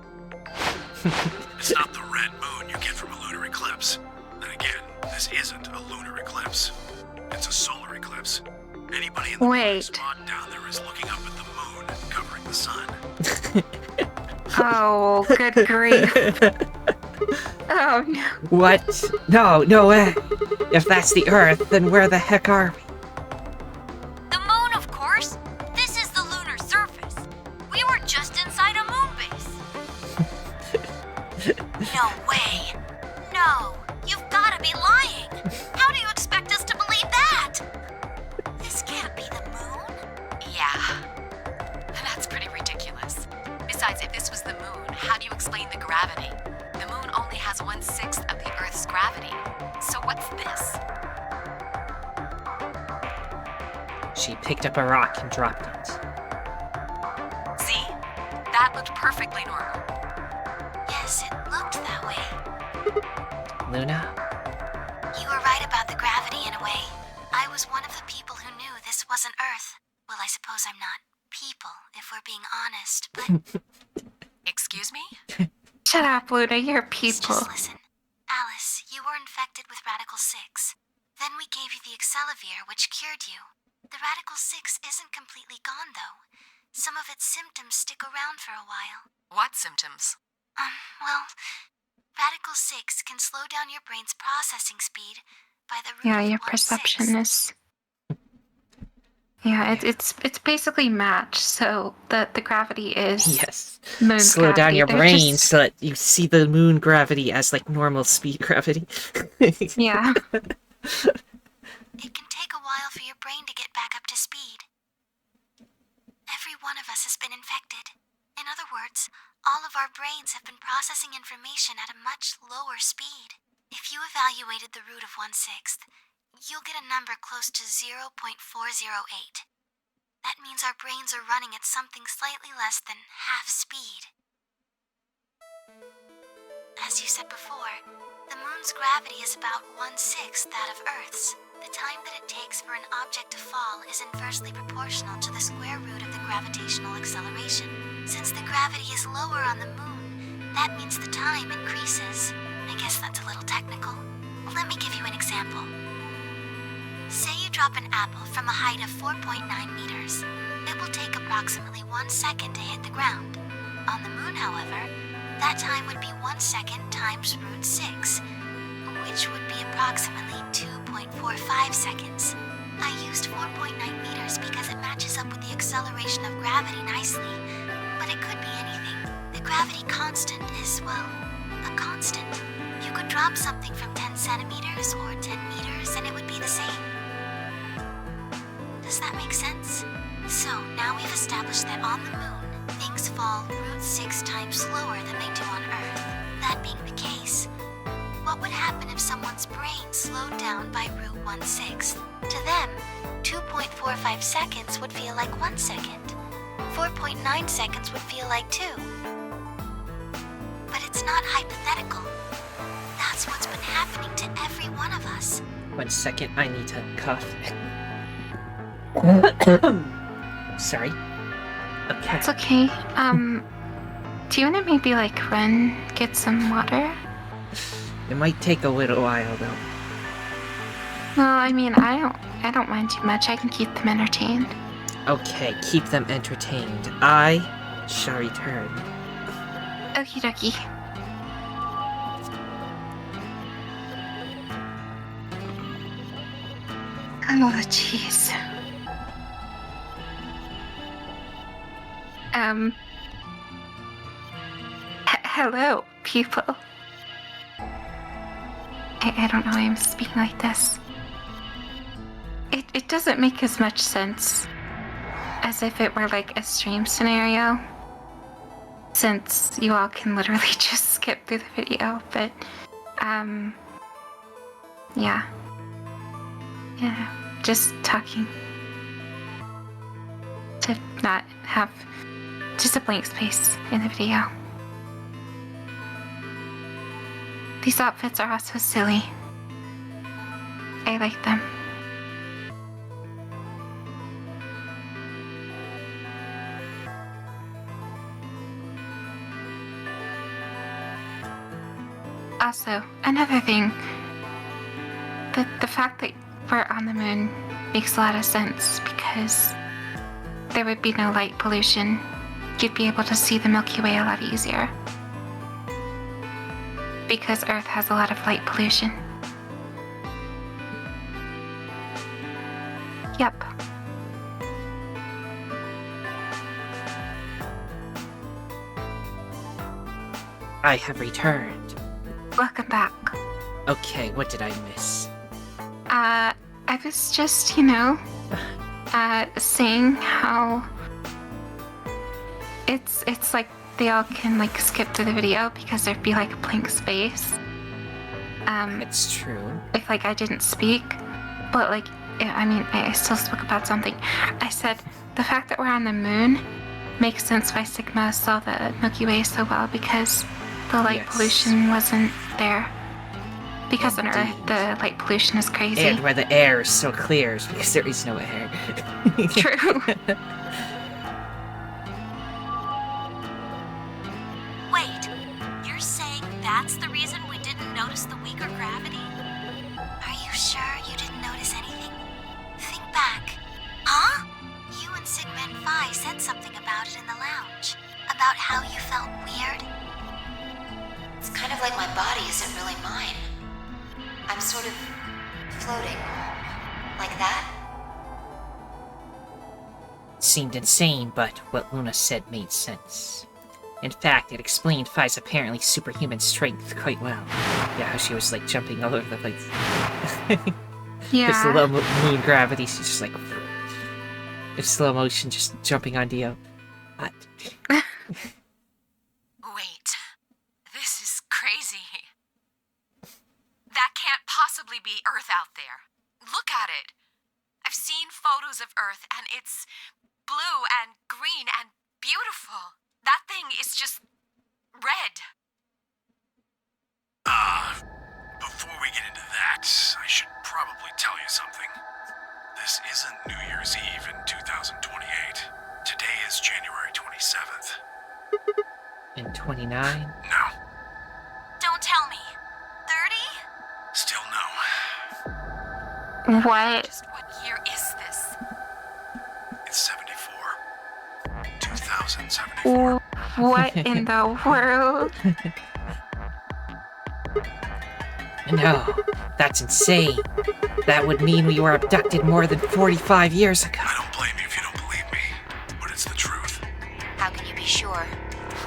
It's not the red moon you get from a lunar eclipse. Then again, this isn't a lunar eclipse. It's a solar eclipse. Anybody in the Wait. spot down there is looking up at the moon, covering the sun. Oh, good grief. Oh, no. What? No way. If that's the Earth, then where the heck are we? The moon, of course. This is the lunar surface. We were just inside a moon base. No way. No, you've gotta be lying. How do you expect us to believe that? This can't be the moon. Yeah. That's pretty ridiculous. Besides, if this was the moon, how do you explain the gravity? The moon only has 1/6 of the Earth's gravity. So what's this? She picked up a rock and dropped it. See? That looked perfectly normal. Yes, it looked that way. Luna? You were right about the gravity in a way. I was one of the people who knew this wasn't Earth. Well, I suppose I'm not people, if we're being honest, but... Excuse me? Shut up, Luna, you're people. Just listen. Alice, you were infected with Radical 6. Then we gave you the Excelivir, which cured you. The Radical 6 isn't completely gone, though. Some of its symptoms stick around for a while. What symptoms? Well, Radical 6 can slow down your brain's processing speed by the root Yeah, of your 1/6. perception is Yeah, it's basically matched, so the gravity is Yes. moon Slow down gravity. your They're brain just- so that you see the moon gravity as like normal speed gravity. Yeah. It can take a while for your brain to get back up to speed. Every one of us has been infected. In other words, all of our brains have been processing information at a much lower speed. If you evaluated the root of 1/6, you'll get a number close to 0.408. That means our brains are running at something slightly less than half speed. As you said before, the moon's gravity is about 1/6 that of Earth's. The time that it takes for an object to fall is inversely proportional to the square root of the gravitational acceleration. Since the gravity is lower on the moon, that means the time increases. I guess that's a little technical. Let me give you an example. Say you drop an apple from a height of 4.9 meters. It will take approximately 1 second to hit the ground. On the moon, however, that time would be 1 second times root 6, which would be approximately 2.45 seconds. I used 4.9 meters because it matches up with the acceleration of gravity nicely, but it could be anything. The gravity constant is, well, a constant. You could drop something from 10 centimeters or 10 meters and it would be the same. Does that make sense? So now we've established that on the moon, things fall root 6 times slower than they do on Earth. That being the case, what would happen if someone's brain slowed down by root 1/6? To them, 2.45 seconds would feel like 1 second. 4.9 seconds would feel like 2. But it's not hypothetical. That's what's been happening to every one of us. 1 second, I need to cough. Sorry. Okay. It's okay. Do you want to maybe like run, get some water? It might take a little while though. Well, I mean, I don't mind too much. I can keep them entertained. Okay, keep them entertained. I shall return. Okie dokie. Oh, jeez. Hello, people. I don't know why I'm speaking like this. It doesn't make as much sense as if it were like a stream scenario, since you all can literally just skip through the video, but, yeah. Yeah, just talking. To not have just a blank space in the video. These outfits are also silly. I like them. Also, another thing, the fact that we're on the moon makes a lot of sense because there would be no light pollution. You'd be able to see the Milky Way a lot easier. Because Earth has a lot of light pollution. Yep. I have returned. Welcome back. Okay, what did I miss? I was just, saying how it's like they all can like skip through the video because there'd be like a blank space. It's true. If like I didn't speak, but like I still spoke about something. I said the fact that we're on the moon makes sense why Sigma saw the Milky Way so well because the light pollution wasn't there. Because on Earth, the light pollution is crazy. And where the air is so clear is because there is no air. True. Wait, you're saying that's the reason we didn't notice the weaker gravity? Are you sure you didn't notice anything? Think back. Huh? You and Sigma and Phi said something about it in the lounge. About how you felt weird. It's kind of like my body isn't really mine. I'm sort of floating. Like that? It seemed insane, but what Luna said made sense. In fact, it explained Fi's apparently superhuman strength quite well. Yeah, how she was, like, jumping all over the place. Yeah. Just the low moon gravity, she's just like... in slow motion, just jumping on Dio. What? Wait. This is crazy. That can't possibly be Earth out there. Look at it. I've seen photos of Earth, and it's blue and green and beautiful. That thing is just red. Before we get into that, I should probably tell you something. This isn't New Year's Eve in 2028. Today is January 27th. In 29? No. Don't tell me. 30? Still no. What? Just what year is this? It's 74. 2074. What in the world? No, that's insane. That would mean we were abducted more than 45 years ago. I don't blame you if you don't believe me, but it's the truth. How can you be sure?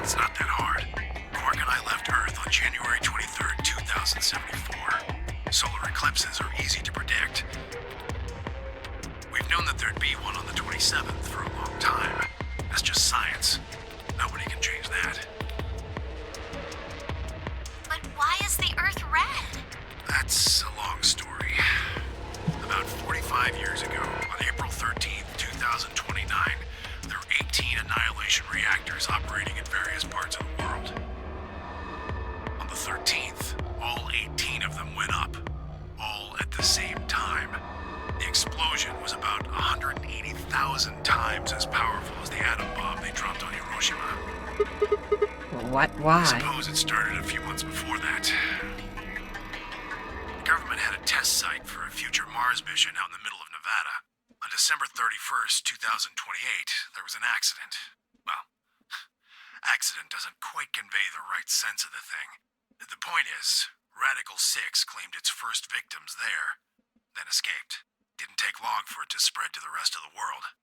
It's not that hard. Quark and I left Earth on January 23rd, 2074. Solar eclipses are easy to predict. We've known that there'd be one on the 27th for a long time. That's just science. Nobody can change that. But why is the Earth red? That's a long story. About 45 years ago, on April 13th, 2029, there were 18 annihilation reactors operating in various parts of the world. On the 13th, all 18 of them went up, all at the same time. The explosion was about 180,000 times as powerful as the atom bomb they dropped on Hiroshima. What? I Why? suppose it started a few months before that. The government had a test site for a future Mars mission out in the middle of Nevada. On December 31st, 2028, there was an accident. Well, accident doesn't quite convey the right sense of the thing. The point is, Radical 6 claimed its first victims there, then escaped. Didn't take long for it to spread to the rest of the world.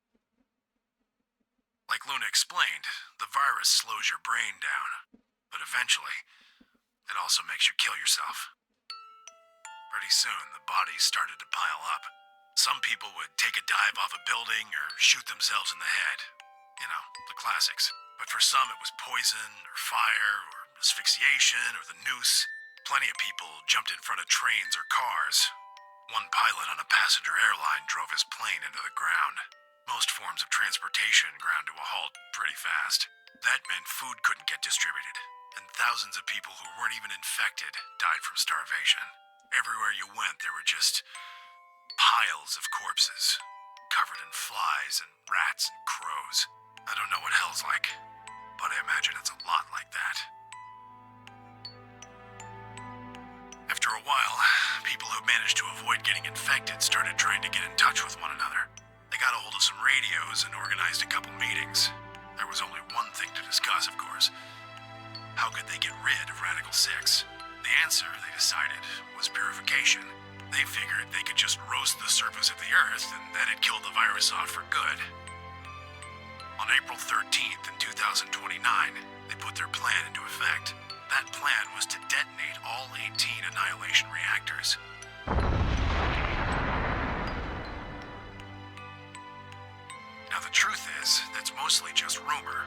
Like Luna explained, the virus slows your brain down, but eventually, it also makes you kill yourself. Pretty soon, the bodies started to pile up. Some people would take a dive off a building or shoot themselves in the head. You know, the classics. But for some, it was poison, or fire, or asphyxiation, or the noose. Plenty of people jumped in front of trains or cars. One pilot on a passenger airline drove his plane into the ground. Most forms of transportation ground to a halt pretty fast. That meant food couldn't get distributed, and thousands of people who weren't even infected died from starvation. Everywhere you went, there were just piles of corpses, covered in flies and rats and crows. I don't know what hell's like, but I imagine it's a lot like that. After a while, people who managed to avoid getting infected started trying to get in touch with one another. They got a hold of some radios and organized a couple meetings. There was only one thing to discuss, of course. How could they get rid of Radical 6? The answer, they decided, was purification. They figured they could just roast the surface of the Earth and that'd kill the virus off for good. On April 13th in 2029, they put their plan into effect. That plan was to detonate all 18 annihilation reactors. Now the truth is, that's mostly just rumor.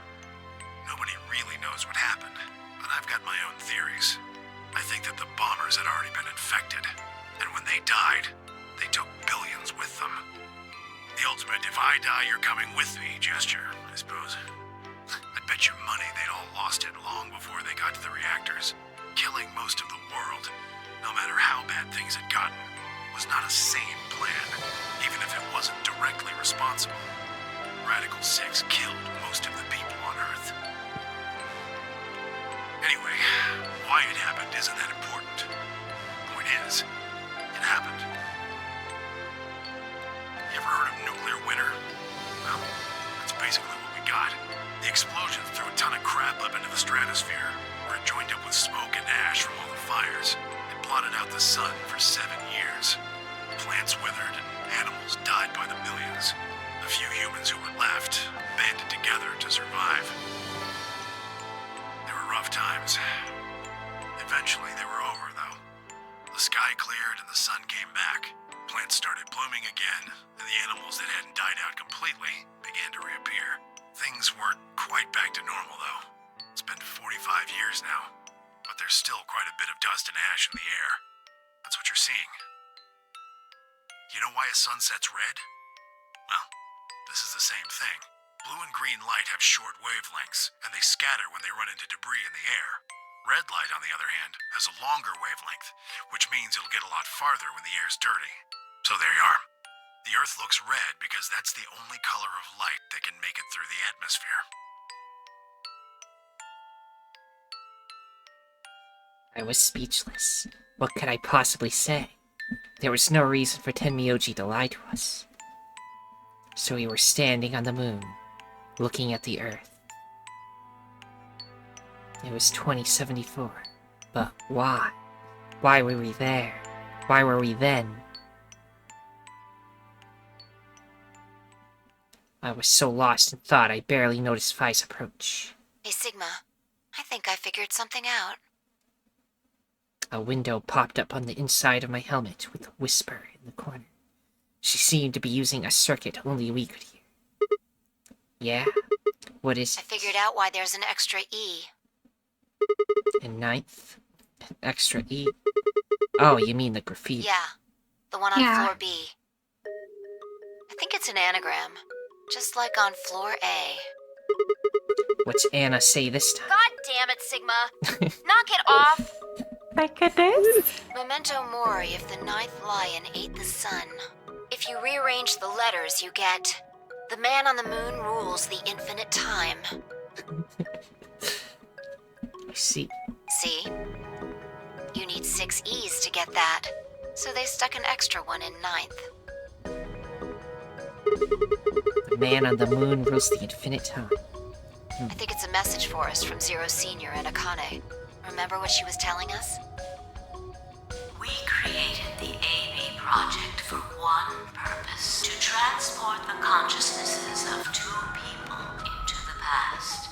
Nobody really knows what happened, but I've got my own theories. I think that the bombers had already been infected, and when they died, they took billions with them. The ultimate if I die, you're coming with me gesture, I suppose. I bet you money they'd all lost it long before they got to the reactors. Killing most of the world, no matter how bad things had gotten, was not a sane plan, even if it wasn't directly responsible. Radical 6 killed most of the people on Earth. Anyway, why it happened isn't that important. Point is, it happened. You ever heard of nuclear winter? Well, that's basically what we got. The explosion threw a ton of crap up into the stratosphere, where it joined up with smoke and ash from all the fires. It blotted out the sun for 7 years. Plants withered and animals died by the millions. The few humans who were left cleared and the sun came back. Plants started blooming again, and the animals that hadn't died out completely began to reappear. Things weren't quite back to normal, though. It's been 45 years now, but there's still quite a bit of dust and ash in the air. That's what you're seeing. You know why a sunset's red? Well, this is the same thing. Blue and green light have short wavelengths, and they scatter when they run into debris in the air. Red light, on the other hand, has a longer wavelength, which means it'll get a lot farther when the air's dirty. So there you are. The Earth looks red because that's the only color of light that can make it through the atmosphere. I was speechless. What could I possibly say? There was no reason for Tenmyoji to lie to us. So we were standing on the moon, looking at the Earth. It was 2074. But why? Why were we there? Why were we then? I was so lost in thought I barely noticed Phi's approach. Hey, Sigma. I think I figured something out. A window popped up on the inside of my helmet with a whisper in the corner. She seemed to be using a circuit only we could hear. Yeah? What is I it? figured out why there's an extra E. In ninth? An extra E? Oh, you mean the graffiti? Yeah, the one on Yeah. floor B. I think it's an anagram, just like on floor A. What's Anna say this time? God damn it, Sigma! Knock it off! My goodness. Memento mori if the ninth lion ate the sun. If you rearrange the letters, you get... The man on the moon rules the infinite time. I see. See? You need 6 E's to get that. So they stuck an extra one in ninth. The man on the moon rules the infinite time. I think it's a message for us from Zero Senior and Akane. Remember what she was telling us? We created the AB project for one purpose: to transport the consciousnesses of 2 people into the past.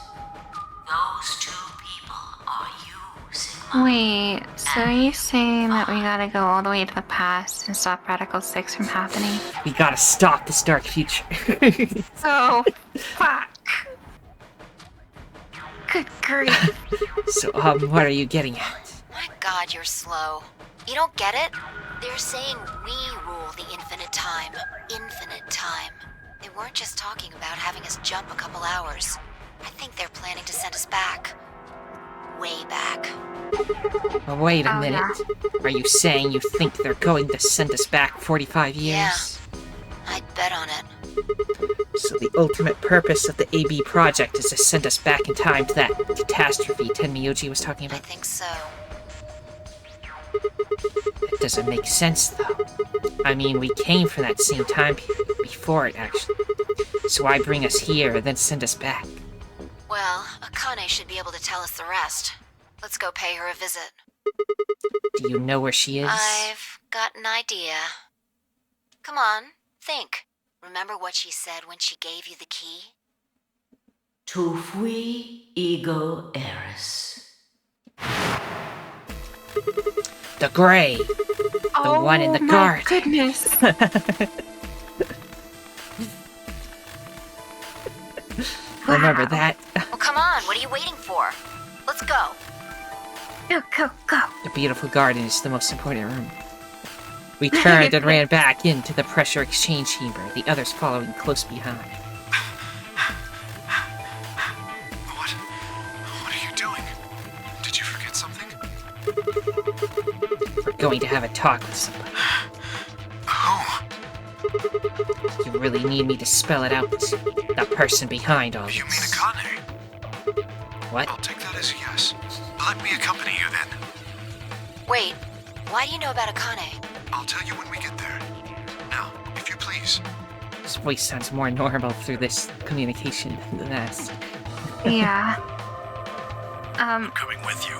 Those 2 people are you, Sigma. Wait, so are you saying that we gotta go all the way to the past and stop Radical 6 from happening? We gotta stop this dark future. Oh, fuck. Good grief. So, what are you getting at? My god, you're slow. You don't get it? They're saying we rule the infinite time. Infinite time. They weren't just talking about having us jump a couple hours. I think they're planning to send us back. Way back. Oh, wait a Oh, minute. Are you saying you think they're going to send us back 45 years? Yeah. I'd bet on it. So the ultimate purpose of the AB project is to send us back in time to that catastrophe Tenmyoji was talking I about? think so. That doesn't make sense, though. I mean, we came from that same time period, before it, actually. So why bring us here and then send us back? Well, Akane should be able to tell us the rest. Let's go pay her a visit. Do you know where she is? I've got an idea. Come on, think. Remember what she said when she gave you the key? Tu fui ego eris. The Gray! The one in the my guard! Goodness. Remember that? Well, come on, what are you waiting for? Let's go. Go, go, go. The beautiful garden is the most important room. We turned and ran back into the pressure exchange chamber, the others following close behind. What are you doing? Did you forget something? We're going to have a talk with somebody. Oh, You really need me to spell it out? The person behind all you mean this. Akane? What? I'll take that as a yes. Let me accompany you then. Wait, why do you know about Akane? I'll tell you when we get there. Now, if you please. His voice sounds more normal through this communication than the last. Yeah. I'm coming with you.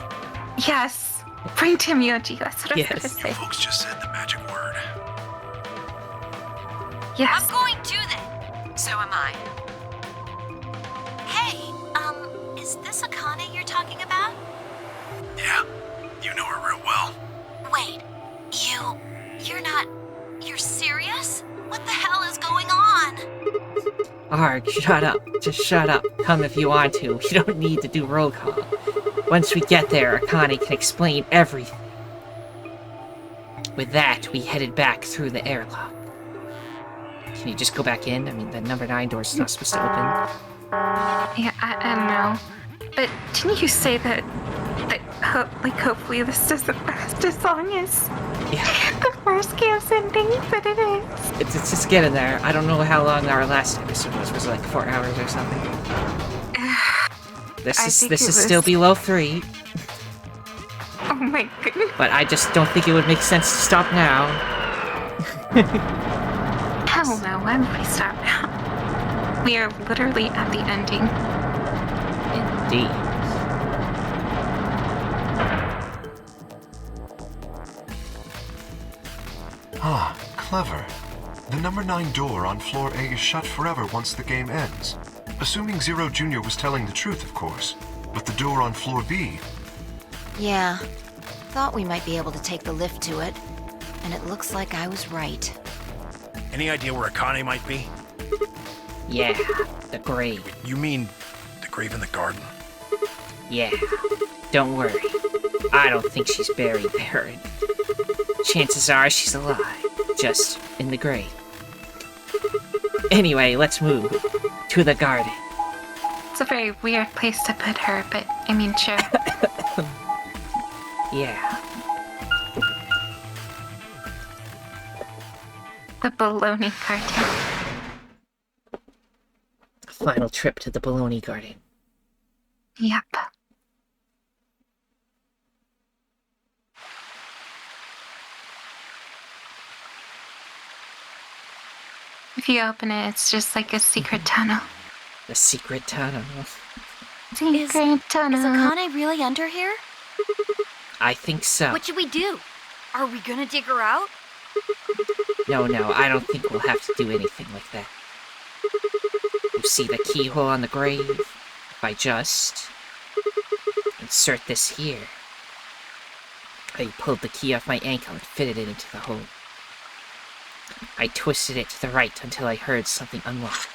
Yes. Bring Tenmyoji. That's what I was Yes. gonna You say. folks just said the magic word. Yes. I'm going to then. So am I. Hey, is this Akane you're talking about? Yeah, you know her real well. Wait, You're serious? What the hell is going on? Arg, shut up. Just shut up. Come if you want to. You don't need to do roll call. Once we get there, Akane can explain everything. With that, we headed back through the airlock. Can you just go back in? I mean, the number 9 door's not supposed to open. Yeah, I don't know. But didn't you say that hopefully this doesn't last as long as the first camp's ending? But it is. It's just getting there. I don't know how long our last episode was. Was it like 4 hours or something? This is still below 3. Oh my goodness. But I just don't think it would make sense to stop now. Hell no, why would we stop now? We are literally at the ending. Indeed. Ah, clever. The number 9 door on floor A is shut forever once the game ends. Assuming Zero Jr. was telling the truth, of course. But the door on floor B... Yeah. Thought we might be able to take the lift to it. And it looks like I was right. Any idea where Akane might be? Yeah, the grave. You mean the grave in the garden? Yeah, don't worry. I don't think she's buried there. And chances are she's alive, just in the grave. Anyway, let's move to the garden. It's a very weird place to put her, but I mean, sure. Yeah. The baloney garden. Final trip to the baloney garden. Yep. If you open it, it's just like a secret tunnel. The secret tunnel. Secret tunnel. Is Akane really under here? I think so. What should we do? Are we gonna dig her out? No, I don't think we'll have to do anything like that. You see the keyhole on the grave? If I just insert this here. I pulled the key off my ankle and fitted it into the hole. I twisted it to the right until I heard something unlock.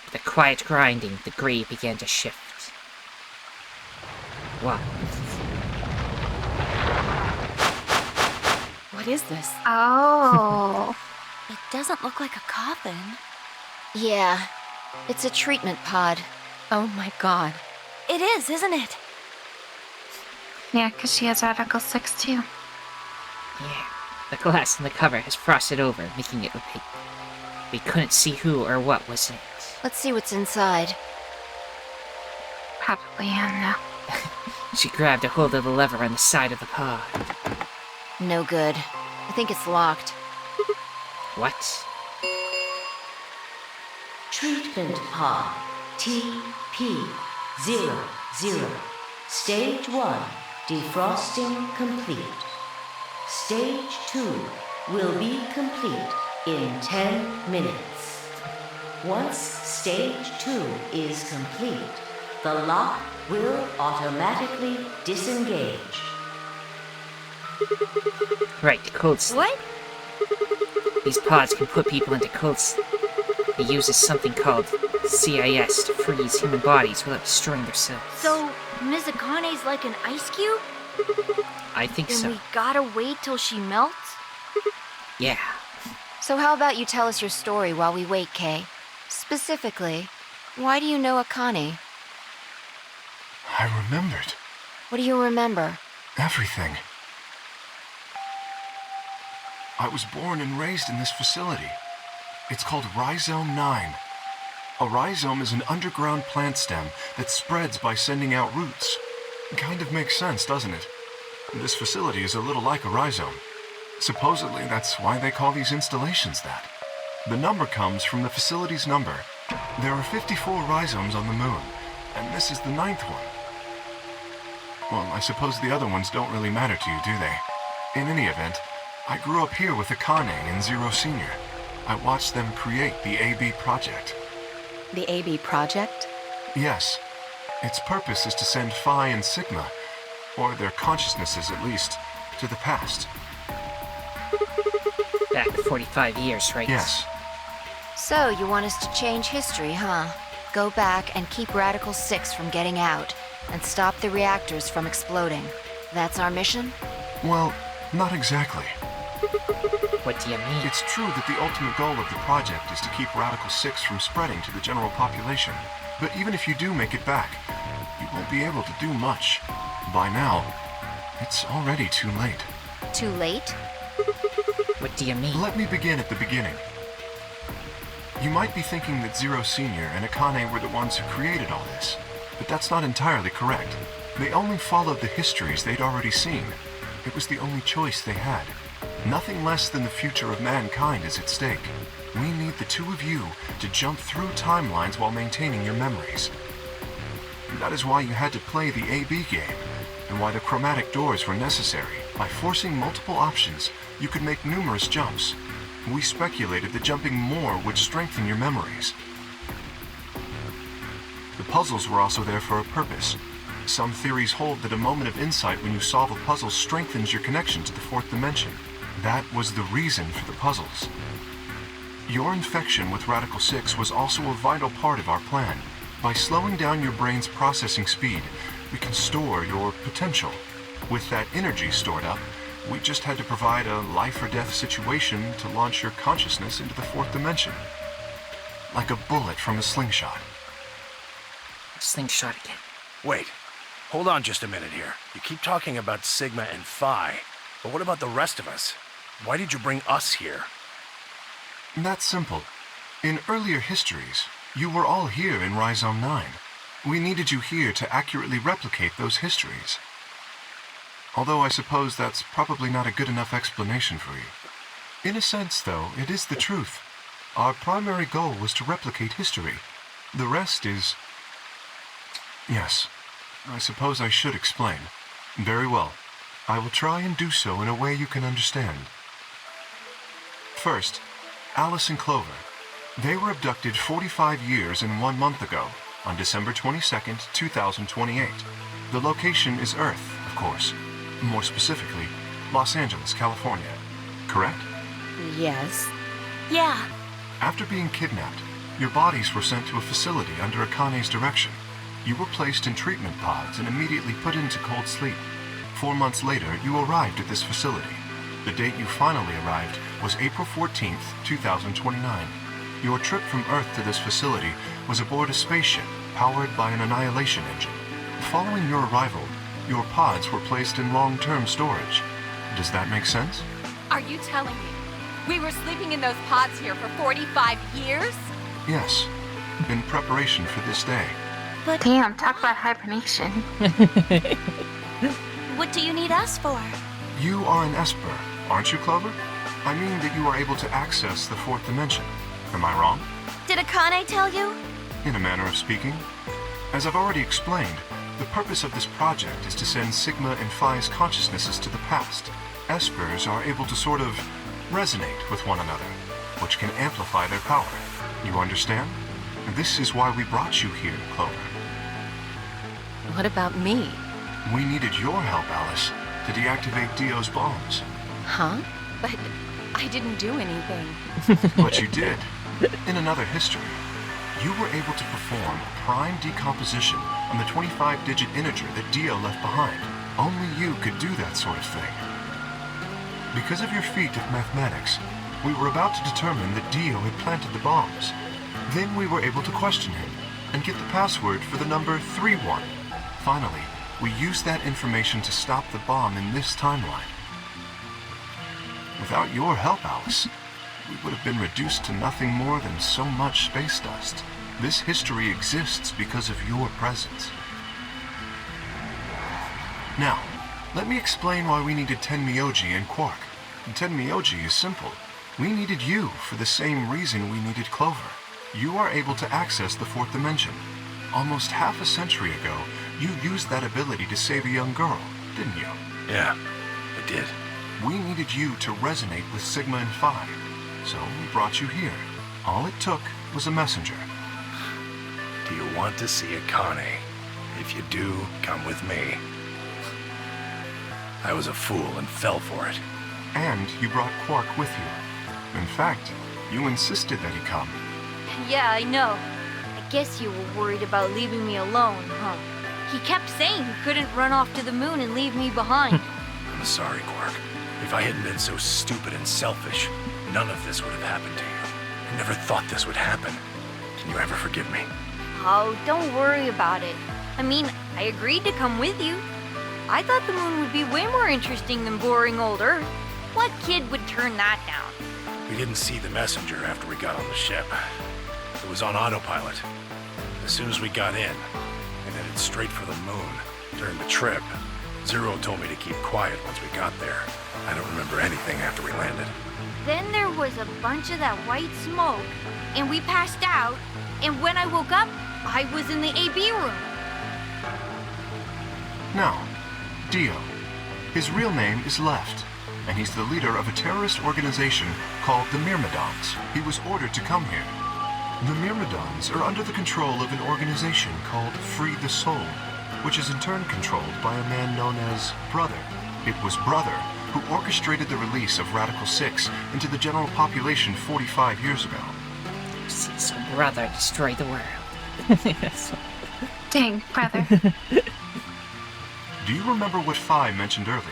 With a quiet grinding, the grave began to shift. What? What is this? Oh. It doesn't look like a coffin. Yeah, it's a treatment pod. Oh my god. It is, isn't it? Yeah, because she has Article 6 too. Yeah, the glass in the cover has frosted over, making it opaque. We couldn't see who or what was in it. Let's see what's inside. Probably Anna. She grabbed a hold of the lever on the side of the pod. No good. I think it's locked. What? Treatment pod TP00. Stage 1 defrosting complete. Stage 2 will be complete in 10 minutes. Once Stage 2 is complete, the lock will automatically disengage. Right, cold sleep. What? These pods can put people into cold sleep. It uses something called CIS to freeze human bodies without destroying their cells. So, Ms. Akane's like an ice cube? I think Then so. we gotta wait till she melts? Yeah. So how about you tell us your story while we wait, Kay? Specifically, why do you know Akane? I remembered. What do you remember? Everything. I was born and raised in this facility. It's called Rhizome 9. A rhizome is an underground plant stem that spreads by sending out roots. Kind of makes sense, doesn't it? This facility is a little like a rhizome. Supposedly, that's why they call these installations that. The number comes from the facility's number. There are 54 rhizomes on the moon, and this is the 9th one. Well, I suppose the other ones don't really matter to you, do they? In any event, I grew up here with Akane and Zero Sr. I watched them create the AB project. The AB project? Yes. Its purpose is to send Phi and Sigma, or their consciousnesses at least, to to the past. Back 45 years, right? Yes. So, you want us to change history, huh? Go back and keep Radical 6 from getting out, and stop the reactors from exploding. That's our mission? Well, not exactly. What do you mean? It's true that the ultimate goal of the project is to keep Radical 6 from spreading to the general population. But even if you do make it back, you won't be able to do much. By now, it's already too late. Too late? What do you mean? Let me begin at the beginning. You might be thinking that Zero Senior and Akane were the ones who created all this, but that's not entirely correct. They only followed the histories they'd already seen. It was the only choice they had. Nothing less than the future of mankind is at stake. We need the two of you to jump through timelines while maintaining your memories. That is why you had to play the AB game, and why the chromatic doors were necessary. By forcing multiple options, you could make numerous jumps. We speculated that jumping more would strengthen your memories. The puzzles were also there for a purpose. Some theories hold that a moment of insight when you solve a puzzle strengthens your connection to the fourth dimension. That was the reason for the puzzles. Your infection with Radical 6 was also a vital part of our plan. By slowing down your brain's processing speed, we can store your potential. With that energy stored up, we just had to provide a life-or-death situation to launch your consciousness into the fourth dimension. Like a bullet from a slingshot. Slingshot again. Wait, hold on just a minute here. You keep talking about Sigma and Phi, but what about the rest of us? Why did you bring us here? That's simple. In earlier histories, you were all here in Rhizome 9. We needed you here to accurately replicate those histories. Although I suppose that's probably not a good enough explanation for you. In a sense, though, it is the truth. Our primary goal was to replicate history. The rest is... Yes, I suppose I should explain. Very well. I will try and do so in a way you can understand. First, Alice and Clover. They were abducted 45 years and 1 month ago, on December 22nd, 2028. The location is Earth, of course. More specifically, Los Angeles, California. Correct? Yes. Yeah. After being kidnapped, your bodies were sent to a facility under Akane's direction. You were placed in treatment pods and immediately put into cold sleep. 4 months later, you arrived at this facility. The date you finally arrived was April 14th, 2029. Your trip from Earth to this facility was aboard a spaceship powered by an annihilation engine. Following your arrival, your pods were placed in long-term storage. Does that make sense? Are you telling me we were sleeping in those pods here for 45 years? Yes, in preparation for this day. But damn, talk about hibernation. What do you need us for? You are an Esper, aren't you, Clover? I mean that you are able to access the fourth dimension. Am I wrong? Did Akane tell you? In a manner of speaking. As I've already explained, the purpose of this project is to send Sigma and Phi's consciousnesses to the past. Espers are able to sort of resonate with one another, which can amplify their power. You understand? This is why we brought you here, Clover. What about me? We needed your help, Alice, to deactivate Dio's bombs. Huh? But I didn't do anything. But you did. In another history, you were able to perform prime decomposition on the 25-digit integer that Dio left behind. Only you could do that sort of thing. Because of your feat of mathematics, we were about to determine that Dio had planted the bombs. Then we were able to question him and get the password for the number 31. Finally, we used that information to stop the bomb in this timeline. Without your help, Alice, we would have been reduced to nothing more than so much space dust. This history exists because of your presence. Now, let me explain why we needed Tenmyoji and Quark. Tenmyoji is simple. We needed you for the same reason we needed Clover. You are able to access the fourth dimension. Almost half a century ago, you used that ability to save a young girl, didn't you? Yeah, I did. We needed you to resonate with Sigma and Phi, so we brought you here. All it took was a messenger. Do you want to see Akane? If you do, come with me. I was a fool and fell for it. And you brought Quark with you. In fact, you insisted that he come. Yeah, I know. I guess you were worried about leaving me alone, huh? He kept saying he couldn't run off to the moon and leave me behind. I'm sorry, Quark. If I hadn't been so stupid and selfish, none of this would have happened to you. I never thought this would happen. Can you ever forgive me? Oh, don't worry about it. I mean, I agreed to come with you. I thought the moon would be way more interesting than boring old Earth. What kid would turn that down? We didn't see the messenger after we got on the ship. It was on autopilot. As soon as we got in, and headed straight for the moon. During the trip, Zero told me to keep quiet once we got there. I don't remember anything after we landed. Then there was a bunch of that white smoke, and we passed out, and when I woke up, I was in the AB room. Now, Dio. His real name is Left, and he's the leader of a terrorist organization called the Myrmidons. He was ordered to come here. The Myrmidons are under the control of an organization called Free the Soul, which is in turn controlled by a man known as Brother. It was Brother who orchestrated the release of Radical 6 into the general population 45 years ago. See, so Brother destroyed the world. Dang, brother. Do you remember what Phi mentioned earlier?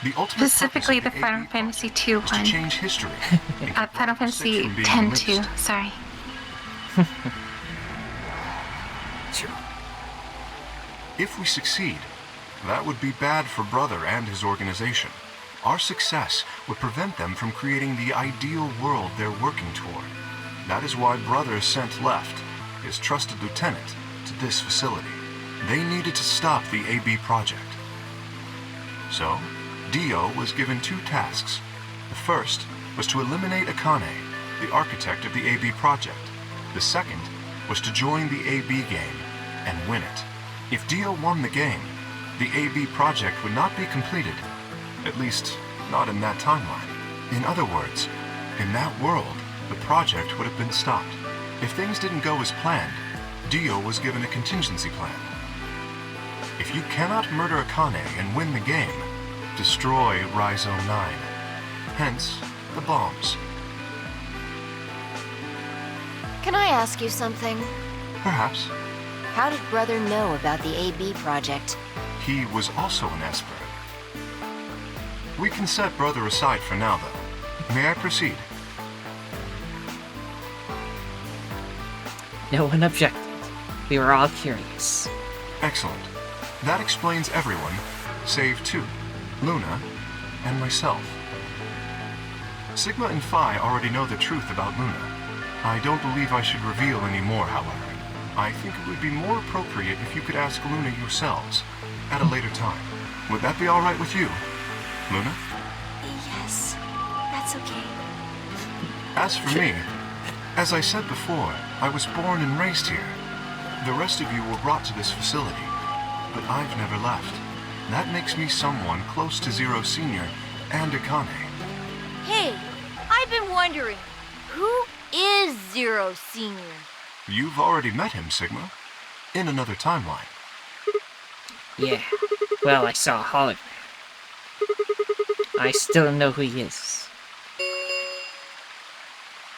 The ultimate Specifically the purpose of Final AB Fantasy II is to one. change history. and keep Final Radical 6 Fantasy from being X released. 2, sorry. If we succeed, that would be bad for Brother and his organization. Our success would prevent them from creating the ideal world they're working toward. That is why Brother sent Left, his trusted lieutenant, to this facility. They needed to stop the AB project. So, Dio was given 2 tasks. The first was to eliminate Akane, the architect of the AB project. The second was to join the AB game and win it. If Dio won the game, the AB project would not be completed. At least, not in that timeline. In other words, in that world, the project would have been stopped. If things didn't go as planned, Dio was given a contingency plan. If you cannot murder Akane and win the game, destroy Rhizome 9. Hence, the bombs. Can I ask you something? Perhaps. How did Brother know about the AB project? He was also an Esper. We can set Brother aside for now, though. May I proceed? No one objected. We were all curious. Excellent. That explains everyone, save 2, Luna and myself. Sigma and Phi already know the truth about Luna. I don't believe I should reveal any more, however. I think it would be more appropriate if you could ask Luna yourselves at a later time. Would that be all right with you, Luna? Yes, that's okay. As for me, as I said before, I was born and raised here. The rest of you were brought to this facility, but I've never left. That makes me someone close to Zero Senior and Akane. Hey, I've been wondering, who is Zero Senior? You've already met him, Sigma. In another timeline. Yeah. Well, I saw a hologram. I still don't know who he is.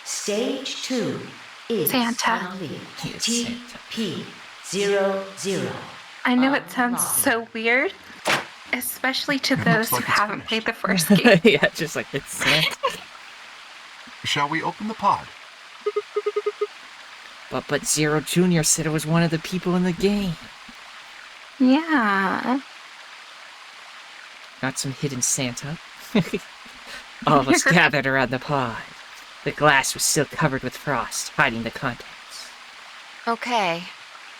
Stage 2 is Santa. complete. Yes, Santa. TP00. I know it sounds so weird, especially to It those looks like who it's haven't finished. played the first game. Yeah, just like it's Santa. Shall we open the pod? But Zero Jr. said it was one of the people in the game. Yeah. Not some hidden Santa. All of us gathered around the pod. The glass was still covered with frost, hiding the contents. Okay,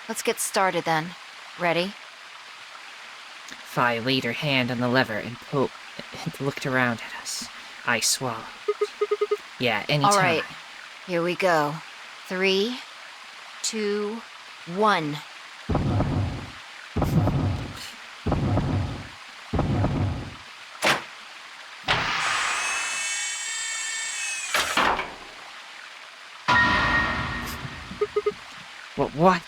let's get started then. Ready? Phi laid her hand on the lever and looked around at us. I swallowed. Yeah, anytime. Alright, here we go. 3, 2, 1. What?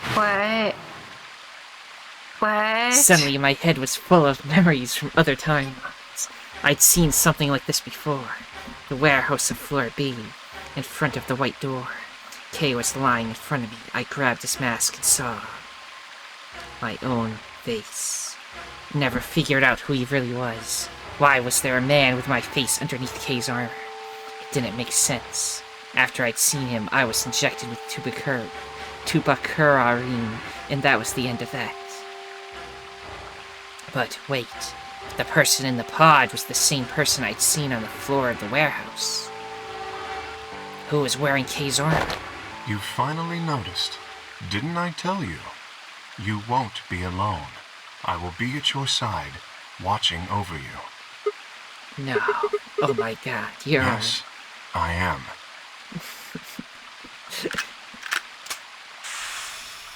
What? Suddenly my head was full of memories from other timelines. I'd seen something like this before. The warehouse of floor B, in front of the white door. Kay was lying in front of me. I grabbed his mask and saw my own face. Never figured out who he really was. Why was there a man with my face underneath Kay's armor? It didn't make sense. After I'd seen him, I was injected with tubacularine, and that was the end of that. But wait, the person in the pod was the same person I'd seen on the floor of the warehouse. Who was wearing Kay's armor? You finally noticed. Didn't I tell you? You won't be alone. I will be at your side, watching over you. No. Oh my god, you're... Yes, I am.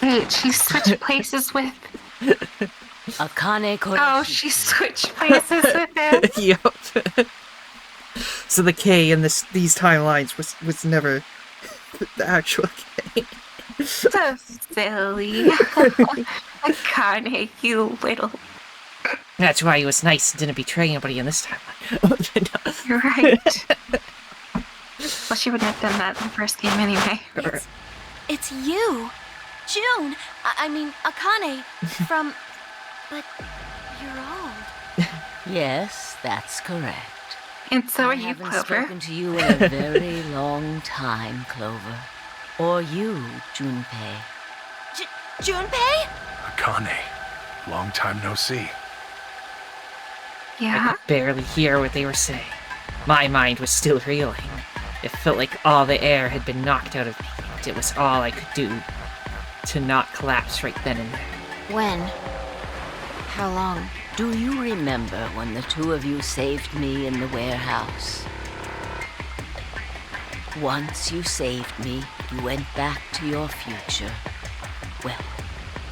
Wait, she switched places with... Akane Koichi. Oh, she switched places with him. Yup. So the K in these timelines was never the actual K. So silly. Akane, you little... That's why he was nice and didn't betray anybody in this timeline. You're right. Well, she wouldn't have done that in the first game anyway. It's you! June! I mean, Akane, from... But you're old. Yes, that's correct. And so are I you, haven't Clover. spoken to you in a very long time, Clover. Or you, Junpei. Junpei? Akane, long time no see. I Yeah? could barely hear what they were saying. My mind was still reeling. It felt like all the air had been knocked out of me. It was all I could do to not collapse right then and there. When? How long? Do you remember when the two of you saved me in the warehouse? Once you saved me, you went back to your future. Well,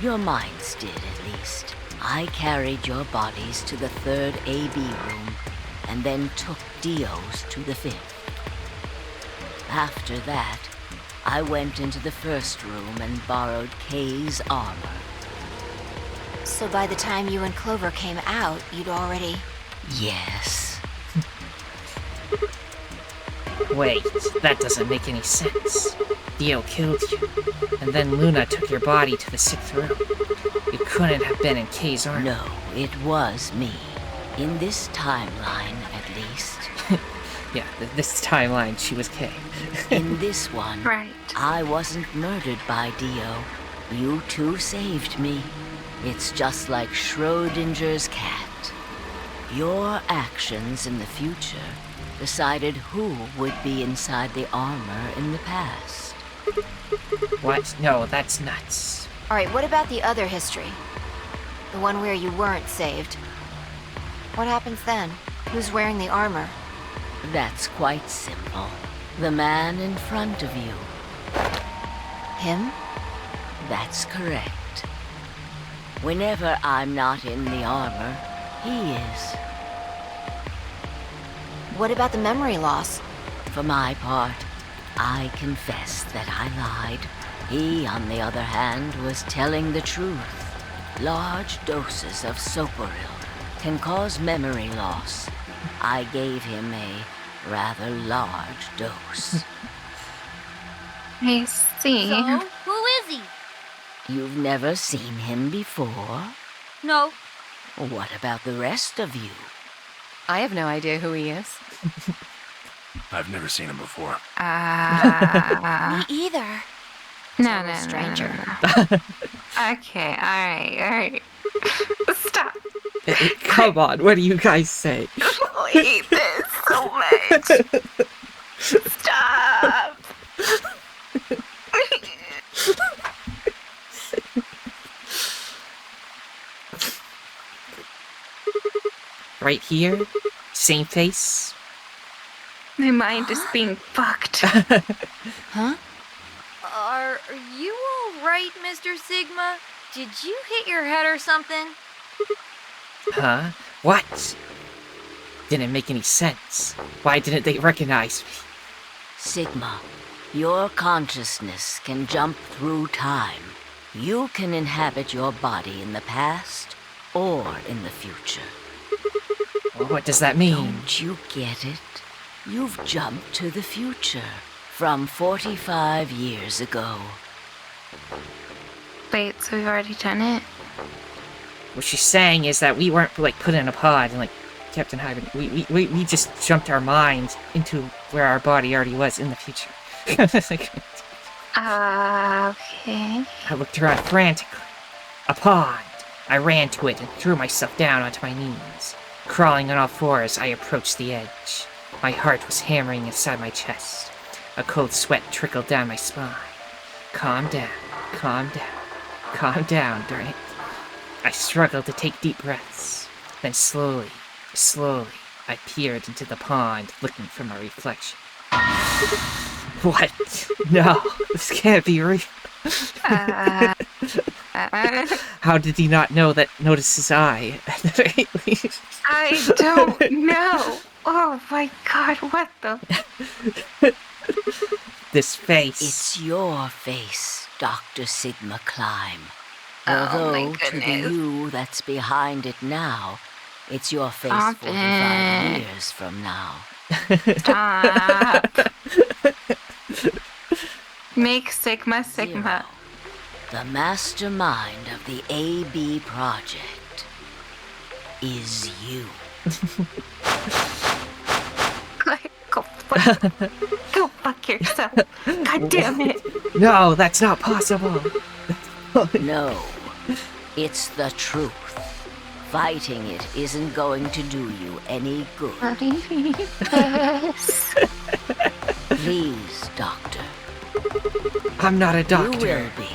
your minds did at least. I carried your bodies to the third AB room, and then took Dio's to the fifth. After that, I went into the first room and borrowed Kay's armor. So by the time you and Clover came out, you'd already... Yes. Wait, that doesn't make any sense. Dio killed you, and then Luna took your body to the sixth room. You couldn't have been in Kay's armor. No, it was me. In this timeline, at least. Yeah, this timeline, she was Kay. In this one, Right. I wasn't murdered by Dio. You two saved me. It's just like Schrodinger's cat. Your actions in the future decided who would be inside the armor in the past. What? No, that's nuts. Alright, what about the other history? The one where you weren't saved. What happens then? Who's wearing the armor? That's quite simple. The man in front of you. Him? That's correct. Whenever I'm not in the armor, he is. What about the memory loss? For my part, I confess that I lied. He, on the other hand, was telling the truth. Large doses of soporil can cause memory loss. I gave him a rather large dose. I see. So, who is he? You've never seen him before? No. What about the rest of you? I have no idea who he is. I've never seen him before. Me either. No, Stranger. no. Okay, alright. Stop. Come on, what do you guys say? I hate this so much. Stop. Right here? Same face? My mind is being fucked. Huh? Are you alright, Mr. Sigma? Did you hit your head or something? Huh? What? Didn't make any sense. Why didn't they recognize me? Sigma, your consciousness can jump through time. You can inhabit your body in the past or in the future. Well, what does that mean? Don't you get it? You've jumped to the future from 45 years ago. Wait, so we've already done it? What she's saying is that we weren't, like, put in a pod and, like, kept in hibernation. We just jumped our minds into where our body already was in the future. Okay. I looked around frantically. A pond. I ran to it and threw myself down onto my knees. Crawling on all fours, I approached the edge. My heart was hammering inside my chest. A cold sweat trickled down my spine. Calm down, calm down, calm down, Drake. I struggled to take deep breaths. Then slowly, I peered into the pond, looking for my reflection. What? No, this can't be real. How did he not notice his eye? I don't know. Oh my god, what the? This face. It's your face, Dr. Sigma Climb. Oh my Although to the goodness. you that's behind it now, it's your face Stop 45 it. years from now. Stop. Make Sigma Sigma. The mastermind of the AB project is you. Go fuck yourself. God damn it. No, that's not possible. No, it's the truth. Fighting it isn't going to do you any good. Yes. Please, Doctor. I'm not a You doctor. will be.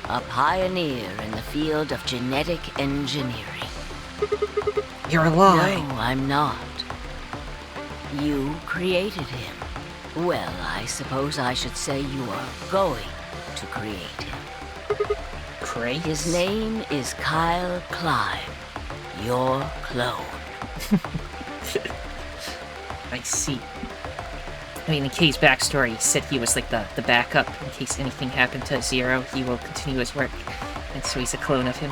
A pioneer in the field of genetic engineering. You're lying. No, I'm not. You created him. Well, I suppose I should say you are going to create him. Great. His name is Kyle Climb, your clone. I see. I mean, in Kay's backstory, he said he was like the backup in case anything happened to Zero. He will continue his work, and so he's a clone of him.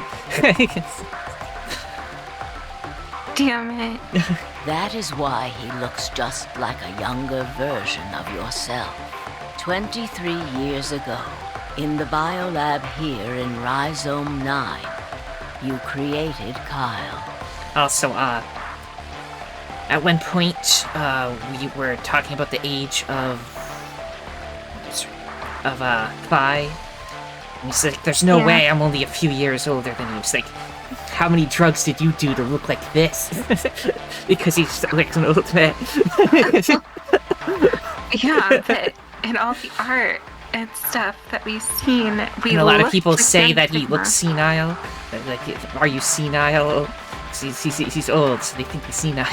Damn it. That is why he looks just like a younger version of yourself. 23 years ago, in the biolab here in Rhizome 9, you created Kyle. Also, at one point, we were talking about the age of Phi. And he's like, there's no way I'm only a few years older than you. It's like, how many drugs did you do to look like this? Because he's like an old man. Yeah, but in all the art and stuff that we've seen, And a lot of people say that he looks senile. Like, are you senile? He's old, so they think he's senile.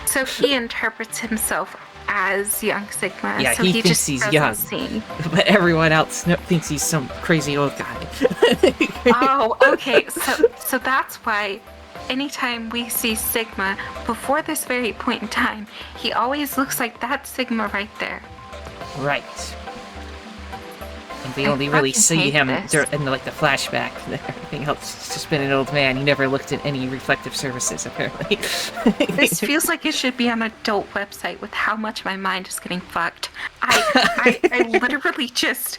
So he interprets himself as young Sigma. Yeah, so he he thinks just he's doesn't young. see. But everyone else thinks he's some crazy old guy. Oh, okay. So that's why anytime we see Sigma before this very point in time, he always looks like that Sigma right there. Right. And we I only really fucking see hate him this. in the flashback. Everything else, he's just been an old man. He never looked at any reflective surfaces, apparently. This feels like it should be on an adult website with how much my mind is getting fucked. I literally just...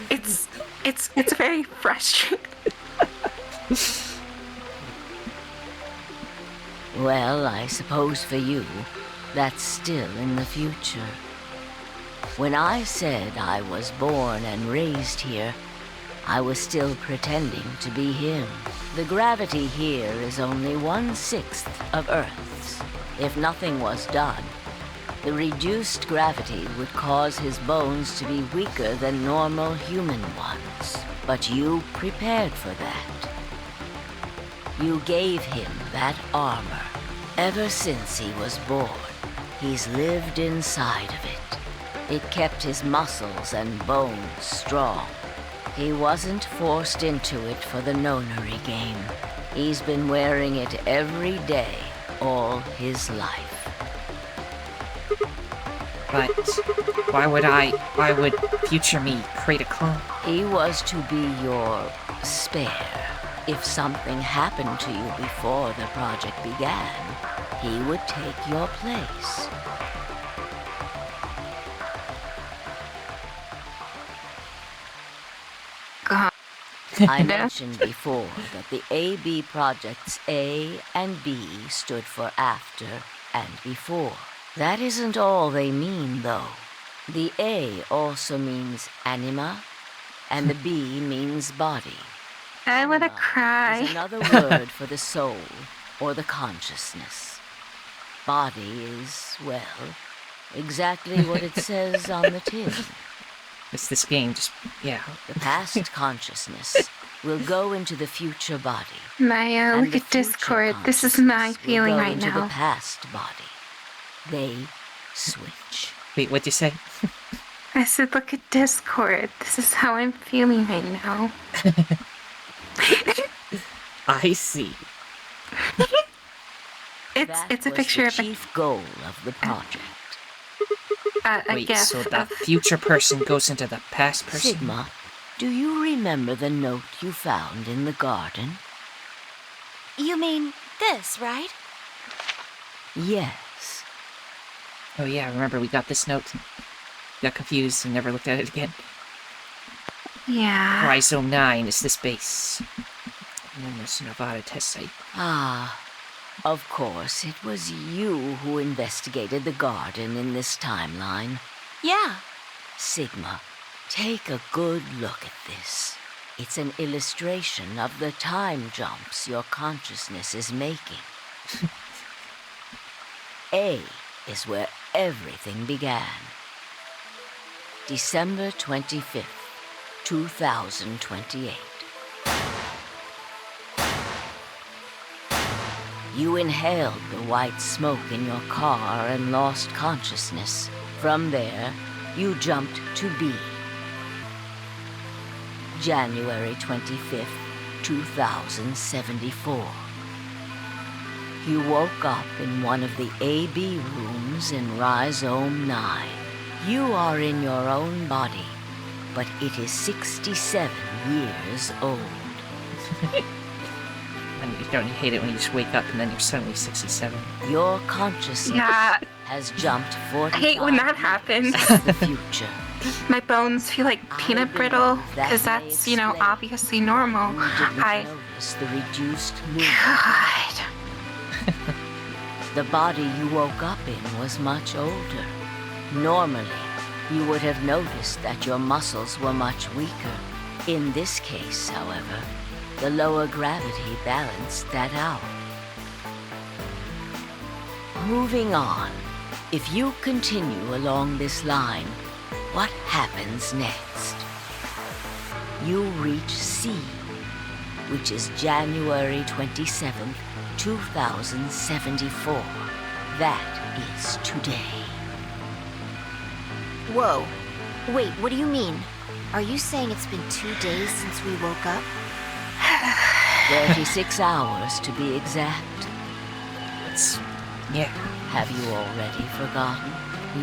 It's very frustrating. Well, I suppose for you, that's still in the future. When I said I was born and raised here, I was still pretending to be him. The gravity here is only 1/6 of Earth's. If nothing was done, the reduced gravity would cause his bones to be weaker than normal human ones. But you prepared for that. You gave him that armor. Ever since he was born, he's lived inside of it. It kept his muscles and bones strong. He wasn't forced into it for the Nonary game. He's been wearing it every day, all his life. But why would future me create a clone? He was to be your spare. If something happened to you before the project began, he would take your place. God. I mentioned before that the AB projects A and B stood for after and before. That isn't all they mean, though. The A also means anima, and the B means body. I wanna Anima cry. is another word for the soul, or the consciousness. Body is, well, exactly what it says on the tin. It's this game, just, yeah. The past consciousness will go into the future body. Maya, and look the at Discord. future This is my consciousness will feeling go right into now. the past body. They switch. Wait, what'd you say? I said, look at Discord. This is how I'm feeling right now. I see. It's a was picture the of a chief goal of the project. Wait, gif so the of future person goes into the past person? Sigma, do you remember the note you found in the garden? You mean this, right? Yes. Oh yeah, remember we got this note. Got confused and never looked at it again. yeah. Rhizome 9 is this base. And then there's Nevada test site. Ah, of course, it was you who investigated the garden in this timeline. Yeah. Sigma, take a good look at this. It's an illustration of the time jumps your consciousness is making. A is where everything began. December 25th, 2028. You inhaled the white smoke in your car and lost consciousness. From there, you jumped to B. January 25th, 2074. You woke up in one of the AB rooms in Rhizome 9. You are in your own body, but it is 67 years old. And don't you hate it when you just wake up and then you're suddenly 67? Your consciousness Yeah. has jumped 45 I hate when that years happens. into the future. My bones feel like peanut brittle, because that's, you know, obviously normal. You didn't I... notice the reduced movement. God. The body you woke up in was much older. Normally, you would have noticed that your muscles were much weaker. In this case, however, the lower gravity balanced that out. Moving on, if you continue along this line, what happens next? You reach C, which is January 27th, 2074. That is today. Whoa. Wait, what do you mean? Are you saying it's been 2 days since we woke up? 36 hours to be exact. It's... yeah. Have you already forgotten?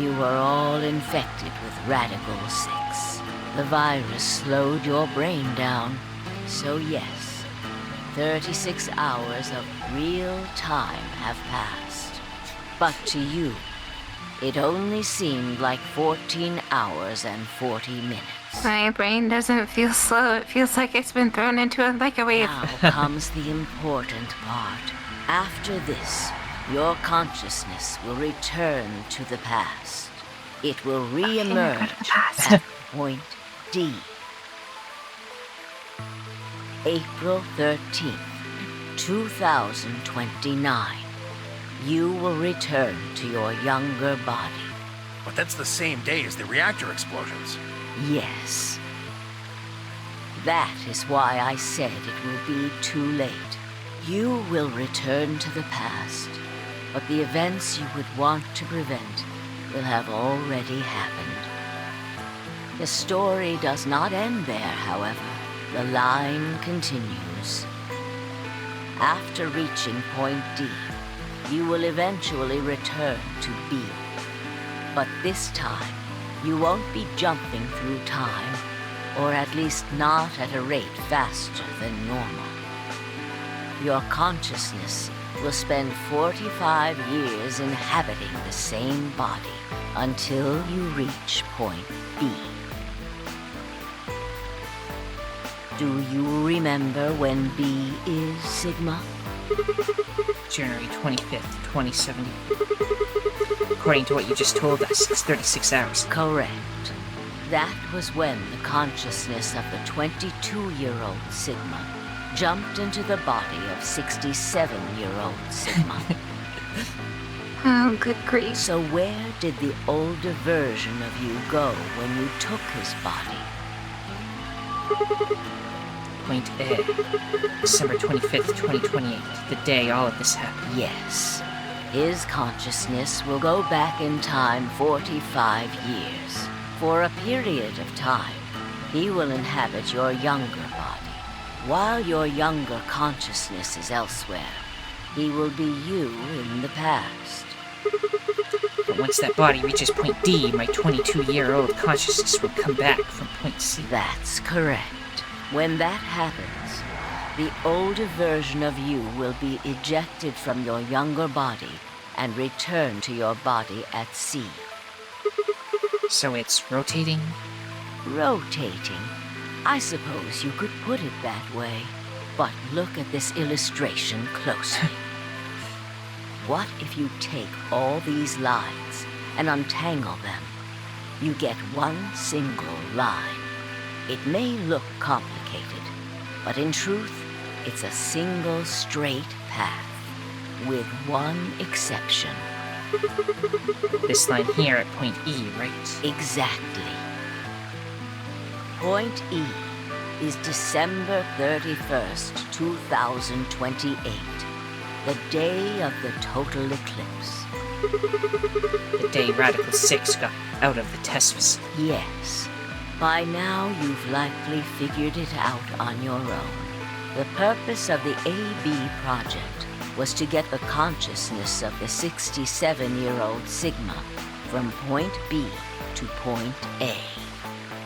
You were all infected with Radical 6. The virus slowed your brain down. So yes, 36 hours of real time have passed. But to you, it only seemed like 14 hours and 40 minutes. My brain doesn't feel slow. It feels like it's been thrown into a microwave. Now comes the important part. After this, your consciousness will return to the past. It will re-emerge at point D. April 13th, 2029. You will return to your younger body. But that's the same day as the reactor explosions. Yes. That is why I said it will be too late. You will return to the past, but the events you would want to prevent will have already happened. The story does not end there, however. The line continues. After reaching point D, you will eventually return to B. But this time, you won't be jumping through time, or at least not at a rate faster than normal. your consciousness will spend 45 years inhabiting the same body until you reach point B. Do you remember when B is, Sigma? January 25th, 2070. According to what you just told us, it's 36 hours. Correct. That was when the consciousness of the 22-year-old Sigma jumped into the body of 67-year-old Sigma. Oh, good grief. So where did the older version of you go when you took his body? Point A. December 25th, 2028. The day all of this happened. Yes. His consciousness will go back in time 45 years. For a period of time, he will inhabit your younger body. While your younger consciousness is elsewhere, he will be you in the past. But once that body reaches point D, my 22-year-old consciousness will come back from point C. That's correct. When that happens, the older version of you will be ejected from your younger body and return to your body at C. So it's rotating? Rotating. I suppose you could put it that way. But look at this illustration closely. What if you take all these lines and untangle them? You get one single line. It may look complicated, but in truth, it's a single straight path, with one exception. This line here at point E, right? Exactly. Point E is December 31st, 2028, the day of the total eclipse. The day Radical 6 got out of the test facility. Yes. By now, you've likely figured it out on your own. The purpose of the AB project was to get the consciousness of the 67-year-old Sigma from point B to point A.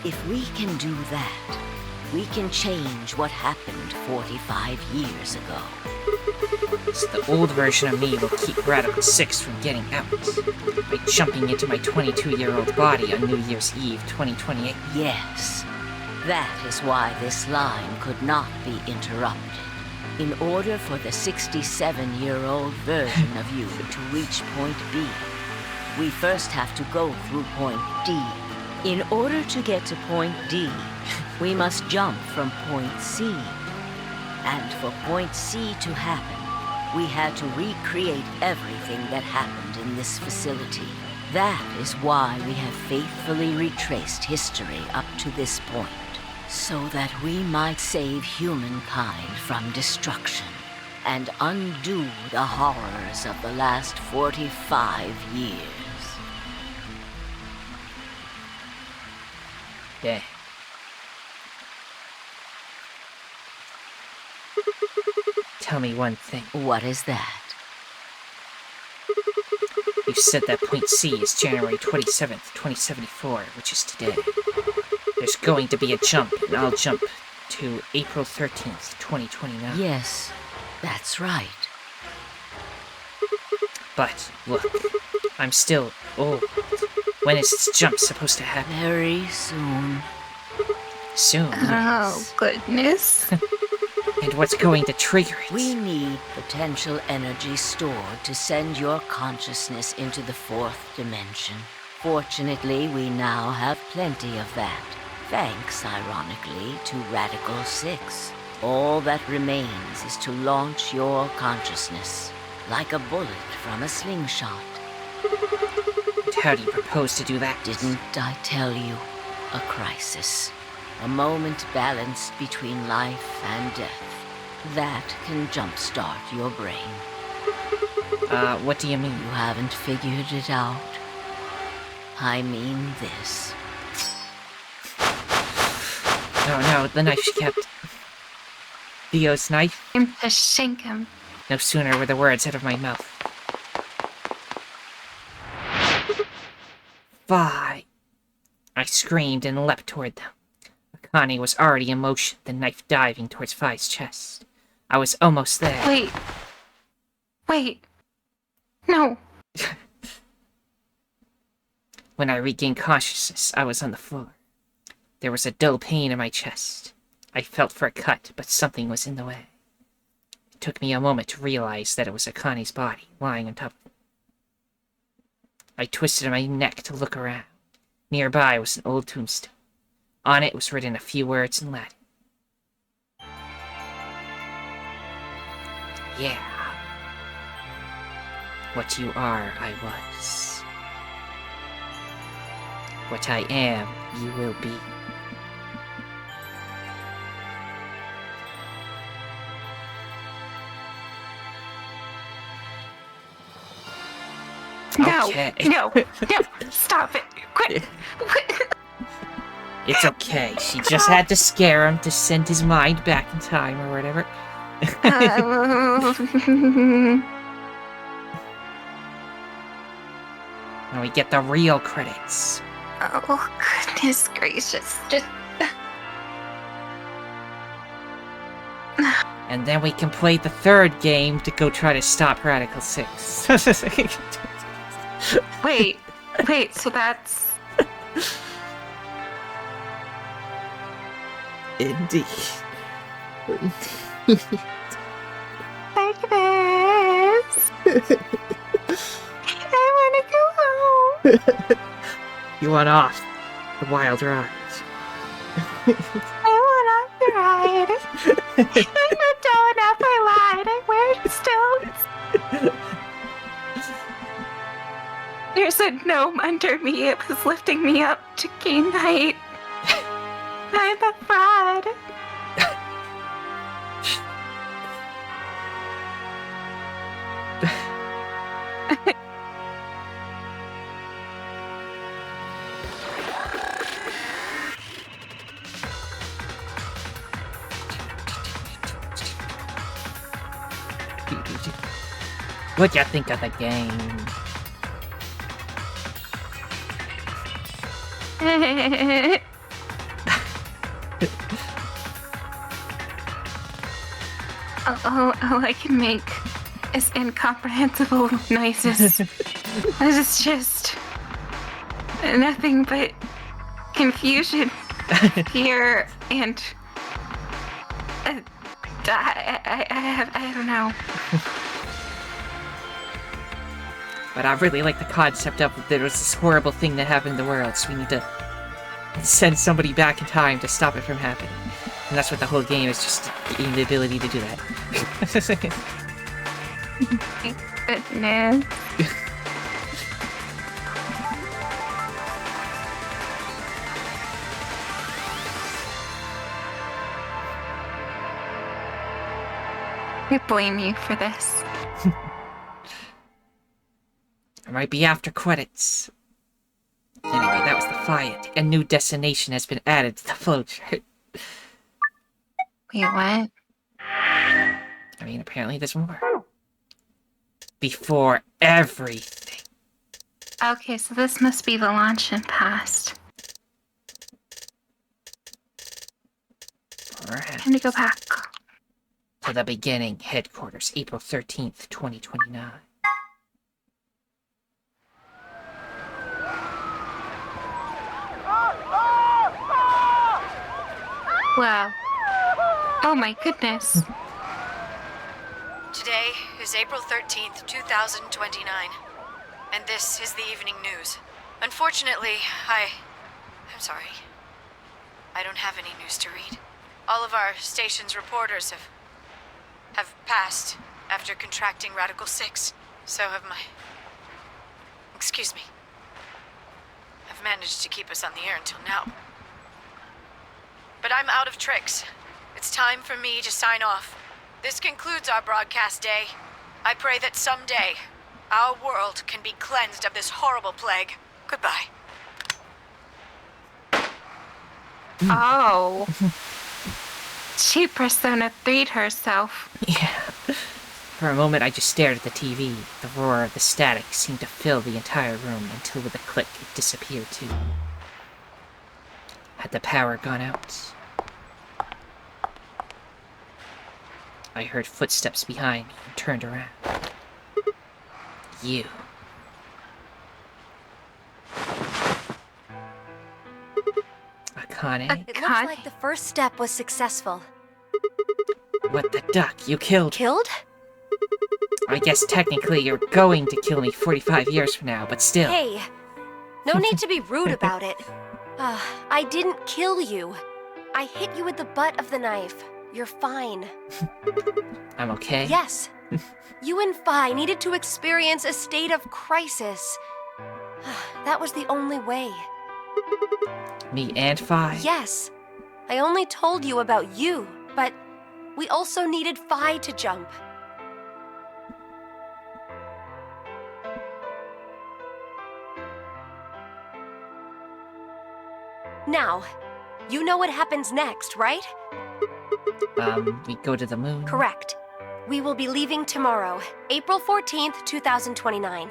If we can do that, we can change what happened 45 years ago. So the old version of me will keep Radical 6 from getting out by jumping into my 22-year-old body on New Year's Eve 2028. Yes. That is why this line could not be interrupted. In order for the 67-year-old version of you to reach point B, we first have to go through point D. In order to get to point D, we must jump from point C. And for point C to happen, we had to recreate everything that happened in this facility. That is why we have faithfully retraced history up to this point, so that we might save humankind from destruction and undo the horrors of the last 45 years. Yeah. Tell me one thing. What is that? You said that point C is January 27th, 2074, which is today. There's going to be a jump, and I'll jump to April 13th, 2029. Yes, that's right. But, look, I'm still old. When is this jump supposed to happen? Very soon. Soon, Oh, yes. goodness. And what's going to trigger it? We need potential energy stored to send your consciousness into the fourth dimension. Fortunately, we now have plenty of that. Thanks, ironically, to Radical 6. All that remains is to launch your consciousness, like a bullet from a slingshot. And how do you propose to do that? Didn't I tell you? A crisis. A moment balanced between life and death. That can jumpstart your brain. What do you mean? You haven't figured it out? I mean this. No, the knife she kept. Theo's knife? I'm to shank him. No sooner were the words out of my mouth. Fie! I screamed and leapt toward them. Akane was already in motion, the knife diving towards Fi's chest. I was almost there. Wait. No. When I regained consciousness, I was on the floor. There was a dull pain in my chest. I felt for a cut, but something was in the way. It took me a moment to realize that it was Akani's body lying on top of me. I twisted my neck to look around. Nearby was an old tombstone. On it was written a few words in Latin. Yeah. What you are, I was. What I am, you will be. No, Okay. no, stop it. Quit. It's okay. She just had to scare him to send his mind back in time or whatever. And we get the real credits. Oh, goodness gracious. Just... And then we can play the third game to go try to stop Radical 6. Wait, so that's... Indeed. Like this. I want to go home. You want off the wild ride. I want off the ride. I'm not down off my ride. I'm wearing stilts. There's a gnome under me. It was lifting me up to gain height. I'm a fraud. What'd you think of the game? Oh, I can make as incomprehensible noises. It's just nothing but confusion, fear, and I don't know. But I really like the concept of there was this horrible thing that happened in the world, so we need to send somebody back in time to stop it from happening. And that's what the whole game is, just getting the ability to do that. Thank goodness. I blame you for this. It might be after credits. Anyway, that was the fight. A new destination has been added to the flowchart. Wait, what? I mean, apparently there's more. Before everything. Okay, so this must be the launch and past. Alright. Time to go back. To the beginning, headquarters, April 13th, 2029. Wow. Oh my goodness. Today is April 13th, 2029, and this is the evening news. Unfortunately, I'm sorry. I don't have any news to read. All of our station's reporters have passed after contracting Radical 6. So have my... Excuse me. I've managed to keep us on the air until now. But I'm out of tricks. It's time for me to sign off. This concludes our broadcast day. I pray that someday our world can be cleansed of this horrible plague. Goodbye. Oh. She Persona 3'd herself. Yeah. For a moment, I just stared at the TV. The roar of the static seemed to fill the entire room until with a click, it disappeared too. Had the power gone out? I heard footsteps behind me and turned around. You. Akane? It looks like the first step was successful. What the duck? You killed... Killed? I guess technically you're going to kill me 45 years from now, but still. Hey, no need to be rude about it. I didn't kill you. I hit you with the butt of the knife. You're fine. I'm okay? Yes. You and Phi needed to experience a state of crisis. That was the only way. Me and Phi? Yes. I only told you about you, but we also needed Phi to jump. Now, you know what happens next, right? We go to the moon? Correct. We will be leaving tomorrow, April 14th, 2029.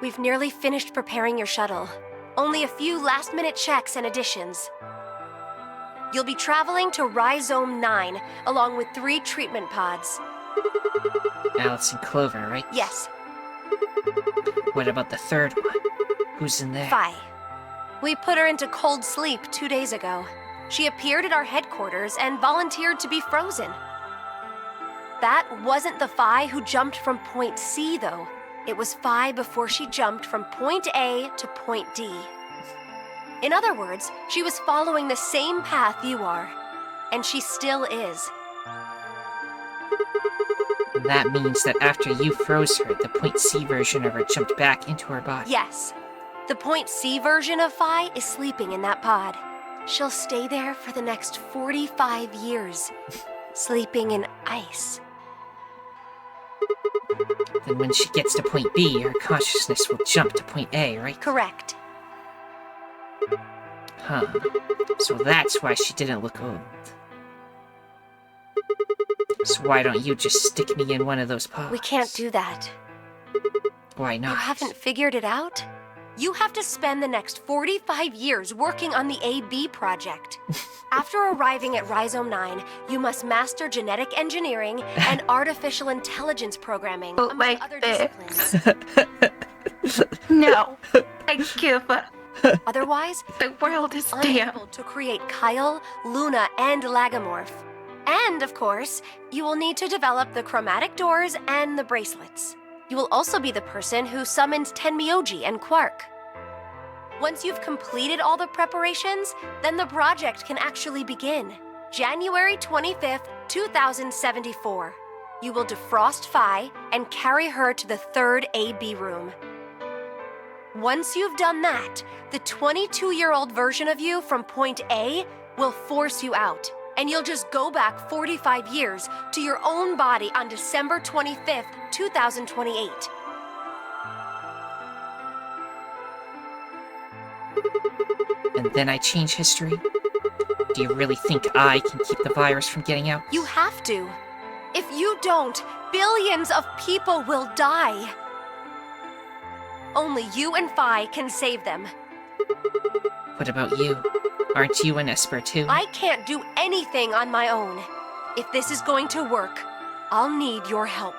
We've nearly finished preparing your shuttle. Only a few last-minute checks and additions. You'll be traveling to Rhizome 9, along with 3 treatment pods. Alice and Clover, right? Yes. What about the third one? Who's in there? Phi. We put her into cold sleep 2 days ago. She appeared at our headquarters and volunteered to be frozen. That wasn't the Phi who jumped from point C, though. It was Phi before she jumped from point A to point D. In other words, she was following the same path you are. And she still is. That means that after you froze her, the point C version of her jumped back into her body. Yes. The point C version of Phi is sleeping in that pod. She'll stay there for the next 45 years, sleeping in ice. Then when she gets to point B, her consciousness will jump to point A, right? Correct. Huh. So that's why she didn't look old. So why don't you just stick me in one of those pods? We can't do that. Why not? You haven't figured it out? You have to spend the next 45 years working on the AB project. After arriving at Rhizome 9, you must master genetic engineering and artificial intelligence programming, among like other this. disciplines. No, I give up. Otherwise, The world is unable damned. to create Kyle, Luna, and Lagomorph. And, of course, you will need to develop the chromatic doors and the bracelets. You will also be the person who summons Tenmyoji and Quark. Once you've completed all the preparations, then the project can actually begin. January 25th, 2074. You will defrost Phi and carry her to the 3rd AB room. Once you've done that, the 22-year-old version of you from point A will force you out, and you'll just go back 45 years to your own body on December 25th, 2028. And then I change history? Do you really think I can keep the virus from getting out? You have to. If you don't, billions of people will die. Only you and Phi can save them. What about you? Aren't you an Esper too? I can't do anything on my own. If this is going to work, I'll need your help.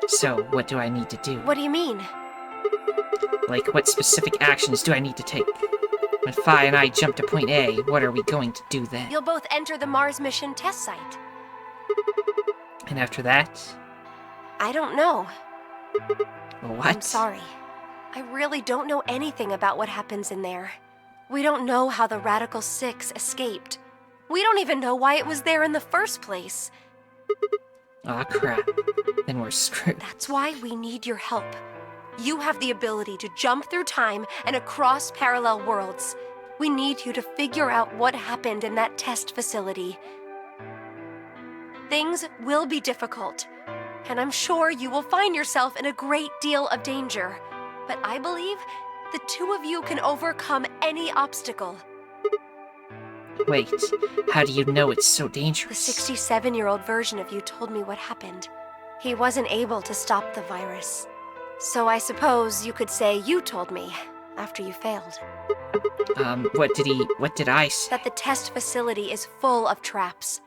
So, what do I need to do? What do you mean? Like, what specific actions do I need to take? When Phi and I jump to point A, what are we going to do then? You'll both enter the Mars mission test site. And after that? I don't know. What? I'm sorry. I really don't know anything about what happens in there. We don't know how the Radical 6 escaped. We don't even know why it was there in the first place. Aw, crap. Then we're screwed. That's why we need your help. You have the ability to jump through time and across parallel worlds. We need you to figure out what happened in that test facility. Things will be difficult, and I'm sure you will find yourself in a great deal of danger. But I believe the two of you can overcome any obstacle. Wait, how do you know it's so The dangerous? 67-year-old version of you told me what happened. He wasn't able to stop the virus. So I suppose you could say you told me. after you failed. What did I say? That the test facility is full of traps.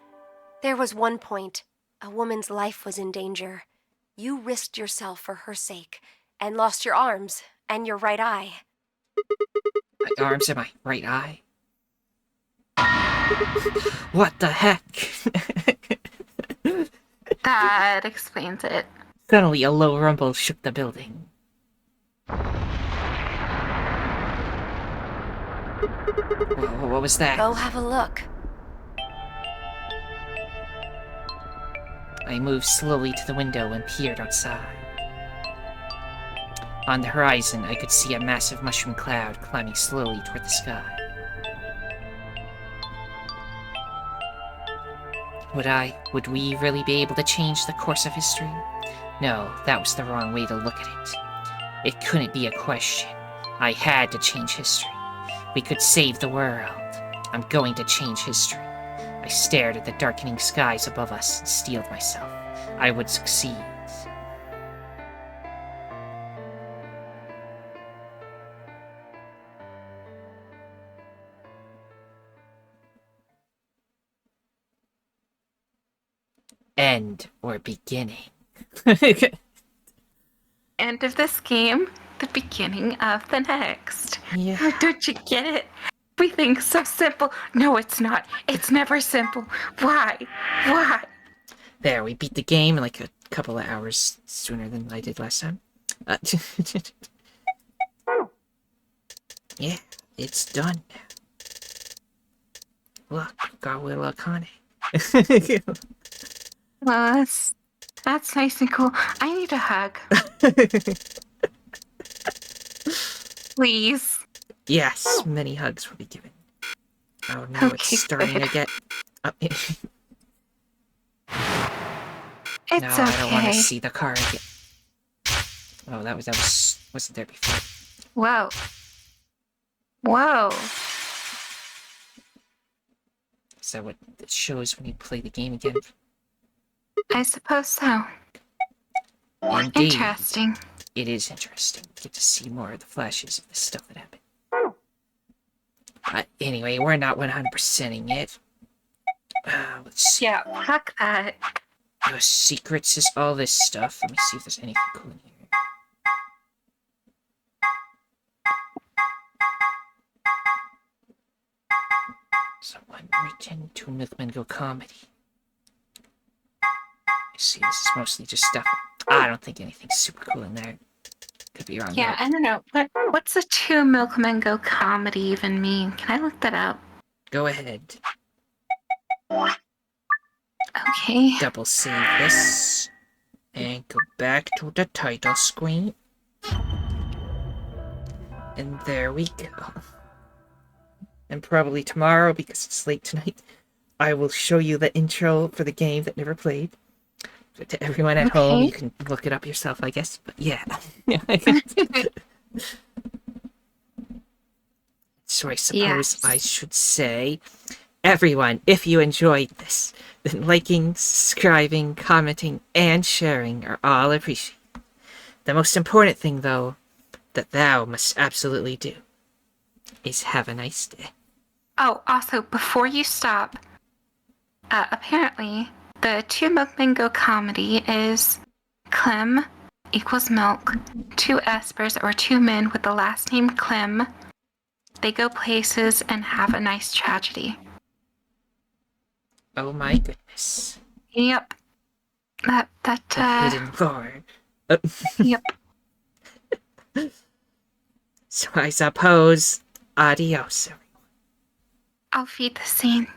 There was one point, a woman's life was in danger. You risked yourself for her sake, and lost your arms and your right eye. My arms and my right eye? What the heck? That explains it. Suddenly, a low rumble shook the building. What was that? Go have a look. I moved slowly to the window and peered outside. On the horizon, I could see a massive mushroom cloud climbing slowly toward the sky. Would we really be able to change the course of history? No, that was the wrong way to look at it. It couldn't be a question. I had to change history. We could save the world. I'm going to change history. I stared at the darkening skies above us and steeled myself. I would succeed. End or beginning? End of this game, the beginning of the next. Yeah. Don't you get it? Everything's so simple. No, it's not. It's never simple. Why? Why? There, we beat the game in like a couple of hours sooner than I did last time. Yeah, it's done now. Look, got Will Akane. Well, that's nice and cool. I need a hug. Please. Yes, many hugs will be given. Oh no, Okay, it's starting good. to get... It's no, okay. I don't want to see the car again. Oh, that wasn't there before. Whoa. Whoa. Is that what it shows when you play the game again? I suppose so. Indeed. Interesting. It is interesting. Get to see more of the flashes of the stuff that happened. Anyway, we're not 100%ing it. Let's see. Yeah, fuck that. Secrets is all this stuff. Let me see if there's anything cool in here. Someone written to Milkman Go Comedy. I see, this is mostly just stuff. I don't think anything's super cool in there. Could be wrong. Yeah, I don't know. What's a Two Milkmen Go Comedy even mean? Can I look that up? Go ahead. Okay. Double save this. And go back to the title screen. And there we go. And probably tomorrow, because it's late tonight, I will show you the intro for the game that never played. To everyone at home, you can look it up yourself, I guess. But yeah. So I suppose I should say, everyone, if you enjoyed this, then liking, subscribing, commenting, and sharing are all appreciated. The most important thing, though, that thou must absolutely do is have a nice day. Oh, also, before you stop, apparently, the Two Milkmen Go Comedy is Clem equals milk, two espers or two men with the last name Clem. They go places and have a nice tragedy. Oh my goodness. Yep. That hidden lore. Yep. So I suppose, adios, everyone. I'll feed the scene.